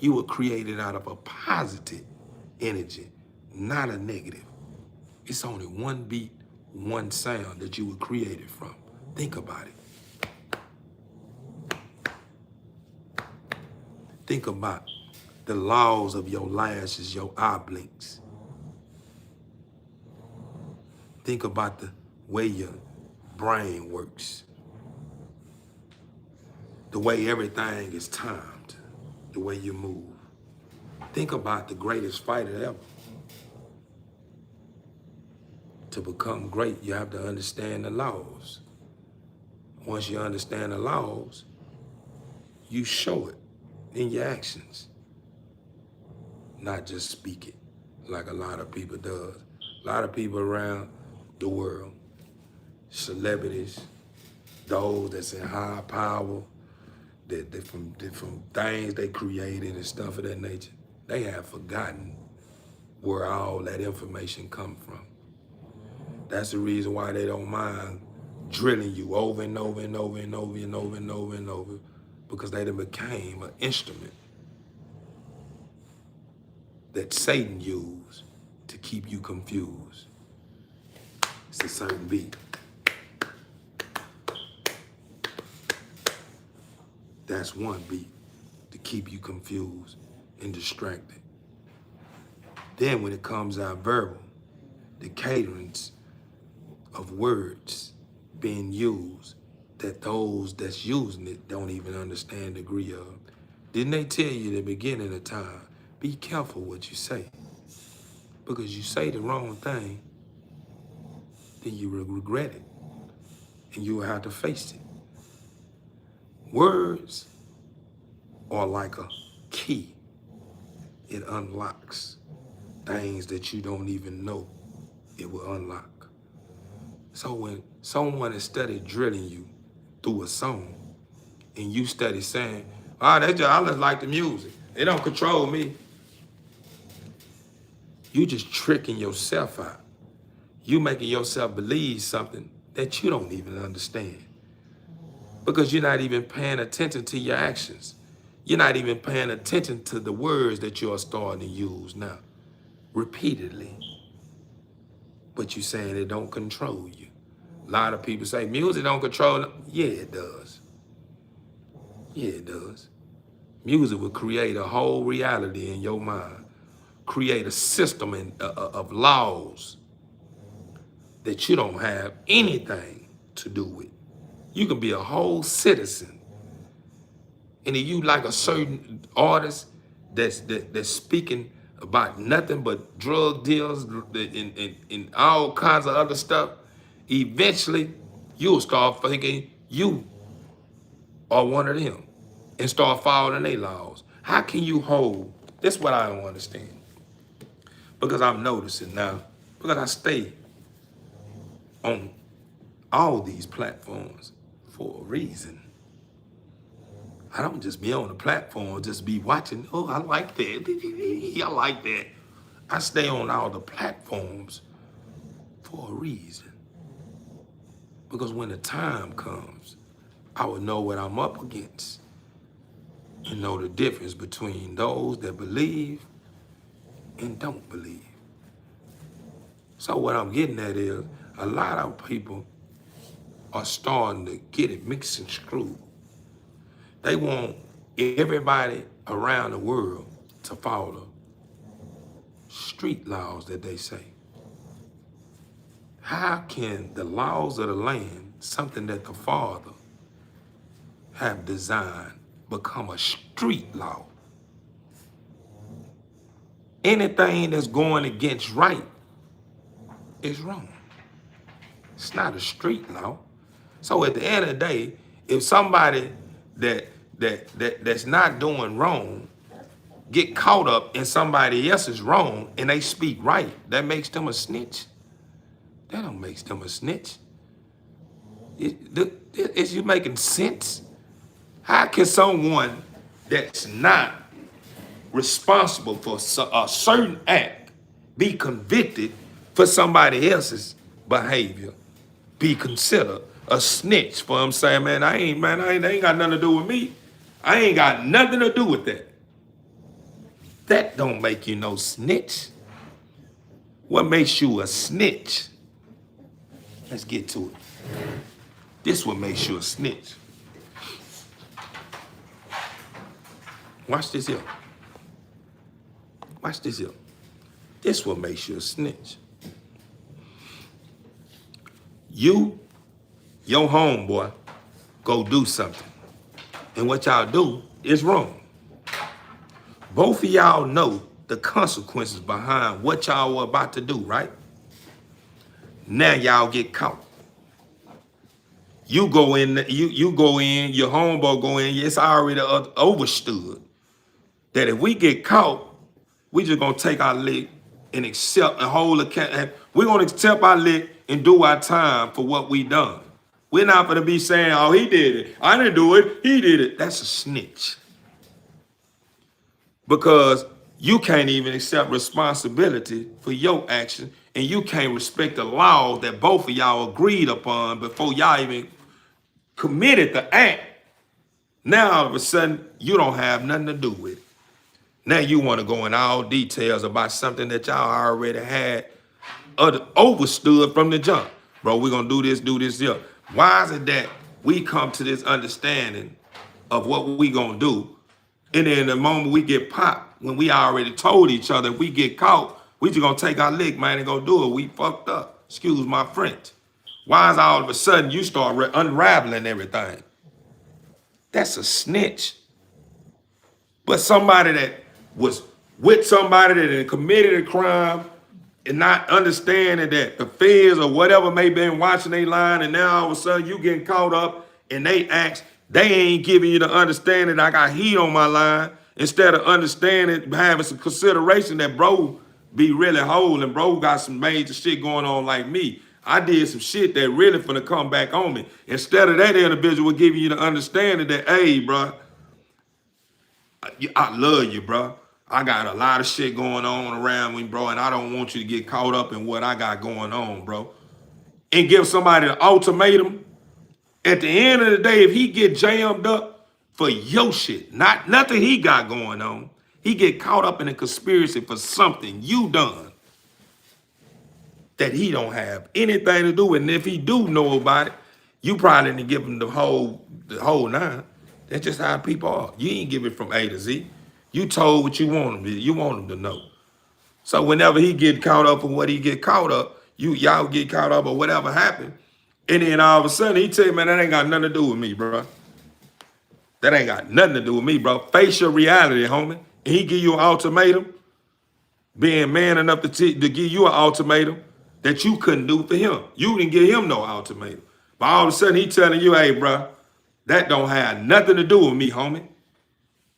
You were created out of a positive energy, not a negative. It's only one beat, one sound that you were created from. Think about it. Think about the laws of your lashes, your eye blinks. Think about the way your brain works. The way everything is timed, the way you move. Think about the greatest fighter ever. To become great, you have to understand the laws. Once you understand the laws, you show it in your actions. Not just speak it like a lot of people does. A lot of people around the world, celebrities, those that's in high power, that from things they created and stuff of that nature, they have forgotten where all that information come from. That's the reason why they don't mind drilling you over and over and over and over and over and over and over, because they done became an instrument that Satan used to keep you confused. It's a certain beat. That's one beat to keep you confused and distracted. Then when it comes out verbal, the caterings of words being used that those that's using it don't even understand the degree of. Didn't they tell you at the beginning of time, be careful what you say? Because you say the wrong thing, then you will regret it and you will have to face it. Words are like a key. It unlocks things that you don't even know it will unlock. So when someone is steady drilling you through a song and you steady saying, I just like the music. It don't control me. You just tricking yourself out. You making yourself believe something that you don't even understand. Because you're not even paying attention to your actions. You're not even paying attention to the words that you're starting to use now, repeatedly. But you're saying it don't control you. A lot of people say music don't control them. Yeah, it does. Yeah, it does. Music will create a whole reality in your mind, create a system of laws that you don't have anything to do with. You can be a whole citizen. And if you like a certain artist that's speaking about nothing but drug deals and all kinds of other stuff, eventually you'll start thinking you are one of them and start following their laws. How can you hold? This is what I don't understand. Because I'm noticing now, because I stay on all these platforms for a reason. I don't just be on the platform, just be watching, oh, I like that, I like that. I stay on all the platforms for a reason. Because when the time comes, I will know what I'm up against and know the difference between those that believe and don't believe. So what I'm getting at is, a lot of people are starting to get it mixed and screwed. They want everybody around the world to follow street laws that they say. How can the laws of the land, something that the Father have designed, become a street law? Anything that's going against right is wrong. It's not a street law. So at the end of the day, if somebody that's not doing wrong get caught up in somebody else's wrong and they speak right, that makes them a snitch? That don't make them a snitch. Is you making sense? How can someone that's not responsible for a certain act be convicted for somebody else's behavior, be considered a snitch for them saying, man, I ain't got nothing to do with me. I ain't got nothing to do with that. That don't make you no snitch. What makes you a snitch? Let's get to it. This what makes you a snitch. Watch this here. Watch this here. This what makes you a snitch. You, your homeboy, go do something. And what y'all do is wrong. Both of y'all know the consequences behind what y'all were about to do, right? Now y'all get caught. You go in, you go in, your homeboy go in, it's already overstood that if we get caught, we just gonna take our lick and accept and hold account. We're gonna accept our lick and do our time for what we done. We're not gonna be saying, oh, he did it. I didn't do it, he did it. That's a snitch. Because you can't even accept responsibility for your action, and you can't respect the law that both of y'all agreed upon before y'all even committed the act. Now all of a sudden, you don't have nothing to do with it. Now you want to go in all details about something that y'all already had overstood from the jump. Bro, we're going to do this here. Why is it that we come to this understanding of what we going to do, and then the moment we get popped, when we already told each other, if we get caught, we just going to take our lick, man, and go do it. We fucked up. Excuse my French. Why is all of a sudden you start unraveling everything? That's a snitch. But somebody that was with somebody that had committed a crime and not understanding that the feds or whatever may been watching their line, and now all of a sudden you getting caught up and they ask, they ain't giving you the understanding I got heat on my line, instead of understanding, having some consideration that, bro, be really whole, and bro got some major shit going on like me. I did some shit that really finna come back on me. Instead of that individual giving you the understanding that, hey, bro, I love you, bro. I got a lot of shit going on around me, bro, and I don't want you to get caught up in what I got going on, bro. And give somebody an ultimatum. At the end of the day, if he get jammed up for your shit, not nothing he got going on, he get caught up in a conspiracy for something you done that he don't have anything to do with. And if he do know about it, you probably didn't give him the whole nine. That's just how people are. You ain't give it from A to Z. You told what you want him to. You want him to know. So whenever he get caught up in what he get caught up, y'all get caught up or whatever happened, and then all of a sudden he tell you, man, that ain't got nothing to do with me, bro. That ain't got nothing to do with me, bro. Face your reality, homie. And he give you an ultimatum, being man enough to give you an ultimatum that you couldn't do for him. You didn't give him no ultimatum. But all of a sudden he telling you, hey, bro, that don't have nothing to do with me, homie.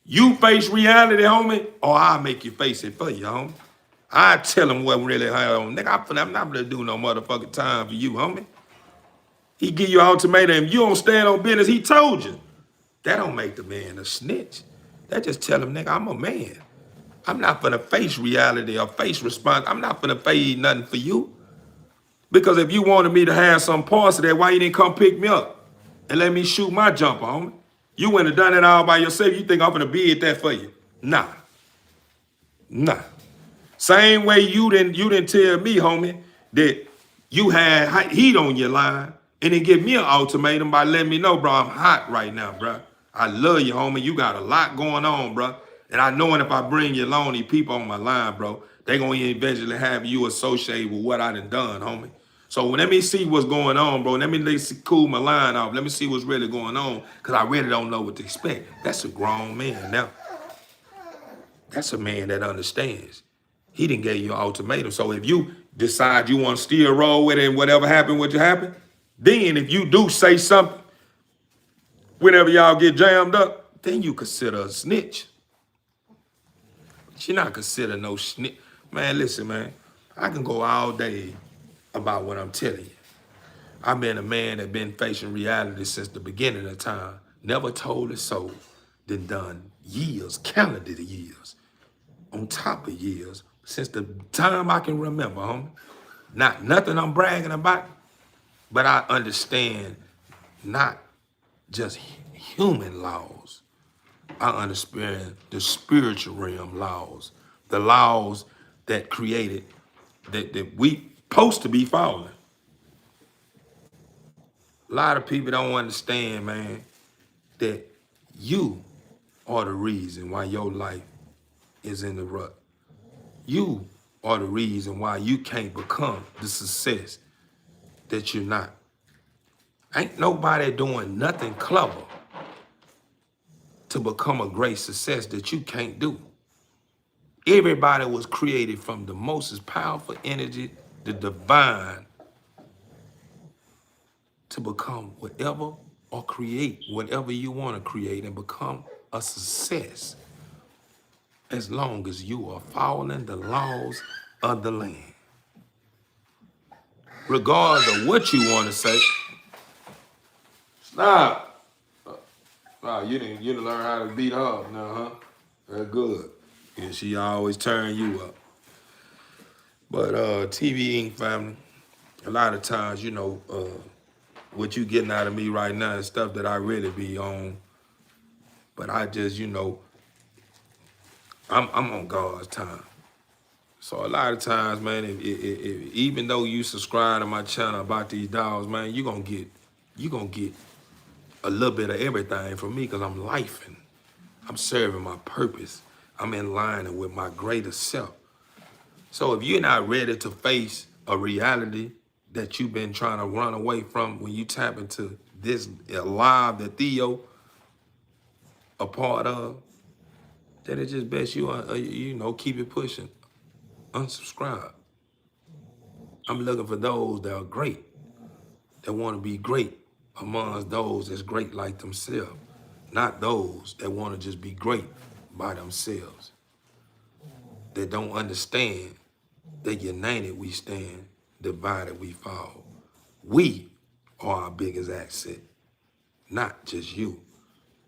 You face reality, homie, or I'll make you face it for you, homie. I tell him what really happened. Nigga, I'm not gonna do no motherfucking time for you, homie. He give you an ultimatum. If you don't stand on business, he told you. That don't make the man a snitch. That just tell him, nigga, I'm a man. I'm not gonna face reality or face response. I'm not gonna face nothing for you. Because if you wanted me to have some parts of that, why you didn't come pick me up and let me shoot my jumper, homie? You wouldn't have done it all by yourself. You think I'm gonna bid that for you? Nah. Same way you didn't tell me, homie, that you had heat on your line and then give me an ultimatum by letting me know, bro, I'm hot right now, bro. I love you, homie. You got a lot going on, bro. And I know if I bring you along, these people on my line, bro, they gonna eventually have you associated with what I done, homie. So let me see what's going on, bro. Let me cool my line off. Let me see what's really going on, because I really don't know what to expect. That's a grown man now. That's a man that understands. He didn't give you an ultimatum. So if you decide you want to still roll with it and whatever happened, what happened, then if you do say something, whenever y'all get jammed up, then you consider a snitch. But you're not considered no snitch. Man, listen, man, I can go all day about what I'm telling you. I've been a man that been facing reality since the beginning of time. Never told a soul. Done years, calendar years, on top of years, since the time I can remember, homie. Not nothing I'm bragging about, but I understand not just human laws. I understand the spiritual realm laws, the laws that created, that we supposed to be following. A lot of people don't understand, man, that you are the reason why your life is in the rut. You are the reason why you can't become the success that you're not. Ain't nobody doing nothing clever to become a great success that you can't do. Everybody was created from the most powerful energy, the divine, to become whatever or create whatever you want to create and become a success, as long as you are following the laws of the land. Regardless of what you want to say. Stop. Wow, you didn't learn how to beat her up now, huh? Very good. And she always turn you up. But TV Inc. family, a lot of times, what you getting out of me right now is stuff that I really be on. But I just, I'm on God's time. So a lot of times, man, if even though you subscribe to my channel about these dogs, man, you gonna get a little bit of everything from me, because I'm lifing. I'm serving my purpose. I'm in line with my greater self. So if you're not ready to face a reality that you've been trying to run away from when you tap into this live that Theo a part of, then it's just best you keep it pushing. Unsubscribe. I'm looking for those that are great, that want to be great amongst those that's great like themselves, not those that want to just be great by themselves, that don't understand They united we stand, divided we fall. We are our biggest asset, not just you.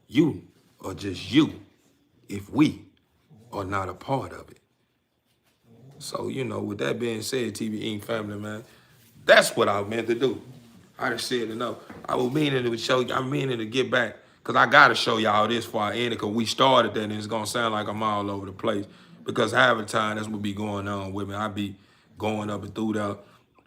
You are just you if we are not a part of it. So, you know, with that being said, TV Inc. family, man, that's what I meant to do. I just said enough. I was meaning to show you, I'm meaning to get back, because I got to show y'all this before I end it, because we started that, and it's going to sound like I'm all over the place. Because half the time, that's what be going on with me. I be going up and through there,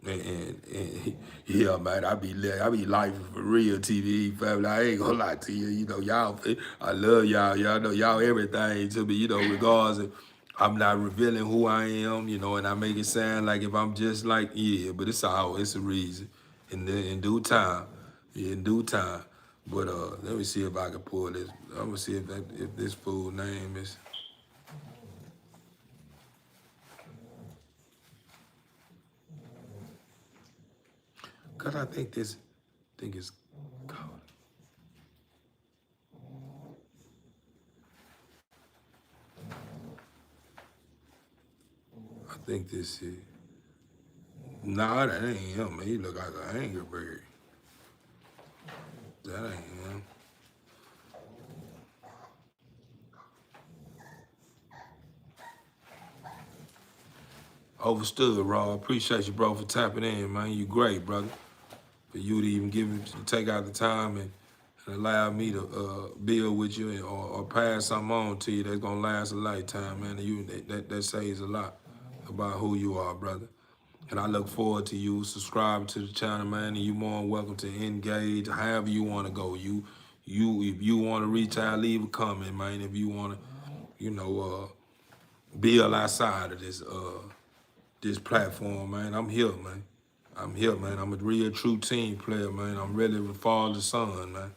and yeah, man, I be life for real, TV family. I ain't gonna lie to you. You know, y'all, I love y'all. Y'all know y'all everything to me, you know, regardless of I'm not revealing who I am, you know, and I make it sound like if I'm just like, yeah, but it's a reason. In due time. Yeah, in due time. But let me see if I can pull this. I'm gonna see if this fool name is. Cause I think it's called. I think this is. Nah, that ain't him. He look like an angry bird. That ain't him. Overstood, Raw. Appreciate you, bro, for tapping in, man. You great, brother. For you to even take out the time and allow me to build with you or pass something on to you that's gonna last a lifetime, man. That says a lot about who you are, brother. And I look forward to you subscribing to the channel, man. And you more than welcome to engage however you want to go. If you want to reach out, leave a comment, man. If you want to, you know, build outside of this platform, man. I'm here, man. I'm here, man. I'm a real true team player, man. I'm ready to follow the sun, man.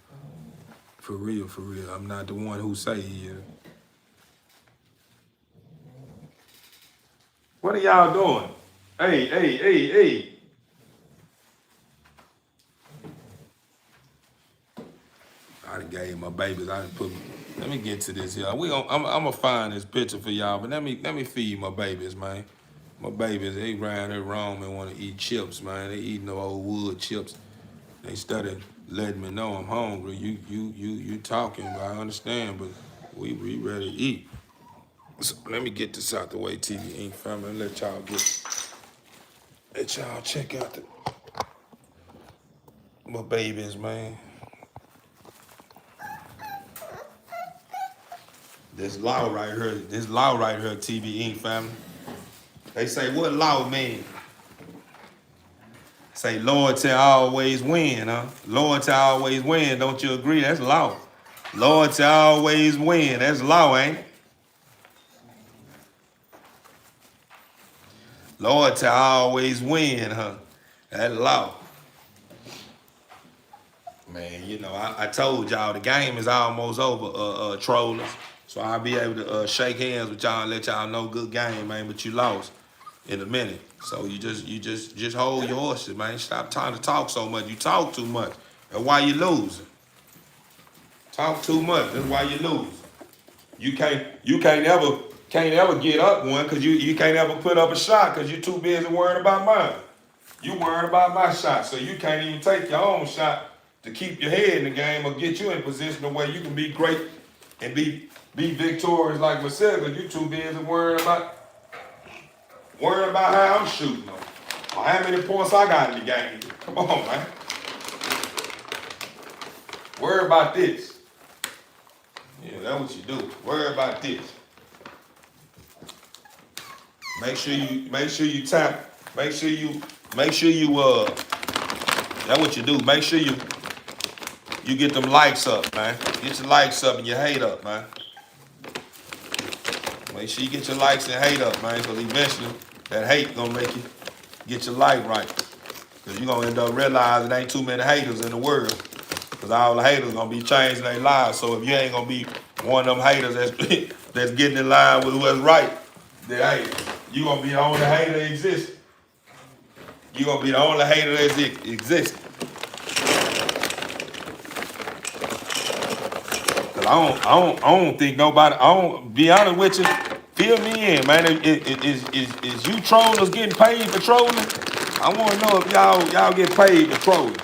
For real, for real. I'm not the one who say he is. What are y'all doing? Hey. I done gave my babies. I done put. Let me get to this here. I'm gonna find this picture for y'all, but let me feed my babies, man. My babies, they round here wrong and want to eat chips, man. They eating the old wood chips. They started letting me know I'm hungry. You talking, but I understand, but we ready to eat. So let me get this out the way, TV Inc. family, and let y'all check out my babies, man. This law right here, TV Inc. family. They say, what law mean? Say loyalty always win, huh? Loyalty always win, don't you agree? That's law. Loyalty always win, that's law, ain't it? Loyalty always win, huh? That's law. Man, you know, I told y'all the game is almost over, trollers. So I'll be able to shake hands with y'all and let y'all know good game, man, but you lost in a minute. So you just hold your horses, man. Stop trying to talk so much. You talk too much. That's why you losing. Talk too much. That's why you lose. You can't ever get up one because you can't ever put up a shot because you're too busy worrying about mine. You worrying about my shot, so you can't even take your own shot to keep your head in the game or get you in a position where you can be great and be victorious like myself, because you too busy worrying about how I'm shooting them or how many points I got in the game. Come on, man. Worry about this. Yeah, that's what you do. Worry about this. Make sure you tap. That's what you do. Make sure you get them likes up, man. Get your likes up and your hate up, man. Make sure you get your likes and hate up, man, because eventually that hate gonna make you get your life right. Because you're gonna end up realizing there ain't too many haters in the world. Because all the haters gonna be changing their lives. So if you ain't gonna be one of them haters that's getting in line with what's right, then hey, you gonna be the only hater that exists. You gonna be the only hater that exists. Cause I don't think nobody. Be honest with you. Fill me in, man. Is you trollers getting paid for trolling? I want to know if y'all get paid for trolling.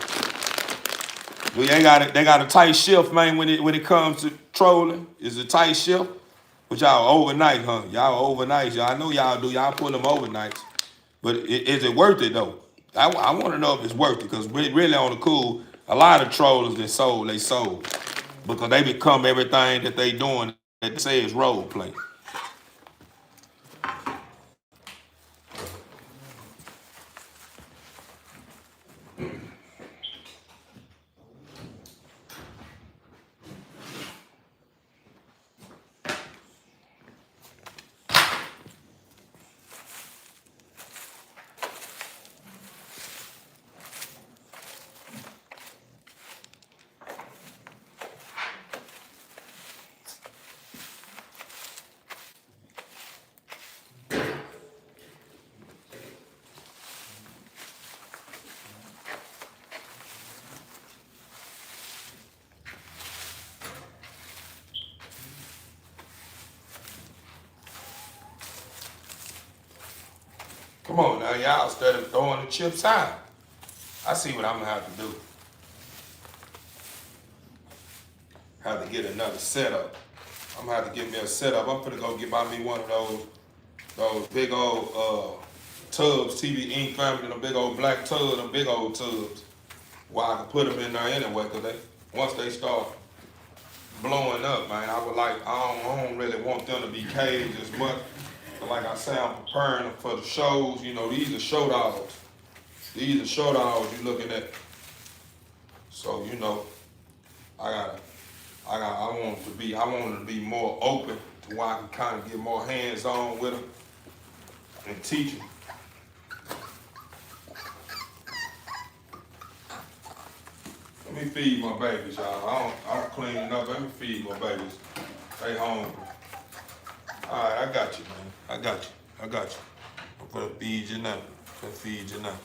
Well, they got a tight shift, man. When it comes to trolling, it's a tight shift. But y'all overnight, huh? Y'all overnight. Y'all I know y'all do. Y'all pull them overnights. But is it worth it though? I want to know if it's worth it because really on the cool, a lot of trollers they sold because they become everything that they doing that they say is role play. Come on now, y'all, instead of throwing the chips out. I see what I'm gonna have to do. Have to get another setup. I'm gonna have to get me a setup. I'm gonna go get by me one of those big old tubs, TV Ink family, them big old black tubs, them big old tubs. Where I can put them in there anyway, cause once they start blowing up, man, I don't really want them to be caged as much. But like I say, I'm preparing them for the shows. You know, these are show dogs. These are show dogs you're looking at. So, you know, I want them to be more open to where I can kind of get more hands-on with them and teach them. Let me feed my babies, y'all. I'm cleaning up. Let me feed my babies. They hungry. All right, I got you, man. I got you. I'm gonna feed you now.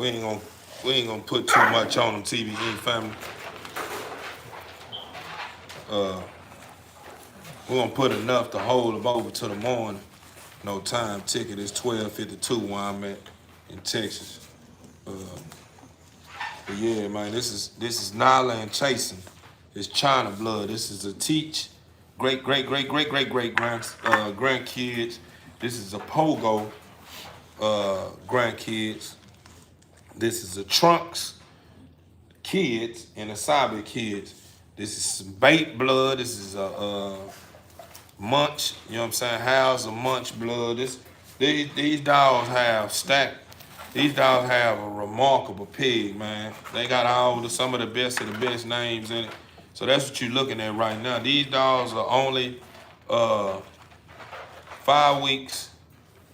We ain't gonna put too much on them, TBE family. We're gonna put enough to hold them over to the morning. No time ticket. It's 12:52 where I'm at in Texas. But yeah, man, this is Nyla and Chasen. It's China blood. This is a Teach, grandkids. This is a Pogo grandkids. This is a Trunks kids and a Sabi kids. This is some bait blood. This is a Munch. You know what I'm saying? House of Munch blood. These dogs have stacked. These dogs have a remarkable pig, man. They got some of the best names in it. So that's what you're looking at right now. These dogs are only 5 weeks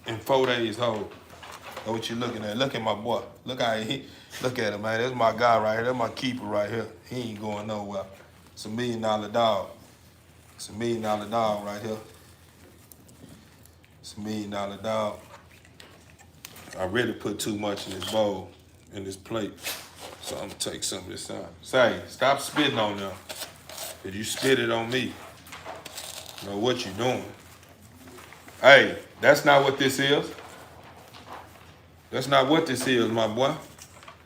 and 4 days old. That's what you're looking at. Look at my boy. Look at him, man. That's my guy right here. That's my keeper right here. He ain't going nowhere. It's $1 million dog. It's $1 million dog right here. It's $1 million dog. I really put too much in this bowl, in this plate. So I'm gonna take some of this out. Say, stop spitting on them. If you spit it on me, you know what you're doing. Hey, that's not what this is. That's not what this is, my boy.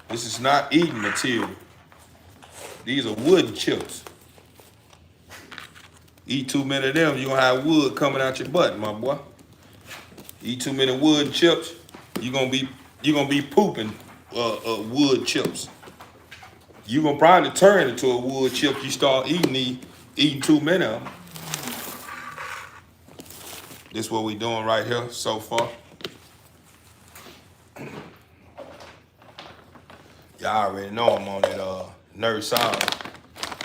This is not eating material. These are wood chips. Eat too many of them, you're gonna have wood coming out your butt, my boy. Eat too many wood chips, you're gonna be pooping wood chips. You're gonna probably turn into a wood chip. You start eating too many of them. This is what we doing right here so far. Y'all already know I'm on that Nurse Al.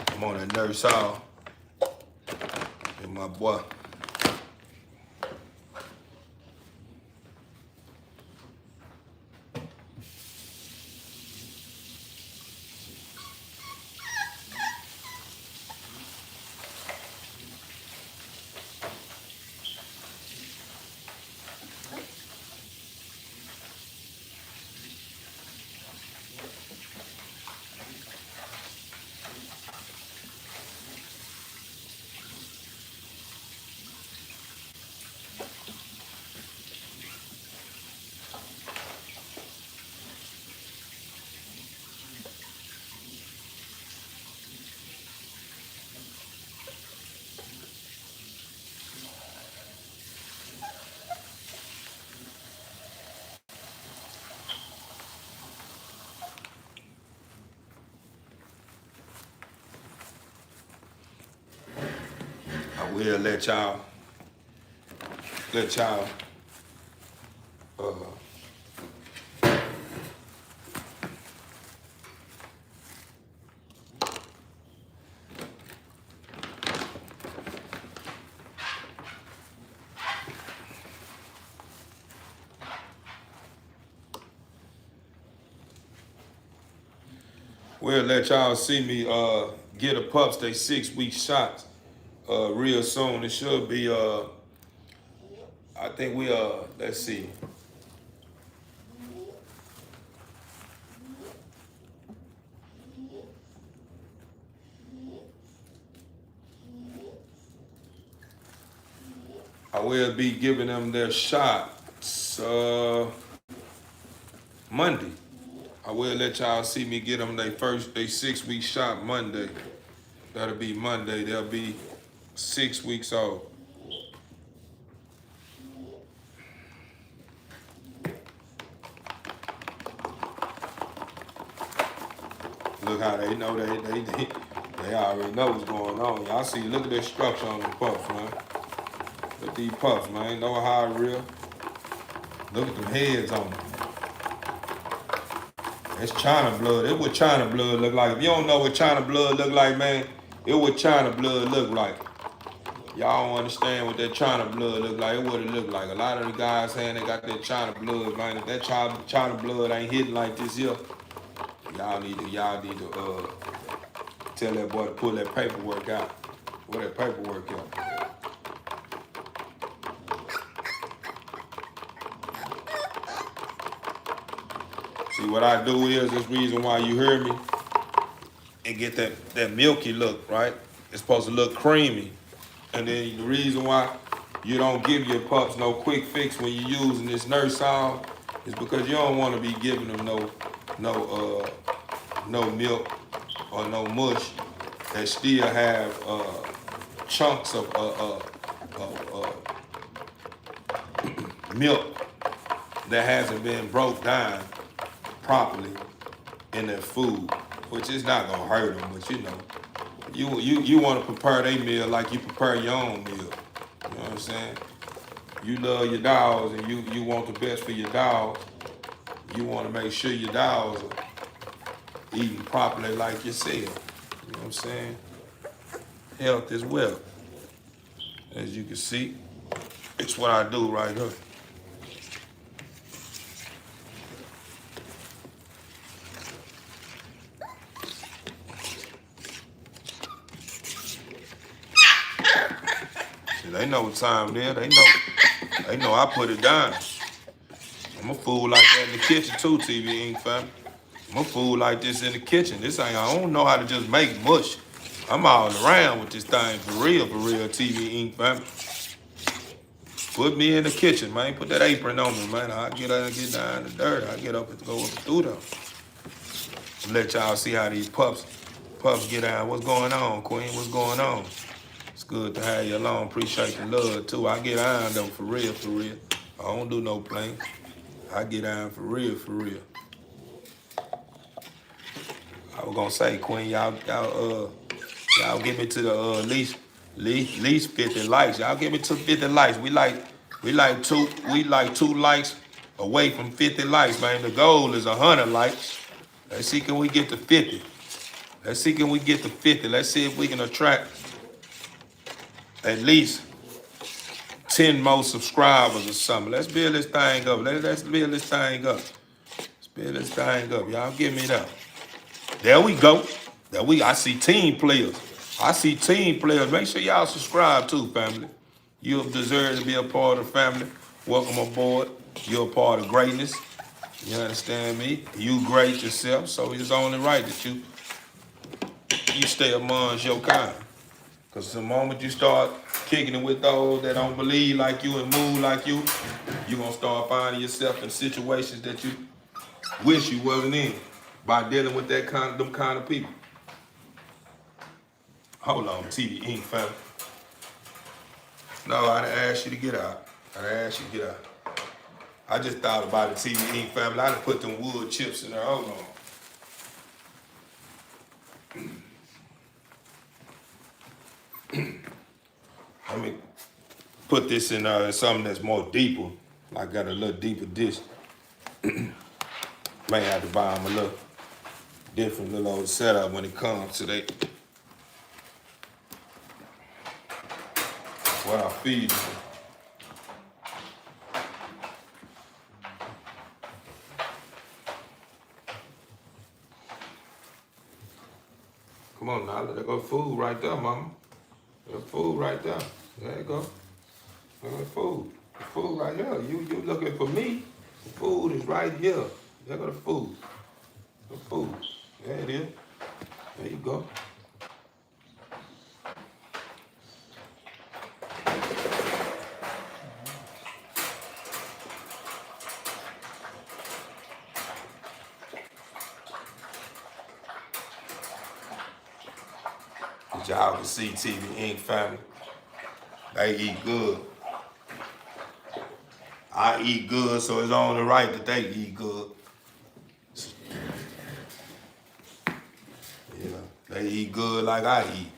I'm on that Nurse Al. And my boy. I will let y'all see me get a pups they 6-week shots real soon. It should be I think we let's see. I will be giving them their shots Monday. I will let y'all see me get them their 6-week shot Monday. That'll be Monday. They'll be 6 weeks old. Look how they know they already know what's going on. Y'all see, look at that structure on the pups, man. Look at these pups, man. Know how real. Look at them heads on them. It's China blood. It's what China blood look like. If you don't know what China blood look like, man, it's what China blood look like. Y'all don't understand what that China blood look like. It what it look like. A lot of the guys saying they got that China blood, man. If that China blood ain't hitting like this here, y'all need to tell that boy to pull that paperwork out. Where that paperwork at? See, See, what I do is, this reason why you hear me, and get that milky look, right? It's supposed to look creamy. And then the reason why you don't give your pups no quick fix when you're using this nurse oil is because you don't want to be giving them no milk or no mush that still have chunks of milk that hasn't been broke down properly in their food, which is not gonna hurt them, but you know, you want to prepare their meal like you prepare your own meal. You know what I'm saying? You love your dogs and you want the best for your dogs. You want to make sure your dogs are eating properly like yourself. You know what I'm saying? Health is wealth. As you can see, it's what I do right here. See, they know what time it is. They know I put it down. I'm a fool like that in the kitchen too, TV Inc. family. I'm a fool like this in the kitchen. I don't know how to just make mush. I'm all around with this thing for real, TV Inc. family. Put me in the kitchen, man. Put that apron on me, man. I get down in the dirt. I get up and go up and through them. Let y'all see how these pups get down. What's going on, Queen? What's going on? It's good to have you along. Appreciate the love too. I get down though, for real. I don't do no playing. I get down for real. I was gonna say, Queen, y'all get me to the least 50 likes. Y'all get me to 50 likes. We like two likes away from 50 likes, man. The goal is 100 likes. Let's see, can we get to 50? Let's see if we can attract at least 10 more subscribers or something. Let's build this thing up. Let's build this thing up. Y'all give me that. There we go. I see team players. Make sure y'all subscribe too, family. You deserve to be a part of the family. Welcome aboard. You're a part of greatness. You understand me? You great yourself, so it's only right that you stay amongst your kind. Because the moment you start kicking it with those that don't believe like you and move like you're going to start finding yourself in situations that you wish you wasn't in by dealing with them kind of people. Hold on, TV Inc. family. No, I didn't ask you to get out. I just thought about it, TV Inc. family. I done put them wood chips in there. Hold on. Let me put this in something that's more deeper. I got a little deeper dish. May have to buy them a little different little old setup when it comes to that. What I feed them. Come on now, there go food right there, mama. There's food right there. There you go. There's food. The food right here. You looking for me? The food is right here. There go the food. The food. There it is. There you go. Y'all can see TV Inc. family. They eat good. I eat good, so it's only right that they eat good. Yeah, they eat good like I eat.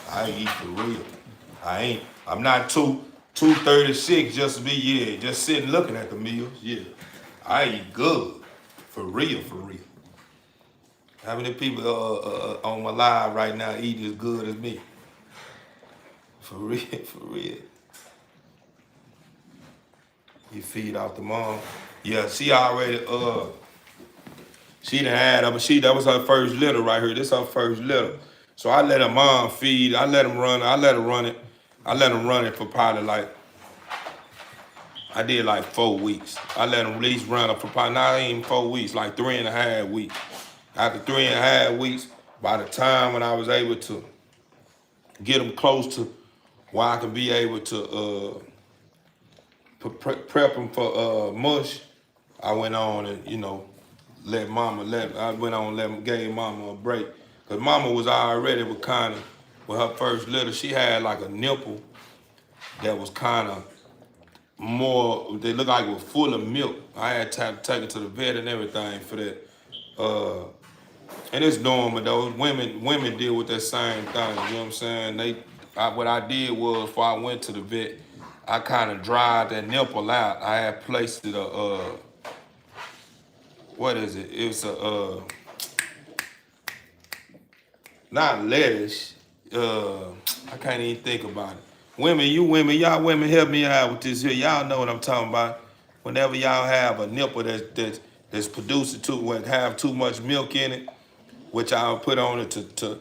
I eat for real. I'm not 236 just to be, just sitting looking at the meals. Yeah, I eat good. For real. How many people on my live right now eating as good as me? For real. You feed off the mom. Yeah, she already, she done had her, but that was her first litter right here. This her first litter. So I let her mom feed, I let her run it for probably like I did like 4 weeks. I let them at least run up for probably not even 4 weeks, like 3.5 weeks. After 3.5 weeks, by the time when I was able to get them close to where I could be able to prep them for mush, I went on and I went on and gave mama a break. Cause mama was already with kind of, with her first litter, she had like a nipple that was kind of more, they looked like it was full of milk. I had to take her to the vet and everything for that. And it's normal though. Women deal with that same thing. You know what I'm saying? What I did was, before I went to the vet, I kind of dried that nipple out. I had placed it what is it? It's not lettuce. I can't even think about it. Y'all women help me out with this here. Y'all know what I'm talking about. Whenever y'all have a nipple that's producing have too much milk in it, which I'll put on it to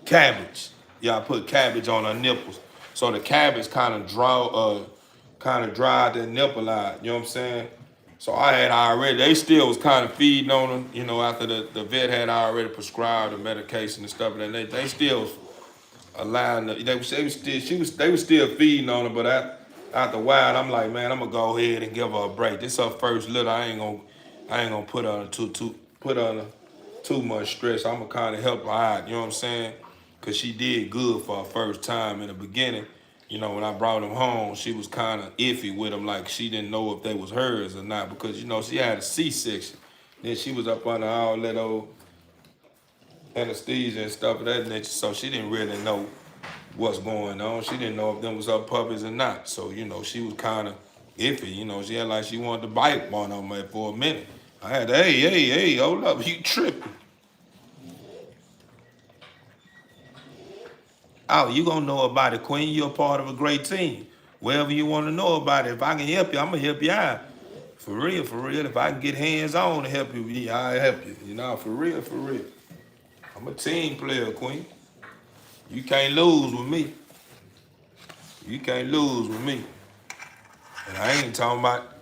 cabbage. Y'all put cabbage on her nipples. So the cabbage kind of dried that nipple out. You know what I'm saying? So I had already, they still was kind of feeding on them, after the vet had already prescribed the medication and stuff, and they still was allowing, they was still feeding on her, but after a while, I'm like, man, I'm gonna go ahead and give her a break. This her first litter. I ain't gonna put on too much stress. I'm gonna kind of help her out. You know what I'm saying? Cause she did good for her first time in the beginning. When I brought them home, she was kind of iffy with them, like she didn't know if they was hers or not, because she had a C-section. Then she was up under all that old anesthesia and stuff of that nature, so she didn't really know what's going on. She didn't know if them was her puppies or not. So she was kind of iffy. She had like she wanted to bite one of them for a minute. I had to, hey, hold up, you tripping? Oh, you gonna know about it, Queen. You're a part of a great team. Wherever you want to know about it, if I can help you, I'm gonna help you out. For real, for real. If I can get hands on to help you, yeah, I'll help you. For real, for real. I'm a team player, Queen. You can't lose with me. You can't lose with me. And I ain't talking about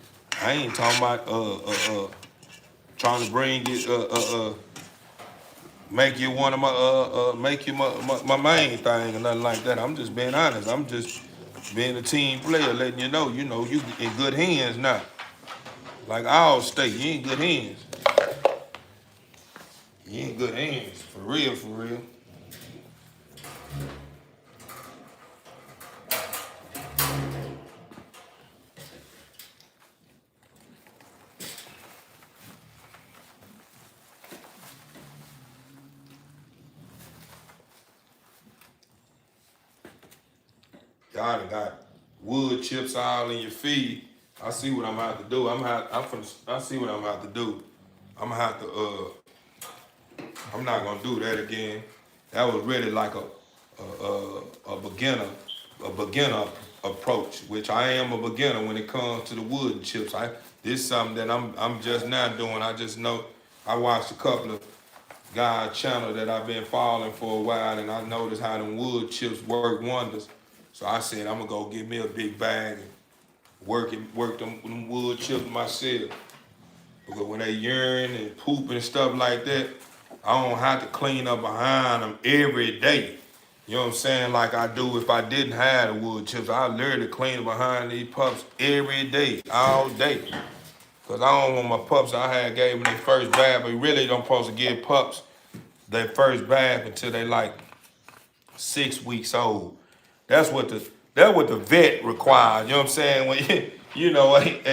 trying to bring it make you one of make you my main thing or nothing like that. I'm just being honest. I'm just being a team player, letting you know, you in good hands now. Like All State, you in good hands. You in good hands, for real, for real. Y'all done got wood chips all in your feed. I see what I'm about to do. I see what I'm about to do. I'm gonna have to I'm not gonna do that again. That was really like a beginner approach, which I am a beginner when it comes to the wood chips. This is something that I'm just now doing. I just know I watched a couple of guys' channel that I've been following for a while, and I noticed how them wood chips work wonders. So I said I'm gonna go get me a big bag and work them wood chips myself. Because when they urine and poop and stuff like that, I don't have to clean up behind them every day. You know what I'm saying? Like I do if I didn't have the wood chips. I literally clean behind these pups every day, all day. Because I don't want my pups, I gave them their first bath, but really don't supposed to give pups their first bath until they like 6 weeks old. That's what the vet requires. You know what I'm saying? When at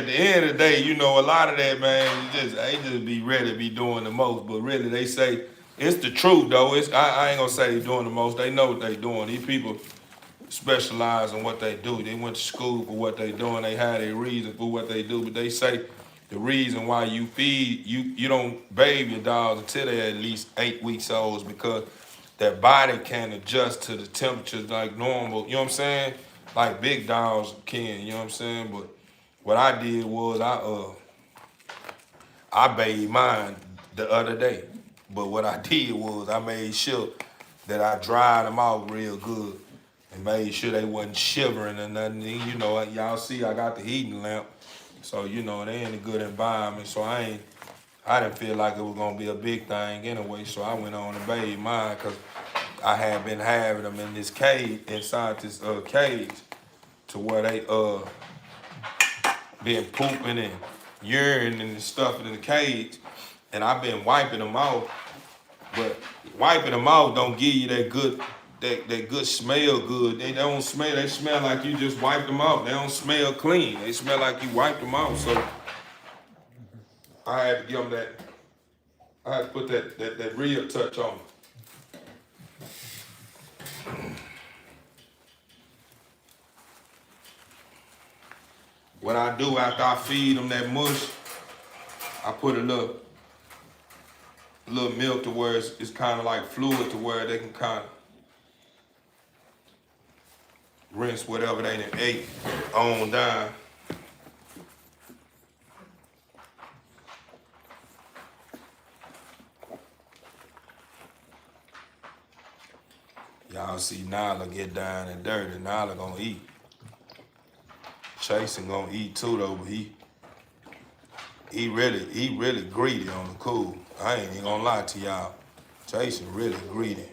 the end of the day, a lot of that, man, they just be ready to be doing the most. But really, they say it's the truth, though. I ain't gonna say they're doing the most. They know what they doing. These people specialize in what they do. They went to school for what they doing. They had a reason for what they do. But they say the reason why you feed, you don't bathe your dogs until they're at least 8 weeks old is because their body can adjust to the temperatures like normal. You know what I'm saying? Like big dogs can. You know what I'm saying? But what I did was I bathed mine the other day. But what I did was I made sure that I dried them out real good. and made sure they wasn't shivering or nothing. You know, y'all see I got the heating lamp, so you know they in a good environment. So I didn't feel like it was gonna be a big thing anyway. So I went on and bathed mine because I had been having them in this cage, inside this cage, to where they been pooping and urine and stuff in the cage, and I've been wiping them off. But wiping them off don't give you that good smell good. They don't smell, they smell like you just wiped them off. They don't smell clean. They smell like you wiped them off. So I had to give them that, I had to put that real touch on them. What I do after I feed them that mush, I put a little milk to where it's kind of like fluid to where they can kind of rinse whatever they done ate on down. Y'all see Nyla get down and dirty. Nyla gonna eat. Chasen gonna eat too though, but he really greedy on the cool. I ain't even gonna lie to y'all. Chasen really greedy.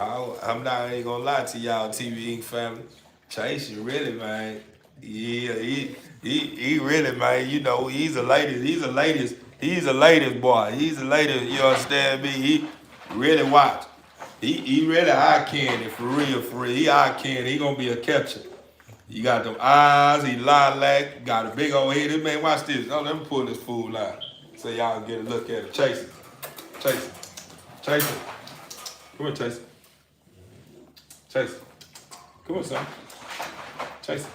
I'm not even gonna lie to y'all, TV Inc. family. Chasen really, man. Yeah, he really, man. You know, he's a ladies boy. He's a ladies. You understand me? He really watch. He really eye candy for real. He eye candy. He gonna be a catcher. He got them eyes. He lilac. Got a big old head. This man, watch this. Oh, let me pull this fool out so y'all get a look at it. Chasen. Come here, Chasen. Come on, son. Chasen.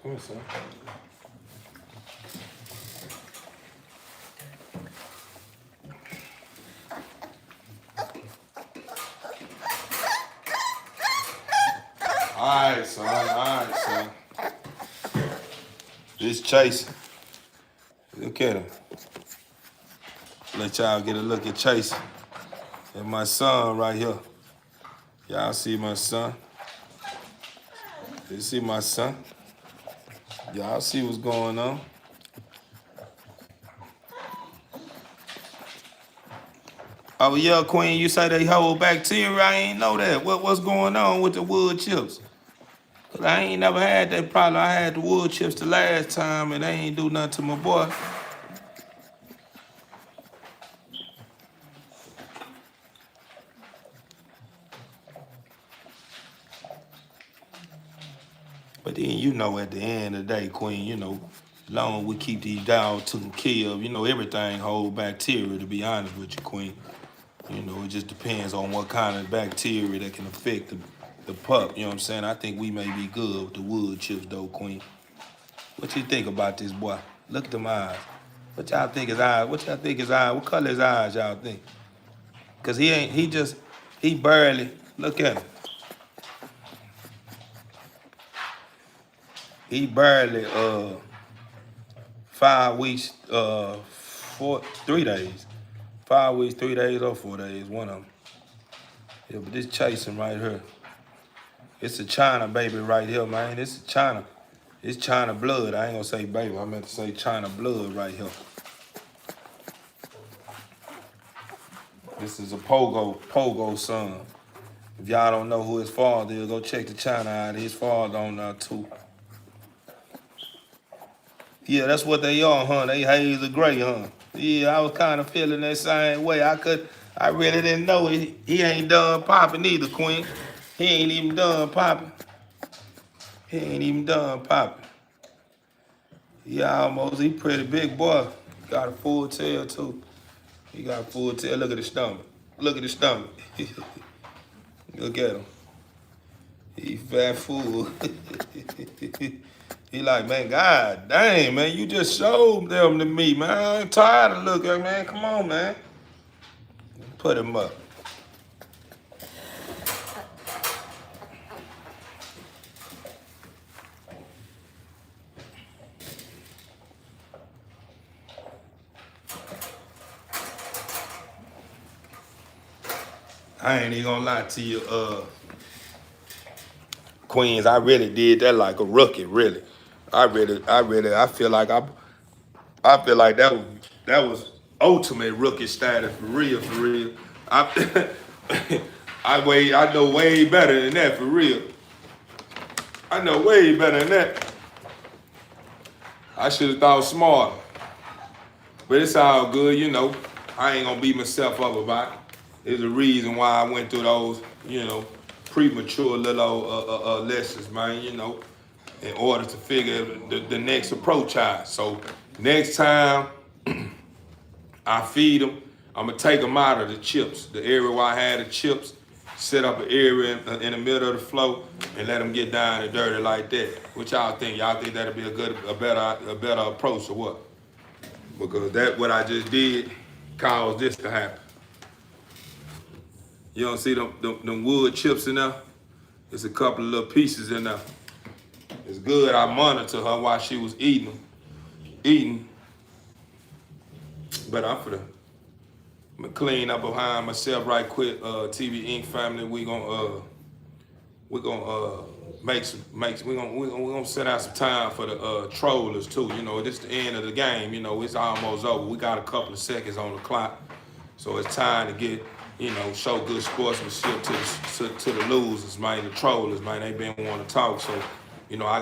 Come on, son. All right, son. This Chasen. Look at him. Let y'all get a look at Chasen. And my son right here. Y'all see my son? You see my son? Y'all see what's going on? Oh yeah, Queen, you say they hold bacteria? I ain't know that. What's going on with the wood chips? Cause I ain't never had that problem. I had the wood chips the last time and they ain't do nothing to my boy. But then, you know, at the end of the day, Queen, you know, long as we keep these dogs taken care of, you know, everything hold bacteria, to be honest with you, Queen. You know, it just depends on what kind of bacteria that can affect the pup, you know what I'm saying? I think we may be good with the wood chips, though, Queen. What you think about this boy? Look at them eyes. What y'all think his eyes? What color his eyes y'all think? Cause he barely, look at him. He barely 5 weeks, 3 days. 5 weeks, 3 days, or 4 days, one of them. Yeah, but this Chasen right here. It's a China baby right here, man. It's China. It's China blood. I ain't gonna say baby. I meant to say China blood right here. This is a Pogo son. If y'all don't know who his father is, go check the China out. His father on there too. Yeah, that's what they are, huh? They haze or gray, huh? Yeah, I was kind of feeling that same way. I really didn't know it. He ain't done popping either, Queen. He ain't even done popping. He pretty big boy. Got a full tail too. He got a full tail. Look at his stomach. Look at him. He fat fool. He like, man, God dang, man, you just showed them to me, man. I'm tired of looking, man. Come on, man. Put him up. I ain't even gonna lie to you, Queens. I really did that like a rookie, really. I feel like that was ultimate rookie status for real, for real. I, I know way better than that for real. I know way better than that. I should have thought smarter. But it's all good, you know. I ain't gonna beat myself up about it. There's a reason why I went through those, you know, premature little lessons, man, you know, in order to figure the next approach out. So next time I feed them, I'm gonna take them out of the chips, the area where I had the chips, set up an area in the middle of the flow, and let them get down and dirty like that. What y'all think? Y'all think that'll be a better approach or what? Because that what I just did caused this to happen. You don't see them wood chips in there? There's a couple of little pieces in there. It's good. I monitored her while she was eating. But I'm gonna clean up behind myself right quick. TV Inc. family, we're gonna we're gonna set out some time for the trollers too. You know, this is the end of the game. You know, it's almost over. We got a couple of seconds on the clock, so it's time to get, you know, show good sportsmanship to the losers, man. The trollers, man, they been wanting to talk. So, you know, I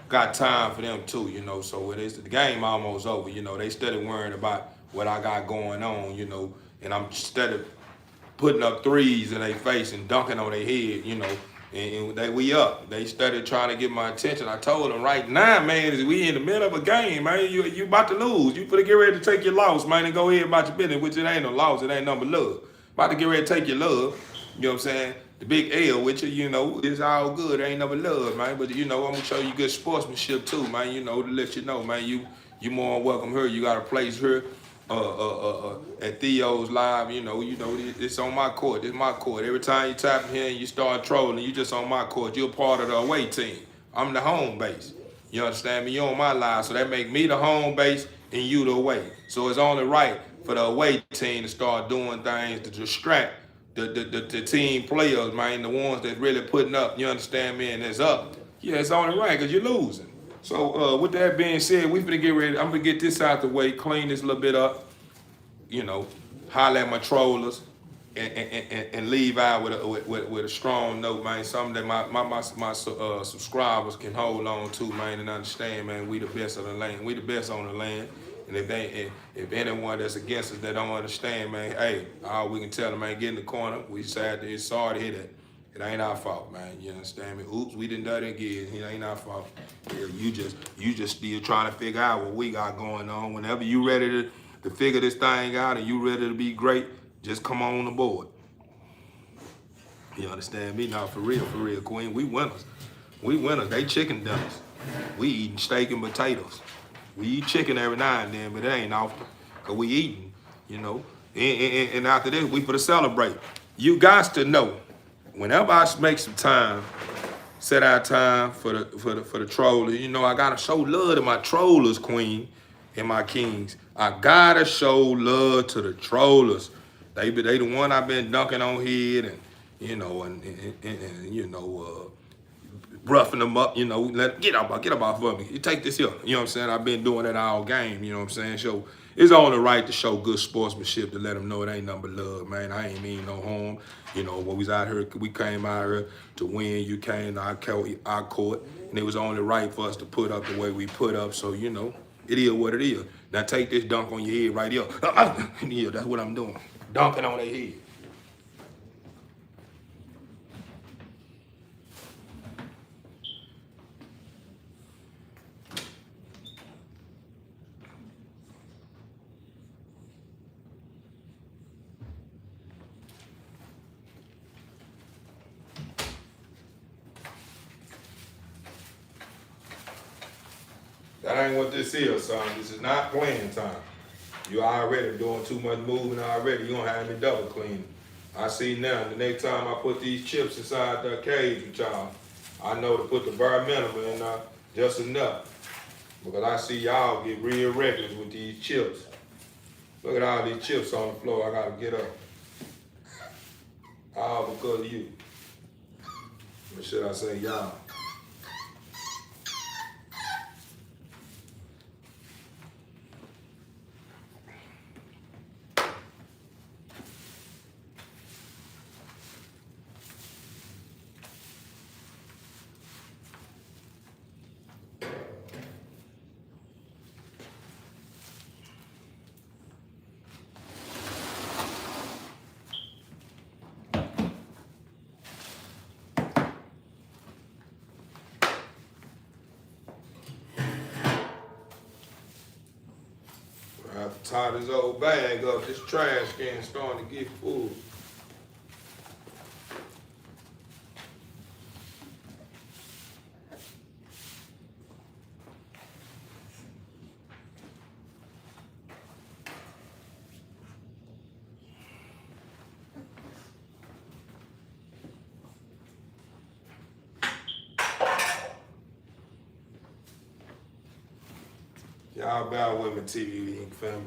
got time for them too. You know, so it is the game almost over. You know, they steady worrying about what I got going on. You know, and I'm steady putting up threes in their face and dunking on their head, you know, and we up. They started trying to get my attention. I told them right now, man, we in the middle of a game, man. You about to lose. You finna get ready to take your loss, man, and go ahead about your business, which it ain't no loss, it ain't nothing but love. About to get ready to take your love, you know what I'm saying? The big L with you know, it's all good. It ain't nothing but love, man. But, you know, I'm gonna show you good sportsmanship too, man, you know, to let you know, man, you more than welcome here. You got a place here. At Theo's live, you know, it's on my court. It's my court. Every time you tap in here and you start trolling, you just on my court. You're part of the away team. I'm the home base. You understand me? You're on my live, so that make me the home base and you the away. So it's only right for the away team to start doing things to distract the team players, man, the ones that's really putting up. You understand me? And it's up. Yeah, it's only right because you're losing. So with that being said, we finna get ready. I'm gonna get this out the way, clean this a little bit up, you know, holler at my trollers, and leave out with a strong note, man. Something that my subscribers can hold on to, man, and understand, man. We the best of the land. We the best on the land. And if anyone that's against us that don't understand, man, hey, all we can tell them, man, get in the corner. We sad. It's sorry to hear that. It ain't our fault, man. You understand me? Oops, we done done it again. It ain't our fault. Yeah, you just still trying to figure out what we got going on. Whenever you ready to figure this thing out and you ready to be great, just come on the board. You understand me? Now, for real, Queen, we winners. We winners. They chicken dinners. We eating steak and potatoes. We eat chicken every now and then, but it ain't often. Cause we eating, you know. And after this, we for to celebrate. You guys to know. Whenever I make some time, set out time for the trollers, you know, I gotta show love to my trollers, Queen, and my kings. I gotta show love to the trollers. They the one I've been dunking on head and you know and you know roughing them up, you know, get up off of me. You take this here. You know what I'm saying? I've been doing that all game, you know what I'm saying? So it's only right to show good sportsmanship to let them know it ain't nothing but love, man. I ain't mean no harm. You know, when we was out here, we came out here to win. You came to our court, and it was only right for us to put up the way we put up. So, you know, it is what it is. Now take this dunk on your head right here. Yeah, that's what I'm doing. Dunking on their head. That ain't what this is, son. This is not playing time. You already doing too much moving already. You gonna have me double cleaning. I see now, the next time I put these chips inside the cage with y'all, I know to put the bare minimum in just enough. Because I see y'all get real reckless with these chips. Look at all these chips on the floor. I gotta get up. All because of you. Or should I say y'all? I have to tie this old bag up. This trash can starting to get full. Y'all bear with me, TV Link family.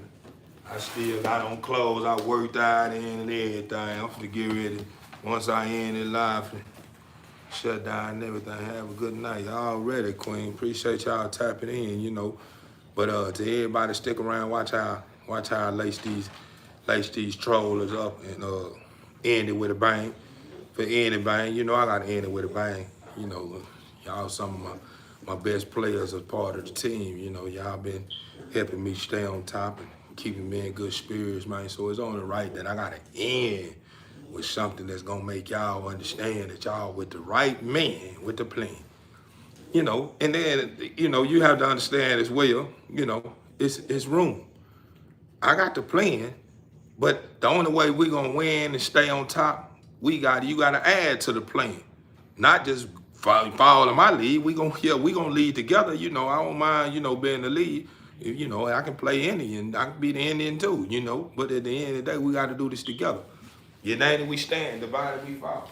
I still got on clothes. I worked out in and everything. I'm finna get ready. Once I end it live, shut down and everything. Have a good night. Y'all ready, Queen. Appreciate y'all tapping in, you know. But to everybody stick around, watch how I lace these trollers up and end it with a bang. For end it bang, you know I gotta end it with a bang. You know, y'all some of my best players as part of the team. You know, y'all been helping me stay on top and keeping me in good spirits, man. So it's only right that I gotta end with something that's gonna make y'all understand that y'all with the right man with the plan. You know, and then, you know, you have to understand as well, you know, it's room. I got the plan, but the only way we gonna win and stay on top, you gotta add to the plan. Not just fall in my lead. We gonna lead together. You know, I don't mind, you know, being the lead. You know, I can play Indian. I can be the Indian too, you know. But at the end of the day, we gotta do this together. United we stand, divided we fall.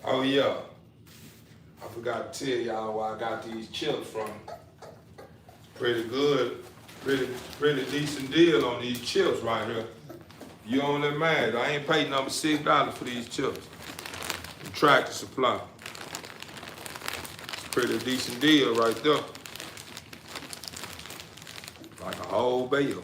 Oh yeah, I forgot to tell y'all where I got these chips from. Pretty good, pretty decent deal on these chips right here. You only mad? I ain't paid number $6 for these chips. Tractor Supply. Pretty decent deal right there. Like a whole bale.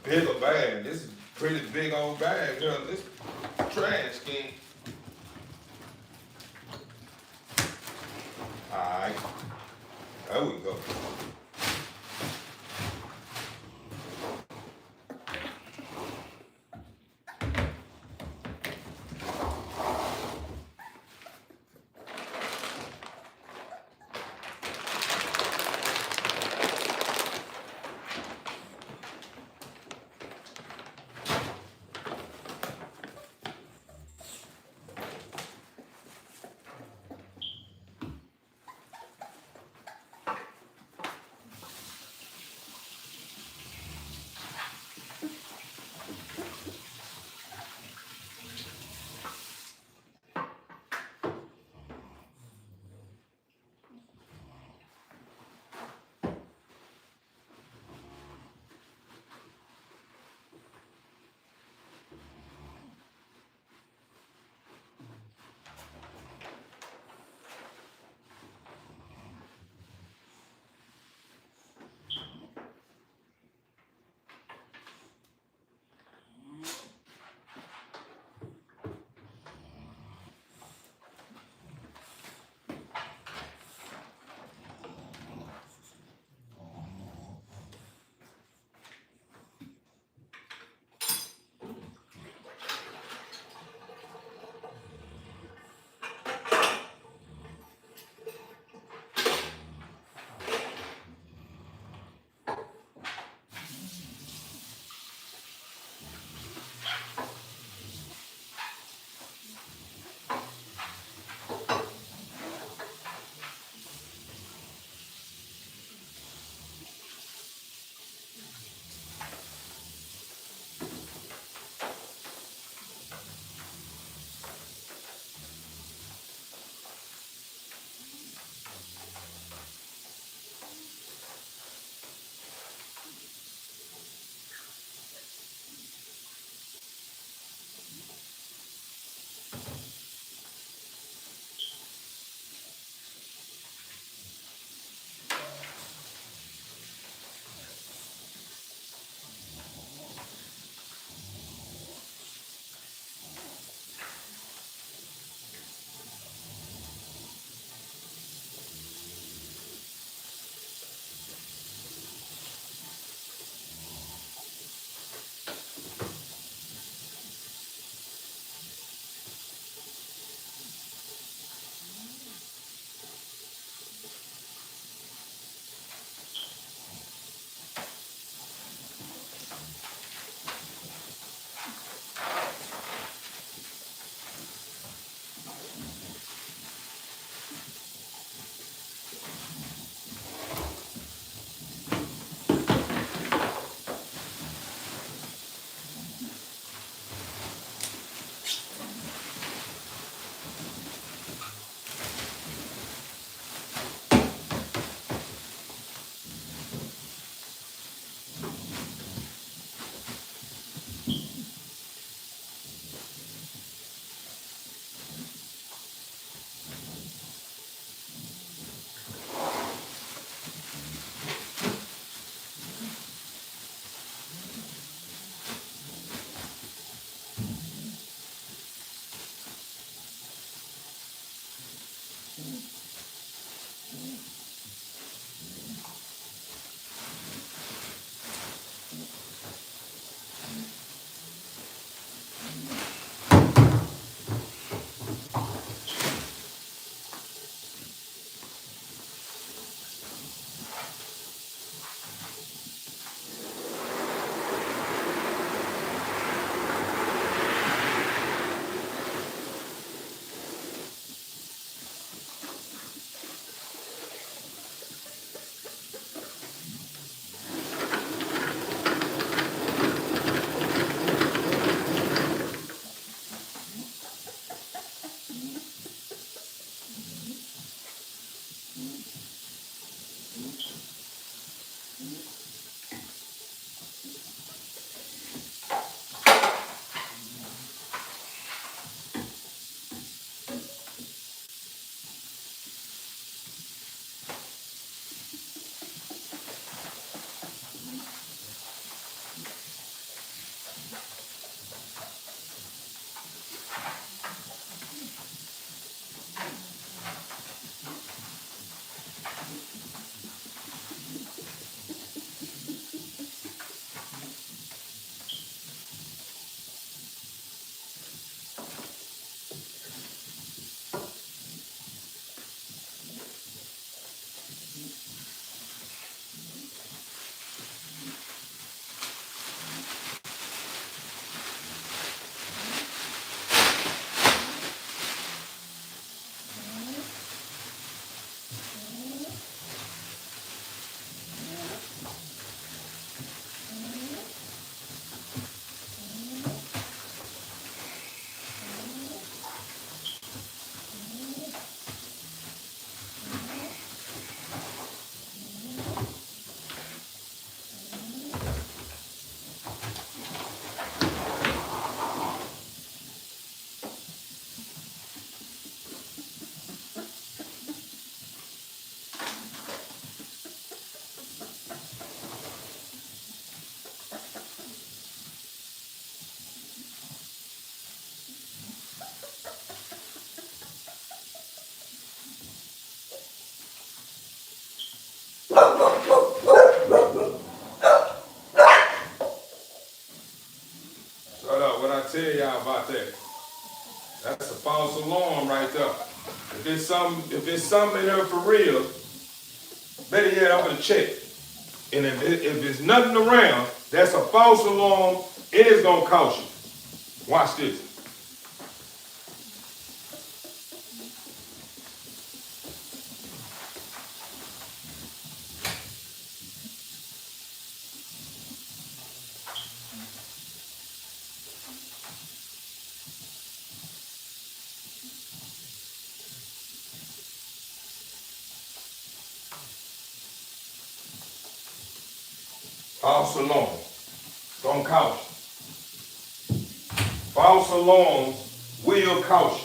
bigger bag. This is pretty big old bag here. This trash can. Alright. There we go. tell y'all about that. That's a false alarm right there. If it's something in there for real, better yet, I'm gonna check. And if there's nothing around, that's a false alarm. It is gonna cost you. Watch this. False alarm. Gonna cost you. False alarms will cost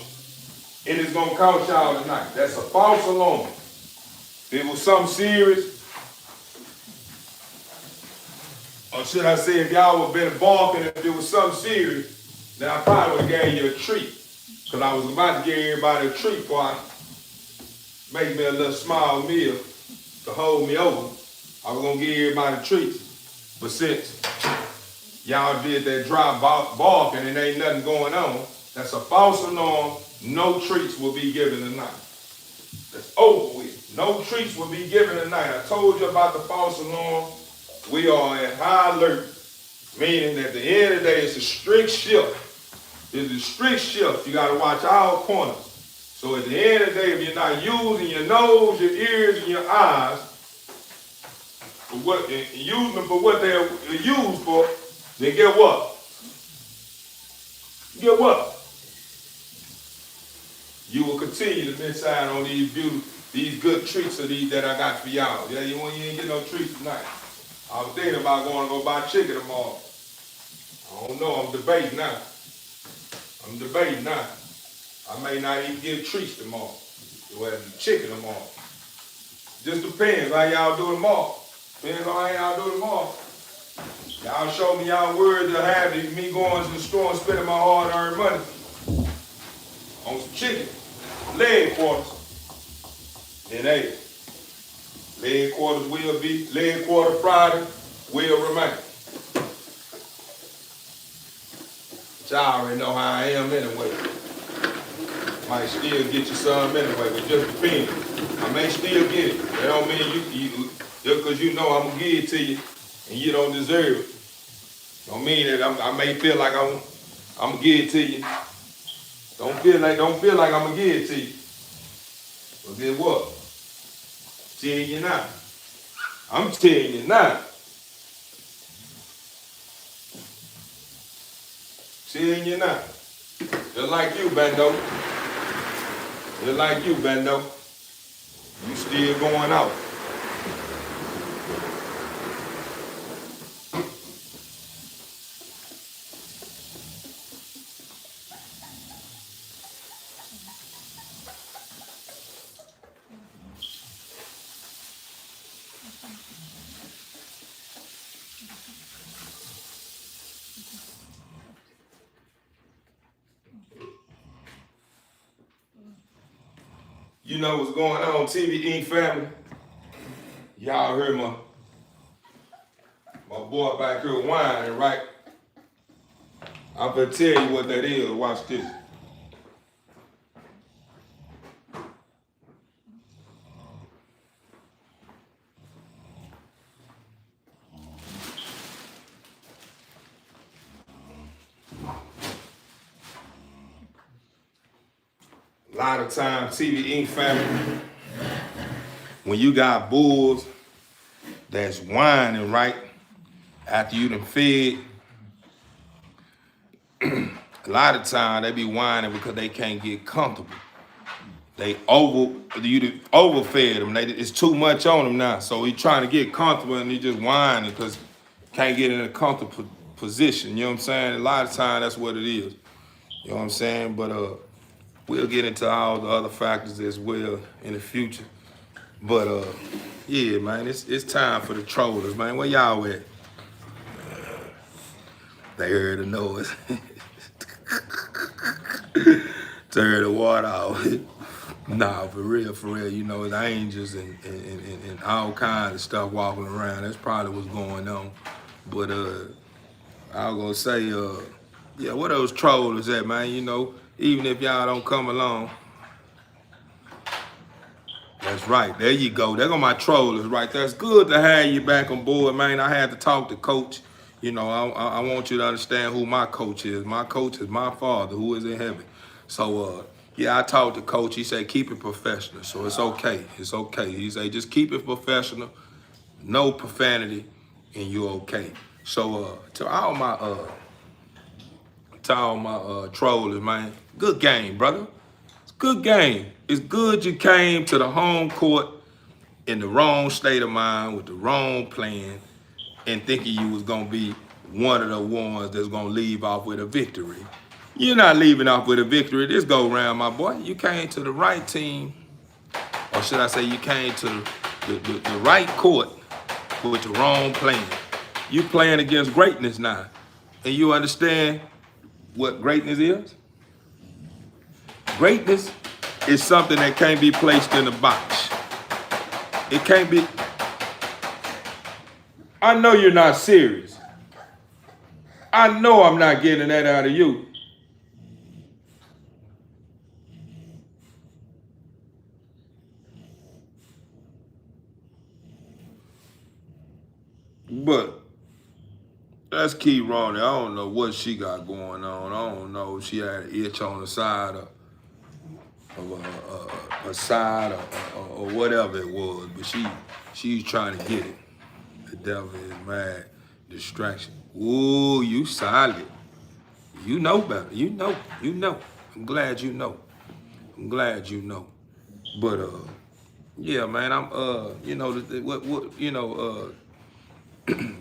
you. It is gonna cost y'all tonight. That's a false alarm. If it was something serious, or should I say, if y'all would have been barking, if it was something serious, then I probably would have gave you a treat. Because I was about to give everybody a treat before I make me a little small meal to hold me over. I was gonna give everybody treats. But since y'all did that dry barking and ain't nothing going on, that's a false alarm. No treats will be given tonight. That's over with. No treats will be given tonight. I told you about the false alarm. We are at high alert, meaning that at the end of the day, it's a strict shift. It's a strict shift. You got to watch all corners. So at the end of the day, if you're not using your nose, your ears, and your eyes, use them for what they're used for, then get what? Get what? You will continue to miss out on these good treats that I got for y'all. Yeah, you ain't get no treats tonight. I was thinking about going to go buy chicken tomorrow. I don't know, I'm debating now. I may not even get treats tomorrow. We'll have chicken tomorrow. Just depends how y'all do tomorrow. Depends on how y'all do tomorrow. Y'all show me y'all words to have me going to the store and spending my hard-earned money on some chicken, leg quarters. Then hey, leg quarter Friday will remain. But y'all already know how I am anyway. Might still get you some anyway, but just depends. I may still get it. That don't mean you just because you know I'm gonna give it to you and you don't deserve it. Don't mean that I may feel like I'm gonna give it to you. Don't feel like I'm gonna give it to you. But guess what? Telling you now. I'm telling you now. Telling you now. Just like you, Bando. Just like you, Bando. You still going out. You know what's going on, TV Inc. family? Y'all heard my boy back here whining, right? I'm gonna tell you what that is. Watch this. A lot of times, TV Inc. family, when you got bulls that's whining, right, after you done fed, a lot of times they be whining because they can't get comfortable. You overfed them. It's too much on them now. So he trying to get comfortable and he just whining because can't get in a comfortable position. You know what I'm saying? A lot of times that's what it is. You know what I'm saying? But we'll get into all the other factors as well in the future. But yeah, man, it's time for the trollers, man. Where y'all at? They heard the noise. Turn the water off. Nah, for real, you know, it's angels and all kinds of stuff walking around. That's probably what's going on. But I was gonna say, Yeah, where those trollers at, man? You know, even if y'all don't come along. That's right. There you go. There go my trollers right there. It's good to have you back on board, man. I had to talk to Coach. You know, I want you to understand who my coach is. My coach is my Father who is in heaven. So, yeah, I talked to Coach. He said, keep it professional. So it's okay. It's okay. He said, just keep it professional. No profanity, and you're okay. So, to all my trollers, man, good game, brother. Good game. It's good you came to the home court in the wrong state of mind with the wrong plan and thinking you was gonna be one of the ones that's gonna leave off with a victory. You're not leaving off with a victory this go round, my boy. You came to the right team, or should I say you came to the right court with the wrong plan. You playing against greatness now. And you understand what greatness is? Greatness is something that can't be placed in a box. It can't be. I know you're not serious. I know I'm not getting that out of you. But let's keep Ronnie. I don't know what she got going on. I don't know if she had an itch on the side of a side or whatever it was, but she's trying to get it. The devil is mad. Distraction. Ooh, you solid. You know better. You know. I'm glad you know. But yeah, man. I'm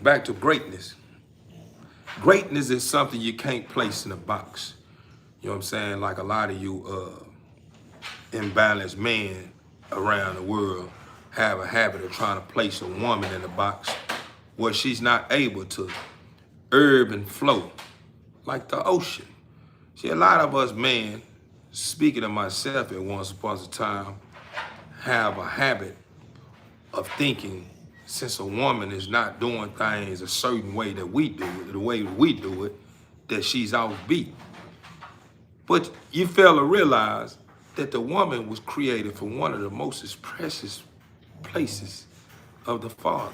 back to greatness. Greatness is something you can't place in a box. You know what I'm saying? Like a lot of you imbalanced men around the world have a habit of trying to place a woman in a box where she's not able to ebb and flow like the ocean. See, a lot of us men, speaking of myself at once upon a time, have a habit of thinking since a woman is not doing things a certain way that we do it, the way we do it, that she's offbeat. But you fail to realize that the woman was created from one of the most precious places of the Father.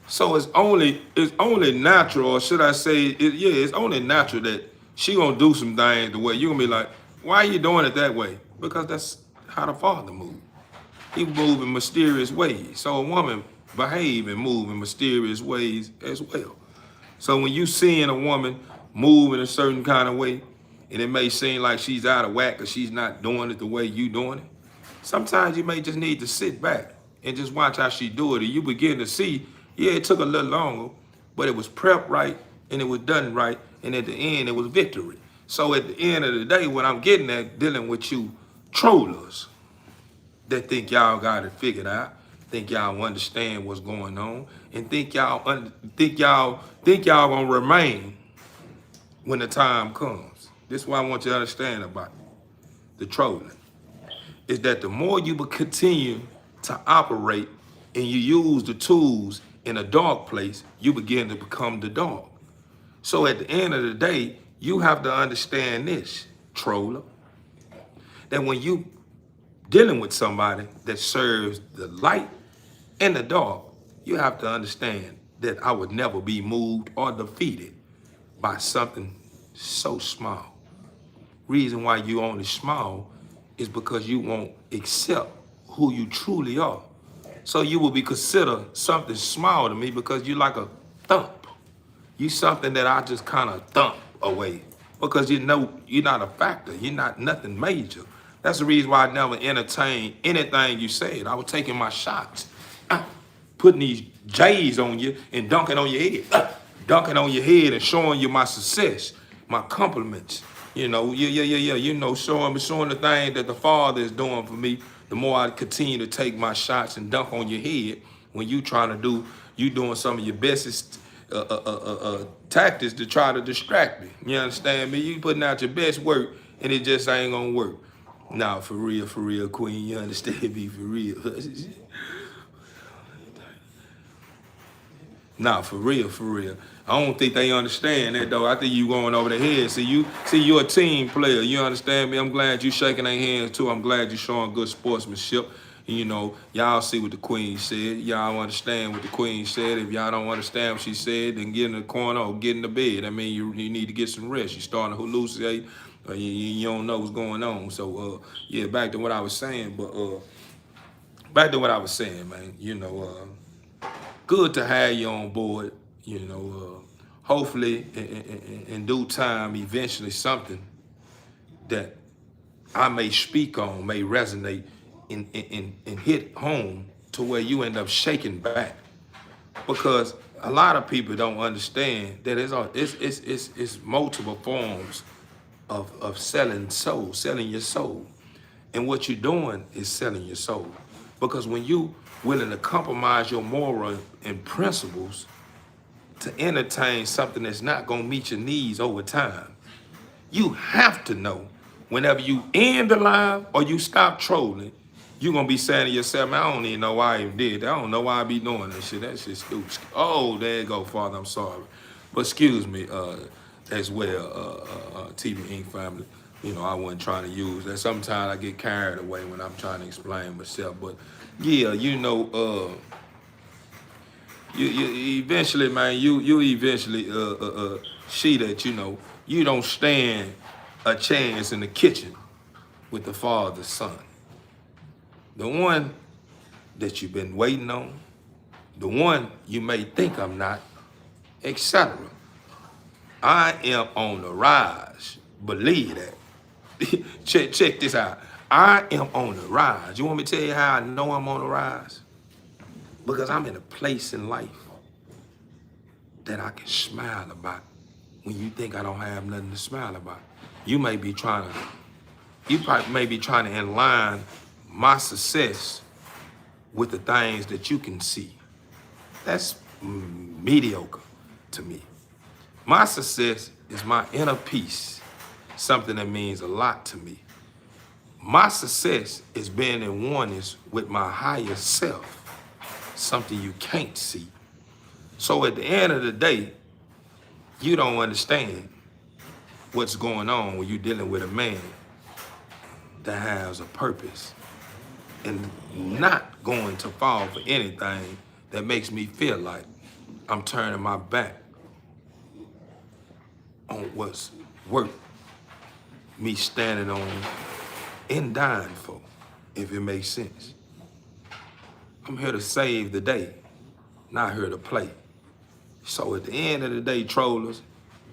So it's only natural, or should I say, it's only natural that she gonna do some things the way you gonna be like, why are you doing it that way? Because that's how the Father moved. He moved in mysterious ways. So a woman behave and move in mysterious ways as well. So when you seeing a woman move in a certain kind of way, and it may seem like she's out of whack or she's not doing it the way you doing it, sometimes you may just need to sit back and just watch how she do it, and you begin to see, yeah, it took a little longer, but it was prepped right, and it was done right, and at the end, it was victory. So at the end of the day, what I'm getting at, dealing with you trollers that think y'all got it figured out, think y'all understand what's going on, and think y'all gonna remain when the time comes. This is what I want you to understand about the trolling. Is that the more you continue to operate and you use the tools in a dark place, you begin to become the dark. So at the end of the day, you have to understand this, troller, that when you dealing with somebody that serves the light and the dark, you have to understand that I would never be moved or defeated by something so small. Reason why you only small is because you won't accept who you truly are. So you will be considered something small to me because you like a thump. You something that I just kind of thump away because you know you're not a factor. You're not nothing major. That's the reason why I never entertained anything you said. I was taking my shots, putting these J's on you and dunking on your head, dunking on your head and showing you my success, my compliments. You know, you know, showing the thing that the Father is doing for me. The more I continue to take my shots and dunk on your head, when you trying to do, you doing some of your bestest tactics to try to distract me. You understand me? You putting out your best work and it just ain't gonna work. Nah, for real, Queen, you understand me, for real. Nah, for real, for real. I don't think they understand that though. I think you going over the head. See, you're a team player. You understand me? I'm glad you shaking their hands too. I'm glad you showing good sportsmanship. You know, y'all see what the queen said. Y'all understand what the queen said. If y'all don't understand what she said, then get in the corner or get in the bed. I mean, you need to get some rest. You're starting to hallucinate. You don't know what's going on. So, yeah, back to what I was saying. But back to what I was saying, man. You know, good to have you on board. You know, hopefully in due time, eventually something that I may speak on may resonate and hit home to where you end up shaking back. Because a lot of people don't understand that it's multiple forms of selling soul, selling your soul. And what you're doing is selling your soul. Because when you willing to compromise your moral and principles to entertain something that's not gonna meet your needs over time, you have to know whenever you end the live or you stop trolling, you're gonna be saying to yourself, man, I don't even know why I even did that. I don't know why I be doing that shit. That shit's stupid. Oh, there you go, Father, I'm sorry. But excuse me, as well, TV Inc. family. You know, I wasn't trying to use that. Sometimes I get carried away when I'm trying to explain myself. But yeah, you know, you eventually, man, you eventually see that, you know, you don't stand a chance in the kitchen with the Father's Son. The one that you've been waiting on, the one you may think I'm not, etc. I am on the rise. Believe that. check this out. I am on the rise. You want me to tell you how I know I'm on the rise? Because I'm in a place in life that I can smile about when you think I don't have nothing to smile about. You probably may be trying to align my success with the things that you can see. That's mediocre to me. My success is my inner peace, something that means a lot to me. My success is being in oneness with my higher self, something you can't see. So at the end of the day, you don't understand what's going on when you're dealing with a man that has a purpose and not going to fall for anything that makes me feel like I'm turning my back on what's worth me standing on and dying for, if it makes sense. I'm here to save the day, not here to play. So at the end of the day, trollers,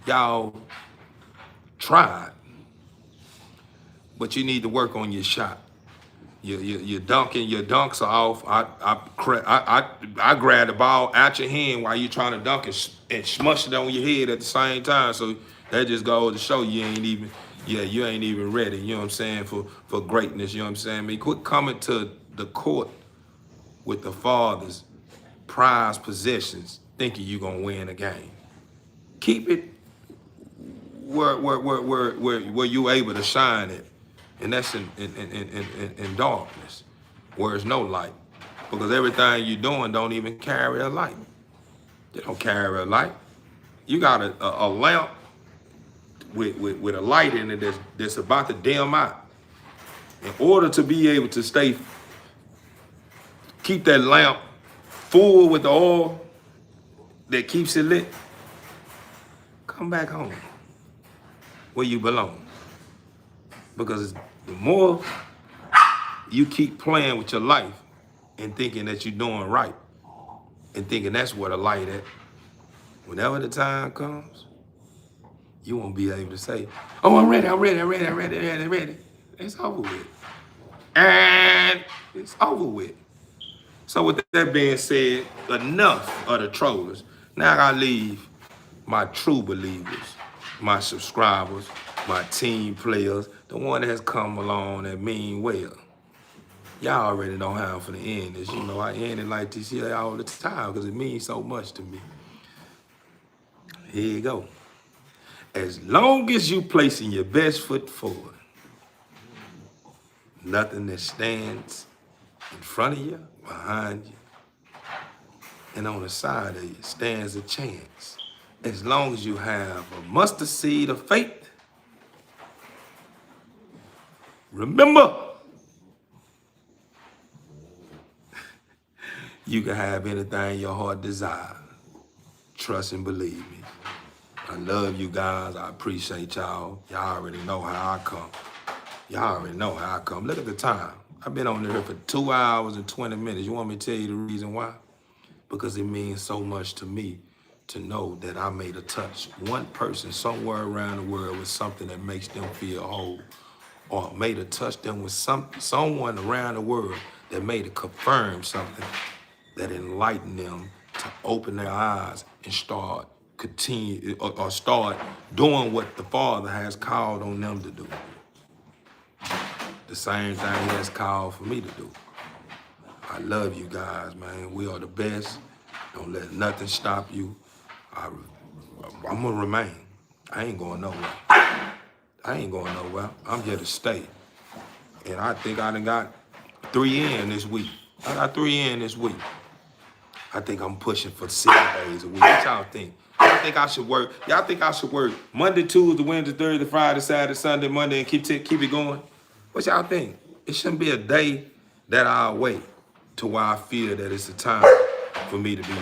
y'all tried, but you need to work on your shot. Your dunks are off. I grab the ball out your hand while you're trying to dunk it and smush it on your head at the same time. So that just goes to show you ain't even ready, you know what I'm saying, for greatness, you know what I'm saying? I mean, quit coming to the court with the Father's prized possessions thinking you're gonna win a game. Keep it where you able to shine it. And that's in darkness, where there's no light. Because everything you're doing don't even carry a light. They don't carry a light. You got a lamp with a light in it that's about to dim out. In order to be able to keep that lamp full with the oil that keeps it lit, come back home where you belong. Because the more you keep playing with your life and thinking that you're doing right and thinking that's where the light at, whenever the time comes, you won't be able to say, oh, I'm ready. It's over with. And it's over with. So with that being said, enough of the trollers. Now I gotta leave my true believers, my subscribers, my team players, the one that has come along that mean well. Y'all already know how I'm finna end this. You know, I end it like this here all the time because it means so much to me. Here you go. As long as you placing your best foot forward, nothing that stands in front of you, behind you, and on the side of you stands a chance. As long as you have a mustard seed of faith, remember, you can have anything your heart desires. Trust and believe me. I love you guys. I appreciate y'all. Y'all already know how I come. Y'all already know how I come. Look at the time. I've been on there for 2 hours and 20 minutes. You want me to tell you the reason why? Because it means so much to me to know that I made a touch one person somewhere around the world with something that makes them feel whole, or made a touch them with someone around the world that made it confirm something that enlightened them to open their eyes and start or start doing what the Father has called on them to do. The same thing He has called for me to do. I love you guys, man. We are the best. Don't let nothing stop you. I'm gonna remain. I ain't going nowhere. I ain't going nowhere. I'm here to stay. And I think I done got 3 in this week. I got 3 in this week. I think I'm pushing for 6 days a week. What y'all think? Y'all think I should work? Y'all think I should work Monday, Tuesday, Wednesday, Thursday, Friday, Saturday, Sunday, Monday, and keep it going? What y'all think? It shouldn't be a day that I'll wait to where I feel that it's a time for me to be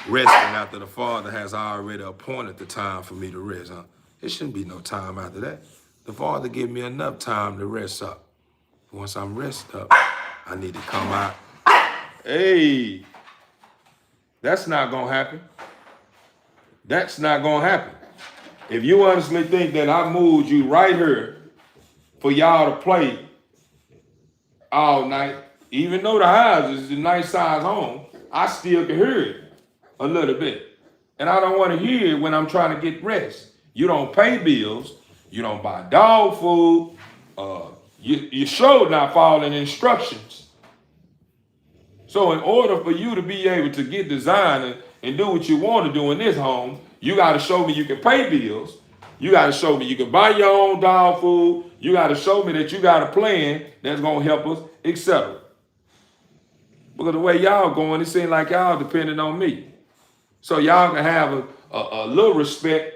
resting after the Father has already appointed the time for me to rest, huh? It shouldn't be no time after that. The Father give me enough time to rest up. Once I'm rested up, I need to come out. Hey, that's not gonna happen. That's not gonna happen. If you honestly think that I moved you right here for y'all to play all night, even though the house is a nice size home, I still can hear it a little bit. And I don't want to hear it when I'm trying to get rest. You don't pay bills. You don't buy dog food. You sure not following instructions. So in order for you to be able to get designed and do what you want to do in this home, you got to show me you can pay bills. You got to show me you can buy your own dog food. You got to show me that you got a plan that's going to help us, etc. Because the way y'all going, it seems like y'all depending on me. So y'all can have a little respect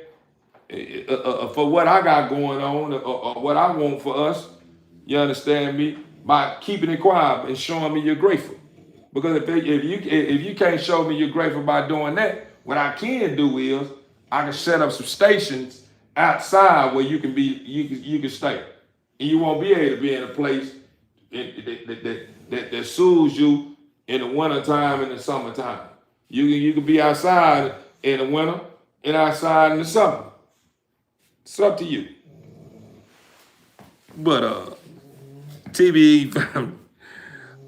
for what I got going on or what I want for us. You understand me? By keeping it quiet and showing me you're grateful. Because if you can't show me you're grateful by doing that, what I can do is I can set up some stations outside where you can stay, and you won't be able to be in a place that soothes you in the wintertime and the summertime. You can be outside in the winter and outside in the summer. It's up to you. But TBE family,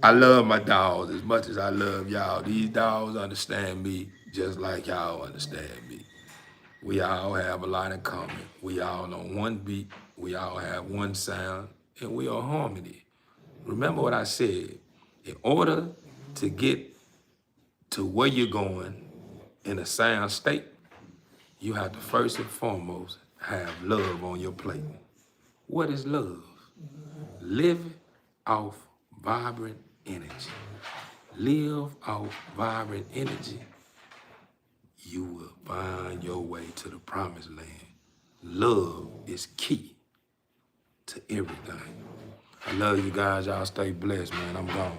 I love my dogs as much as I love y'all. These dogs understand me just like y'all understand me. We all have a lot in common. We all on one beat. We all have one sound, and we are harmony. Remember what I said. In order to get to where you're going in a sound state, you have to first and foremost have love on your plate. What is love? Living off vibrant energy. Live off vibrant energy. You will find your way to the promised land. Love is key to everything. I love you guys. Y'all stay blessed, man. I'm gone.